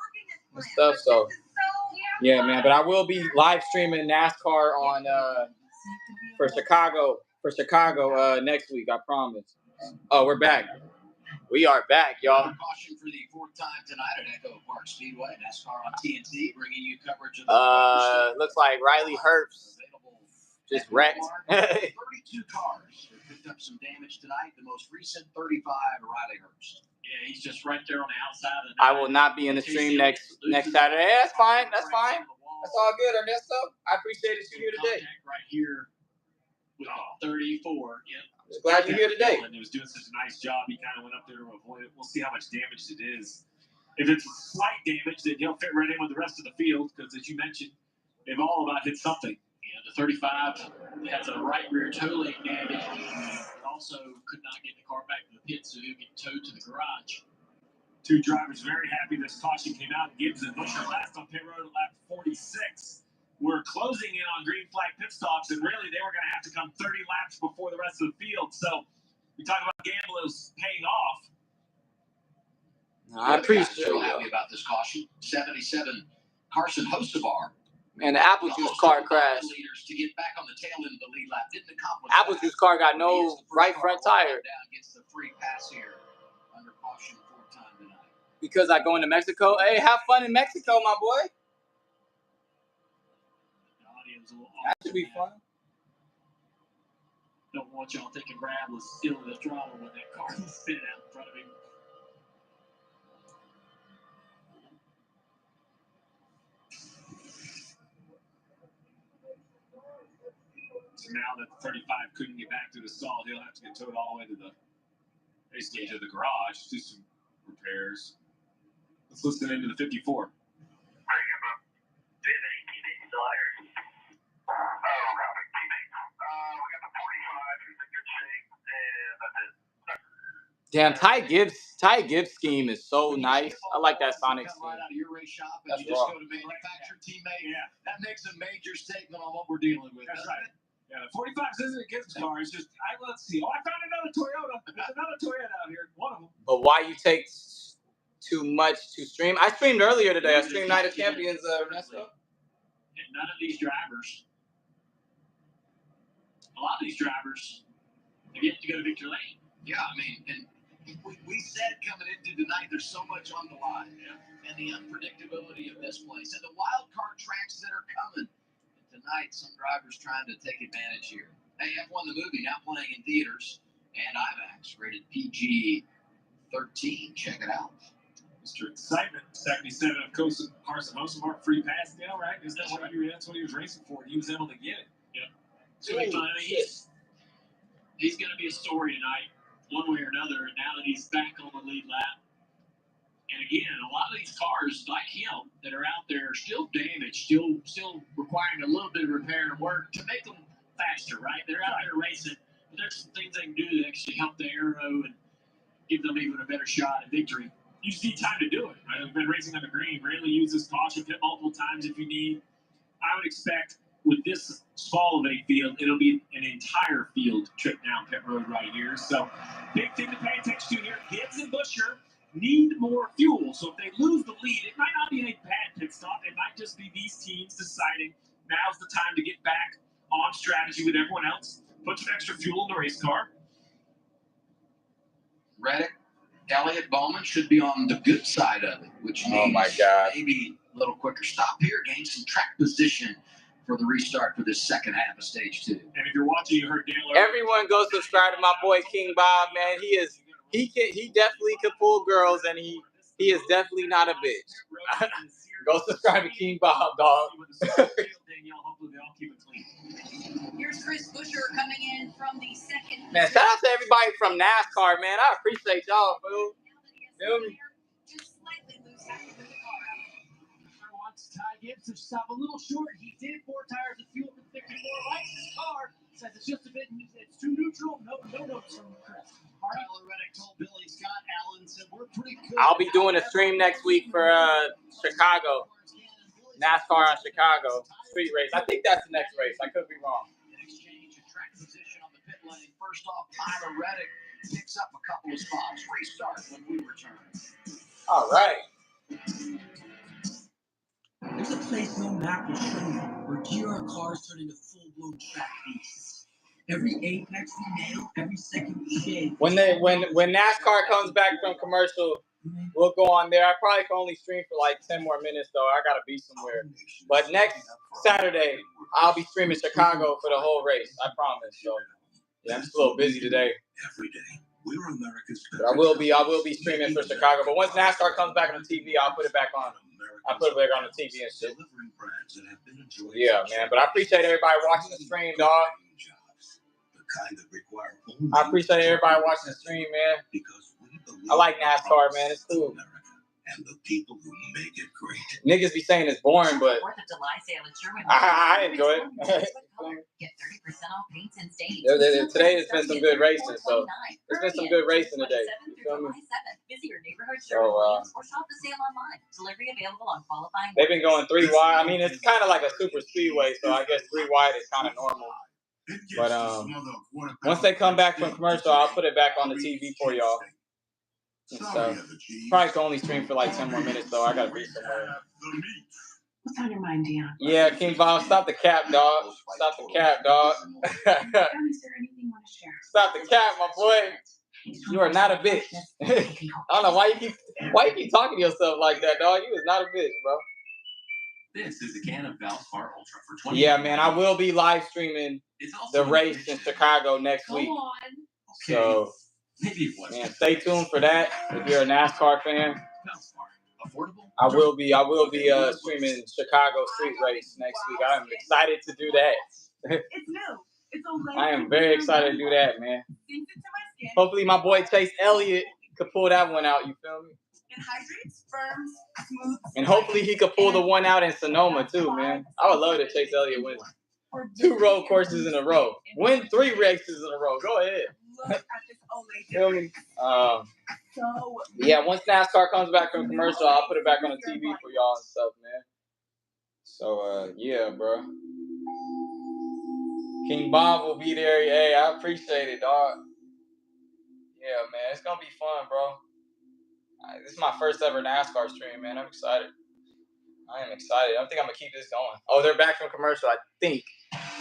And stuff. So yeah, man. But I will be live streaming NASCAR on for Chicago next week. I promise. Oh, we're back. We are back, y'all. Caution for the fourth time tonight at EchoPark Speedway. NASCAR on TNT, bringing you coverage of looks like Riley Herbst just wrecked. 32 cars picked up some damage tonight. The most recent 35, Riley Herbst. Yeah, he's just right there on the outside of the I will not be in the stream next Saturday. Yeah, that's fine. That's fine. That's all good, Ernesto. I appreciate it you here today. Right here with 34. Yeah. Just glad you're here today. And he was doing such a nice job. He kind of went up there to avoid it. We'll see how much damage it is. If it's slight damage, then he'll fit right in with the rest of the field because, as you mentioned, they've all about hit something. And the 35 has a right rear toe leg damage. Also could not get the car back to the pit, so he'll get towed to the garage. Two drivers very happy this caution came out. Gibbs and Busher last on pit road at lap 46. We're closing in on green flag pit stops, and really they were going to have to come 30 laps before the rest of the field. So we talk about gamblers paying off. I appreciate so happy about this caution. 77 Carson Hocevar. Man, the apple juice car crashed. Leaders to get back on the tail end of the lead lap. Didn't accomplish apple juice car got no right front tire. Gets the free pass here under caution fourth time tonight. Because I go into Mexico. Hey, have fun in Mexico, my boy. That should be fun. Don't want y'all thinking Brad was stealing the throttle when that car was spinning out in front of him. So now that the 35 couldn't get back to the stall, he'll have to get towed all the way to the garage, do some repairs. Let's listen into the 54. Damn, Ty Gibbs' scheme is so nice. I like that Sonic scheme. Right out of your race shop and you just go to manufacturer teammate. Yeah, that makes a major statement on what we're dealing with. That's right. Yeah, the 45s isn't a Gibbs car. It's just, let's see. Oh, I found another Toyota. There's another Toyota out here. One of them. But why you take too much to stream? I streamed earlier today. I streamed Night of Champions, Ernesto. And none of these drivers, a lot of these drivers, have yet to go to victory lane. Yeah, I mean, and we said coming into tonight, there's so much on the line, and the unpredictability of this place, and the wild card tracks that are coming. And tonight, some drivers trying to take advantage here. Hey, F1 the movie now playing in theaters and IMAX, rated PG-13. Check it out. Mr. Excitement, 77 of Carson Hocevar, free pass deal, right? Is that what that's what he was racing for? He was able to get it. Yeah. So he's going to be a story tonight, one way or another, and now that he's back on the lead lap. And again, a lot of these cars, like him, that are out there are still damaged, still requiring a little bit of repair and work to make them faster, right? They're out there racing, but there's some things they can do to actually help the aero and give them even a better shot at victory. You just need time to do it, right? We've been racing on the green, rarely use this caution, pit multiple times if you need. I would expect with this small of a field, it'll be an entire field trip down pit road right here. So big thing to pay attention to here. Gibbs and Busher need more fuel. So if they lose the lead, it might not be a bad pit stop. It might just be these teams deciding now's the time to get back on strategy with everyone else. Put some extra fuel in the race car. Reddick, Elliott, Bowman should be on the good side of it, which means maybe a little quicker stop here, gain some track position for the restart for this second half of stage 2. And if you're watching, you heard Dale. Everyone go subscribe to my boy King Bob, man. He definitely could pull girls, and he is definitely not a bitch. Go subscribe to King Bob, dog. Here's Chris Busher coming in from the second. Man, shout out to everybody from NASCAR, man. I appreciate y'all, fool. Feel me? Just slightly loose after the car out. Wants Ty Gibbs to stop a little short. He did 4 tires of fuel for 54. Likes his car. Says it's just a bit. It's too neutral. No notes from Chris. Tyler Reddick told Billy Scott Allen said we're pretty good. I'll be doing a stream next week for Chicago. NASCAR on Chicago street race. I think that's the next race. I could be wrong. Exchange of track position on the pit lane. First off, Tyler Reddick picks up a couple of spots. Restart when we return. All right. There's a place no map will show you where GR cars turn into full-blown track beasts. Every apex we nail, every second we shave. When NASCAR comes back from commercial, we'll go on there. I probably can only stream for like 10 more minutes though. I gotta be somewhere. But next Saturday, I'll be streaming Chicago for the whole race. I promise. So yeah, I'm just a little busy today. Every day, we're America's. But I will be streaming for Chicago. But once NASCAR comes back on the TV, I'll put it back on. I'll put it back on the TV and shit. Yeah, man. But I appreciate everybody watching the stream, dog. I appreciate everybody watching the stream, man. I like NASCAR, man. It's cool. And the people who make it great. Niggas be saying it's boring, but 4th of July sale at Sherwin. I enjoy it. Get 30% off paints and stains. Today has been some good racing, so there's been some good racing today. You feel me? Visit your neighborhood Sherwin Williams or shop the sale online. Delivery available on qualifying. They've been going 3 wide. I mean, it's kind of like a super speedway, so I guess 3 wide is kind of normal. But once they come back from commercial, I'll put it back on the TV for y'all. So probably can only stream for like 10 more minutes though. I gotta be somewhere. What's on your mind, Dion? Yeah, King Bob, stop the cap, dog. Stop the cap, dog. Is there anything you want to share? Stop the cap, my boy. You are not a bitch. I don't know why you keep talking to yourself like that, dog. You is not a bitch, bro. This is a can of Valspar Ultra for 20. Yeah, man, I will be live streaming the race in Chicago next week. So, man, stay tuned for that. If you're a NASCAR fan, I will be streaming Chicago street race next week. I'm excited to do that. It's new. It's I am very excited to do that, man. Hopefully, my boy Chase Elliott could pull that one out. You feel me? It hydrates, firms, smooths. And hopefully he could pull the one out in Sonoma too, man. I would love to Chase Elliott win 2 road courses in a row. Win 3 races in a row. Go ahead. Look at this Olay. Feel me? Yeah, once NASCAR comes back from commercial, I'll put it back on the TV for y'all and stuff, man. So, yeah, bro. King Bob will be there. Hey, I appreciate it, dog. Yeah, man. It's going to be fun, bro. This is my first ever NASCAR stream, man. I'm excited. I am excited. I think I'm going to keep this going. Oh, they're back from commercial, I think.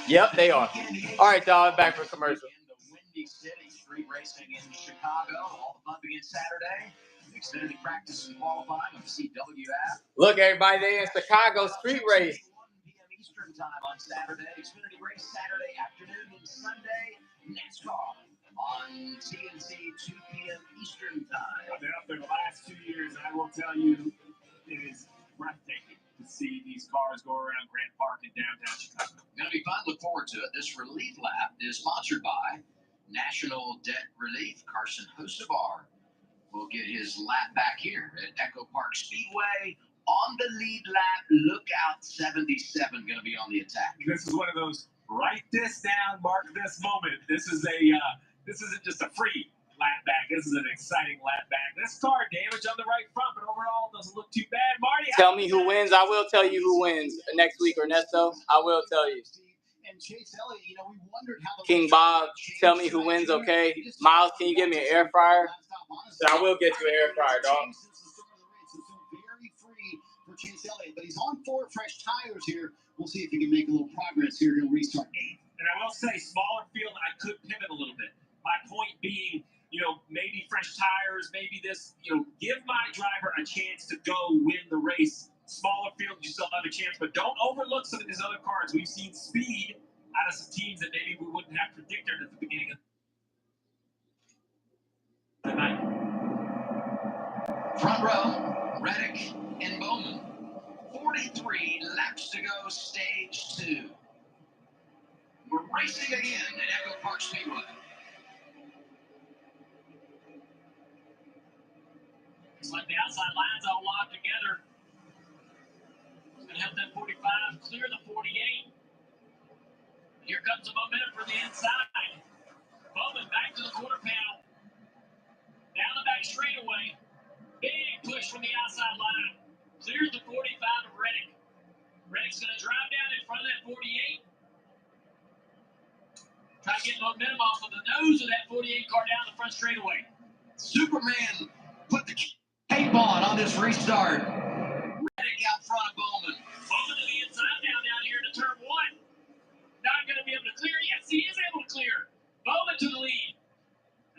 Yep, they are. All right, y'all. Back from commercial. The Windy City street racing in Chicago. All the fun begins Saturday. Extended practice and qualifying of CWF. Look, everybody, they in Chicago street race. 1 p.m. Eastern time on Saturday. Xfinity race Saturday afternoon and Sunday. NASCAR on TNT, 2 p.m. Eastern time. I've been up there the last 2 years, and I will tell you, it is breathtaking to see these cars go around Grant Park in downtown Chicago. Going to be fun. Look forward to it. This relief lap is sponsored by National Debt Relief. Carson Hocevar will get his lap back here at EchoPark Speedway on the lead lap. Lookout 77 going to be on the attack. This is one of those write this down, mark this moment. This isn't just a free lap back. This is an exciting lap back. This car damage on the right front, but overall doesn't look too bad. Marty, tell me who wins. I will tell you who wins next week, Ernesto. I will tell you. And Chase Elliott, we wondered how King Bob, tell me who wins, okay? Miles, can you get me an air fryer? So I will get you an air fryer, dog. Very free for Chase Elliott, but he's on 4 fresh tires here. We'll see if he can make a little progress here. He'll restart 8th. And I will say, smaller field, I could pivot a little bit. My point being, maybe fresh tires, maybe this, give my driver a chance to go win the race. Smaller field, you still have a chance, but don't overlook some of these other cars. We've seen speed out of some teams that maybe we wouldn't have predicted at the beginning of the night. Front row, Reddick and Bowman. 43 laps to go, stage 2. We're racing again at EchoPark Speedway. It's like the outside lines all locked together. Going to help that 45 clear the 48. Here comes the momentum for the inside. Bowman back to the quarter panel. Down the back straightaway. Big push from the outside line. Clears the 45 of Reddick. Reddick's going to drive down in front of that 48. Try to get momentum off of the nose of that 48 car down the front straightaway. Superman put the cape on this restart. Reddick out front of Bowman. Bowman to the inside now down here to turn 1. Not going to be able to clear. Yes, he is able to clear. Bowman to the lead.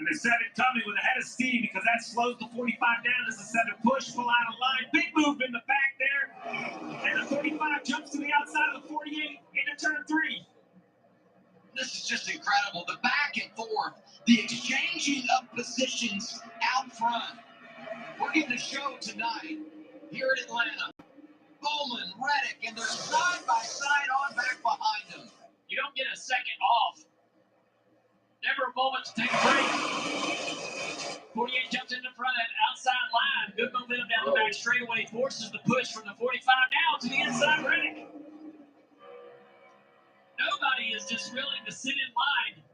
And they set it coming with a head of steam because that slows the 45 down as a center push, pull out of line. Big move in the back there. And the 45 jumps to the outside of the 48 into turn 3. This is just incredible. The back and forth, the exchanging of positions out front. We're getting a show tonight here in Atlanta. Bowman, Reddick, and they're side by side on back behind them. You don't get a second off. Never a moment to take a break. 48 jumps in the front of that outside line. Good momentum down the back straightaway. Forces the push from the 45 now to the inside Reddick. Nobody is just willing to sit in line.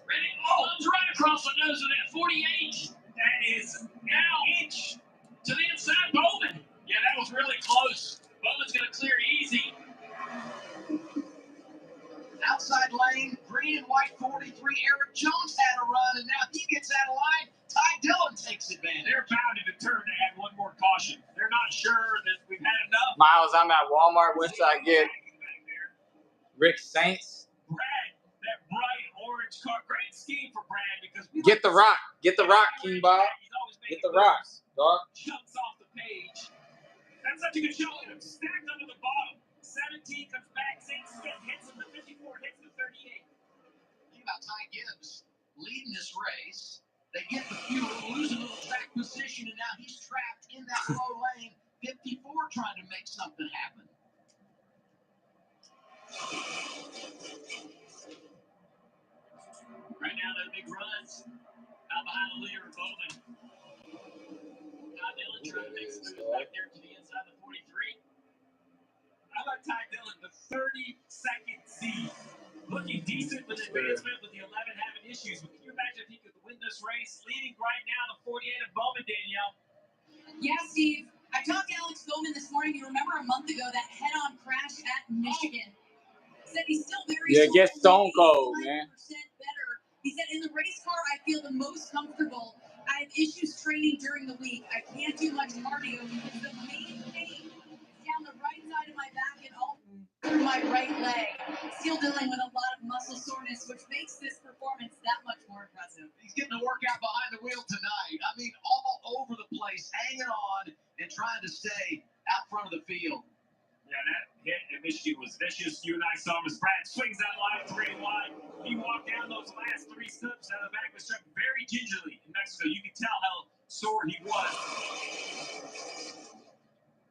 Reddick comes right across the nose of that 48. That is now inch to the inside Bowman. Yeah, that was really close. Bowman's going to clear easy. Outside lane, green and white 43. Eric Jones had a run, and now he gets out of line. Ty Dillon takes advantage. They're bound to deter to add one more caution. They're not sure that we've had enough. Miles, I'm at Walmart. What should I get? Rick Saints. Brad, that bright orange car. Great scheme for Brad because we Get the rock. Get the rock, King Bob. Get the rocks, dog. Jumps off the page. That's such a good show. Stacked under the bottom. 17 comes back. Saints hits him. The 54 hits the 38. Think about Ty Gibbs leading this race. They get the fuel, lose a little track position, and now he's trapped in that low lane. 54 trying to make something happen. Right now, those big runs out behind the leader of Bowman. Ty Dillon trying to make some moves back there to the inside of the 43. How about Ty Dillon, the 32nd seed? Looking decent with advancement, with the 11 having issues. But can you imagine if he could win this race? Leading right now, the 48 of Bowman, Danielle. Yeah, Steve. I talked to Alex Bowman this morning. You remember a month ago that head-on crash at Michigan? Said he's still very get Stone Cold, man. Better. He said, in the race car, I feel the most comfortable. I have issues training during the week. I can't do much cardio because the main pain is down the right side of my back and all through my right leg. Still dealing with a lot of muscle soreness, which makes this performance that much more impressive. He's getting a workout behind the wheel tonight. I mean, all over the place, hanging on and trying to stay out front of the field. Yeah, that hit at Michigan was vicious. You and I saw him as Brad swings that line 3 and wide. He walked down those last 3 steps out of the back, was struck very gingerly in Mexico. You could tell how sore he was.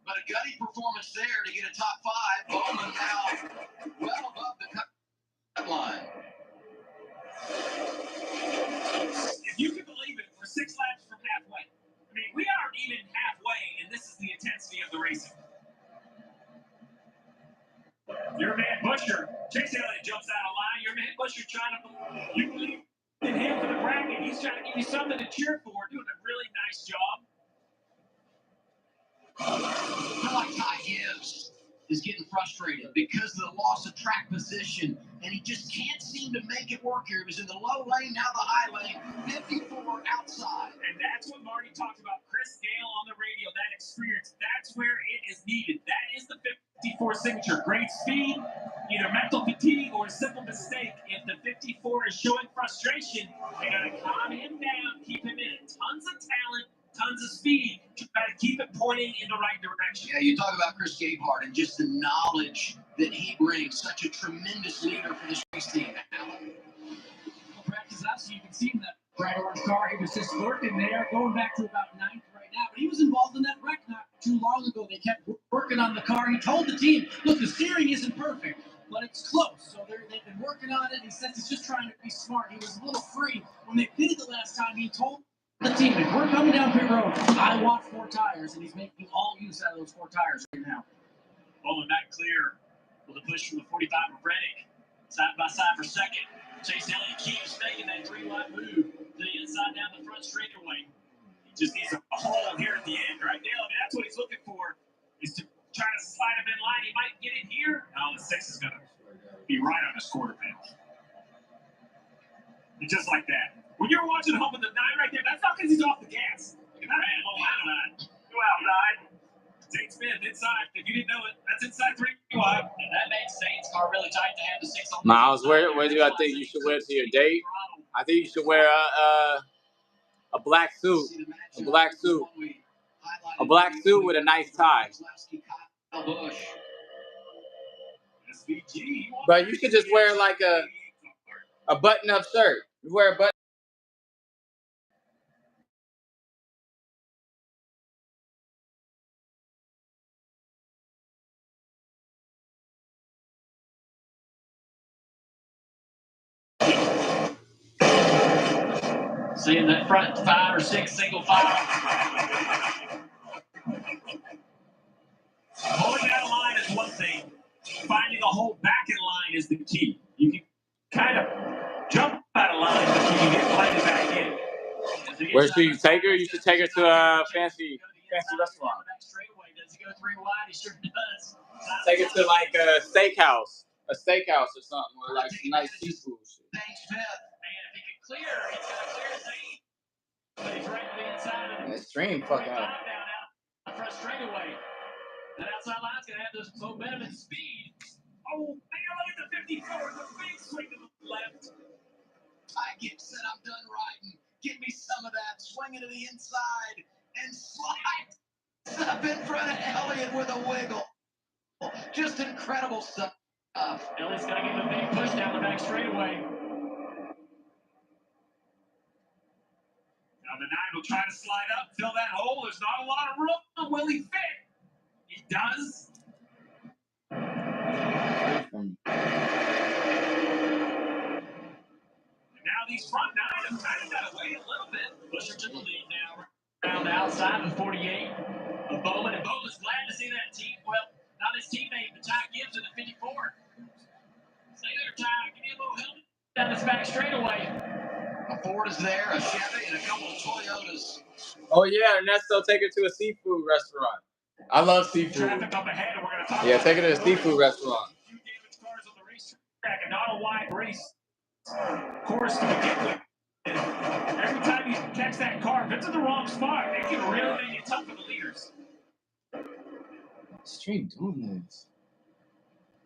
But a gutty performance there to get a top 5. Bowman now well above the cut line. If you can believe it, we're 6 laps from halfway. I mean, we aren't even halfway, and this is the intensity of the racing. Your man Busher, Chase Elliott jumps out of line. Your man Busher trying to, you believe in him for the bracket. He's trying to give you something to cheer for. Doing a really nice job. I feel like Ty Gibbs is getting frustrated because of the loss of track position, and he just can't seem to make it work here. He was in the low lane, now the high lane, 54 outside. And that's what Marty talked about. Chris Dale on the radio, that experience, that's where it is needed. That is the 54 signature. Great speed, either mental fatigue or a simple mistake. If the 54 is showing frustration, they got to calm him down, keep of speed to try to keep it pointing in the right direction. Yeah, you talk about Chris Gabehart and just the knowledge that he brings, such a tremendous leader for this race team. Practice out, so you can see that bright orange car. He was just working there, going back to about 9th right now. But he was involved in that wreck not too long ago. They kept working on the car. He told the team, look, the steering isn't perfect, but it's close. So they've been working on it. He said he's just trying to be smart. He was a little free. When they pitted the last time, he told the team, if we're coming down pit road, I want 4 tires. And he's making all use out of those 4 tires right now. Bowman back clear with a push from the 45 of Reddick. Side by side for second. Chase Elliott keeps making that 3-wide move to the inside down the front straightaway. He just needs a hole here at the end, right, Dale? I mean, that's what he's looking for, is to try to slide him in line. He might get it here. No, the 6 is going to be right on his quarter panel. And just like that. When you're watching home with the 9 right there, that's not because he's off the gas. Look at that. Outside. Go outside. Zane Smith inside. If you didn't know it, that's inside 3 wide. And that made Zane's car really tight to have the 6 on. Miles, where do I think you should wear to your date? I think you should wear a black suit. A black suit. A black suit with a nice tie. But you should just wear like a button-up shirt. You wear a button. Seeing that front 5 or 6 single file. Pulling out of line is one thing. Finding a hole back in line is the key. You can kind of jump out of line, but you can get planted back in. Where should you take her? You should take her to a fancy restaurant. Does he go 3 wide? He sure does. Take her to like a steakhouse or something, or like some nice seafood shit. Clear. He's going to clear Zane. But he's right to the inside of the stream, fuck out. The front straightaway. That outside line's going to have this momentum and speed. Oh, man, look at the 54. The big swing to the left. I get said I'm done riding. Give me some of that. Swing it to the inside and slide up in front of Elliott with a wiggle. Just incredible stuff. Elliott's going to give him a big push down the back straightaway. Now the 9 will try to slide up, fill that hole. There's not a lot of room. Will he fit? He does. And now these front 9 have kind of got to wait a little bit. Pusher to the lead now. Around the outside of the 48 of Bowman. And Bowman's glad to see that team. Well, not his teammate, but Ty Gibbs in the 54. Stay there, Ty. Give me a little help down this back straightaway. A Ford is there, a Chevy, and a couple of Toyotas. Oh yeah, Ernesto, take her to a seafood restaurant. I love seafood. Traffic up ahead, and we're going to talk Yeah, take her to a seafood restaurant. A few damaged cars on the racetrack, and not a wide race course to begin with. Every time you catch that car, if it's in the wrong spot, it can really make it tough for the leaders. Stream doing this.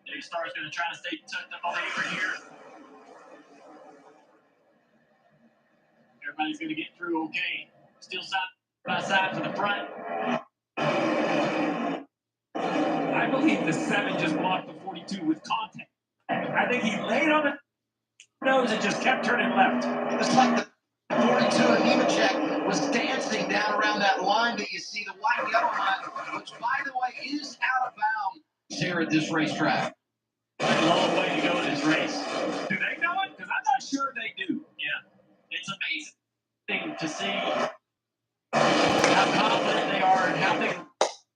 Dave Starr's going to try to stay tucked up on the apron here. Everybody's going to get through okay. Still side by side to the front. I believe the 7 just blocked the 42 with contact. I think he laid on the nose and just kept turning left. It was like the 42 of Nemechek was dancing down around that line that you see, the white and yellow line, which, by the way, is out of bounds here at this racetrack. A long way to go in this race. Do they know it? Because I'm not sure they do. Yeah. It's amazing to see how confident they are and how big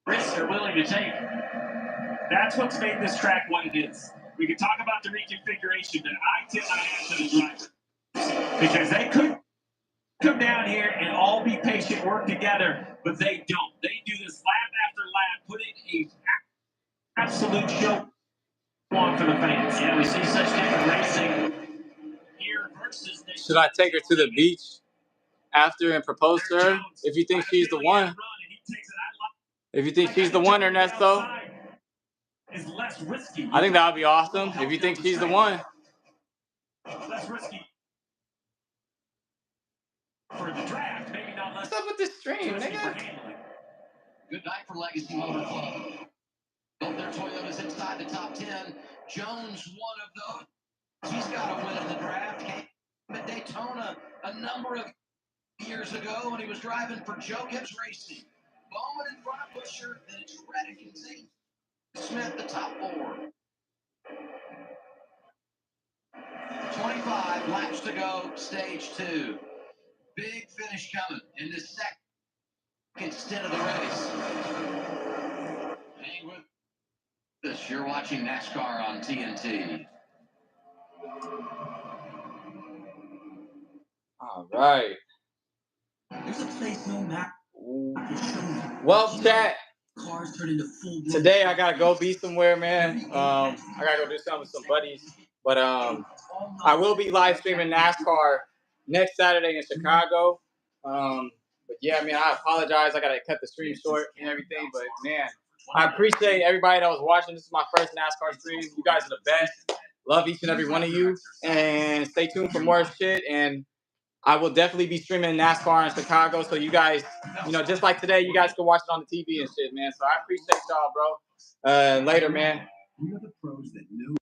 risks they're willing to take. That's what's made this track what it is. We can talk about the reconfiguration that I tip my hat to the drivers. Because they could come down here and all be patient, work together, but they don't. They do this lap after lap, putting a absolute show on for the fans. Yeah, we see such different racing here versus. Should I take her to the beach after and propose to her? If you think she's the one. If you think she's the one, Ernesto. Is less risky. I think that would be awesome. If you think she's the one. Less risky for the draft, maybe not less. What's up with this stream, nigga. Good night for Legacy Motor Club. Both their Toyotas inside the top 10. Jones, one of those. He's got a win in the draft. Came at Daytona a number of years ago when he was driving for Joe Gibbs Racing. Bowman in front of Busher, then it's Reddick and Zane Smith, the top 4. 25 laps to go, stage 2. Big finish coming in this second stint of the race. Hang with us. You're watching NASCAR on TNT. All right. There's a place no map. Well, chat. Cars turn into full. Today I gotta go be somewhere, man. I gotta go do something with some buddies. But I will be live streaming NASCAR next Saturday in Chicago. But yeah, I mean, I apologize. I gotta cut the stream short and everything. But man, I appreciate everybody that was watching. This is my first NASCAR stream. You guys are the best. Love each and every one of you. And stay tuned for more shit. And I will definitely be streaming NASCAR in Chicago. So you guys, you know, just like today, you guys can watch it on the TV and shit, man. So I appreciate y'all, bro. Later, man. We are the pros that know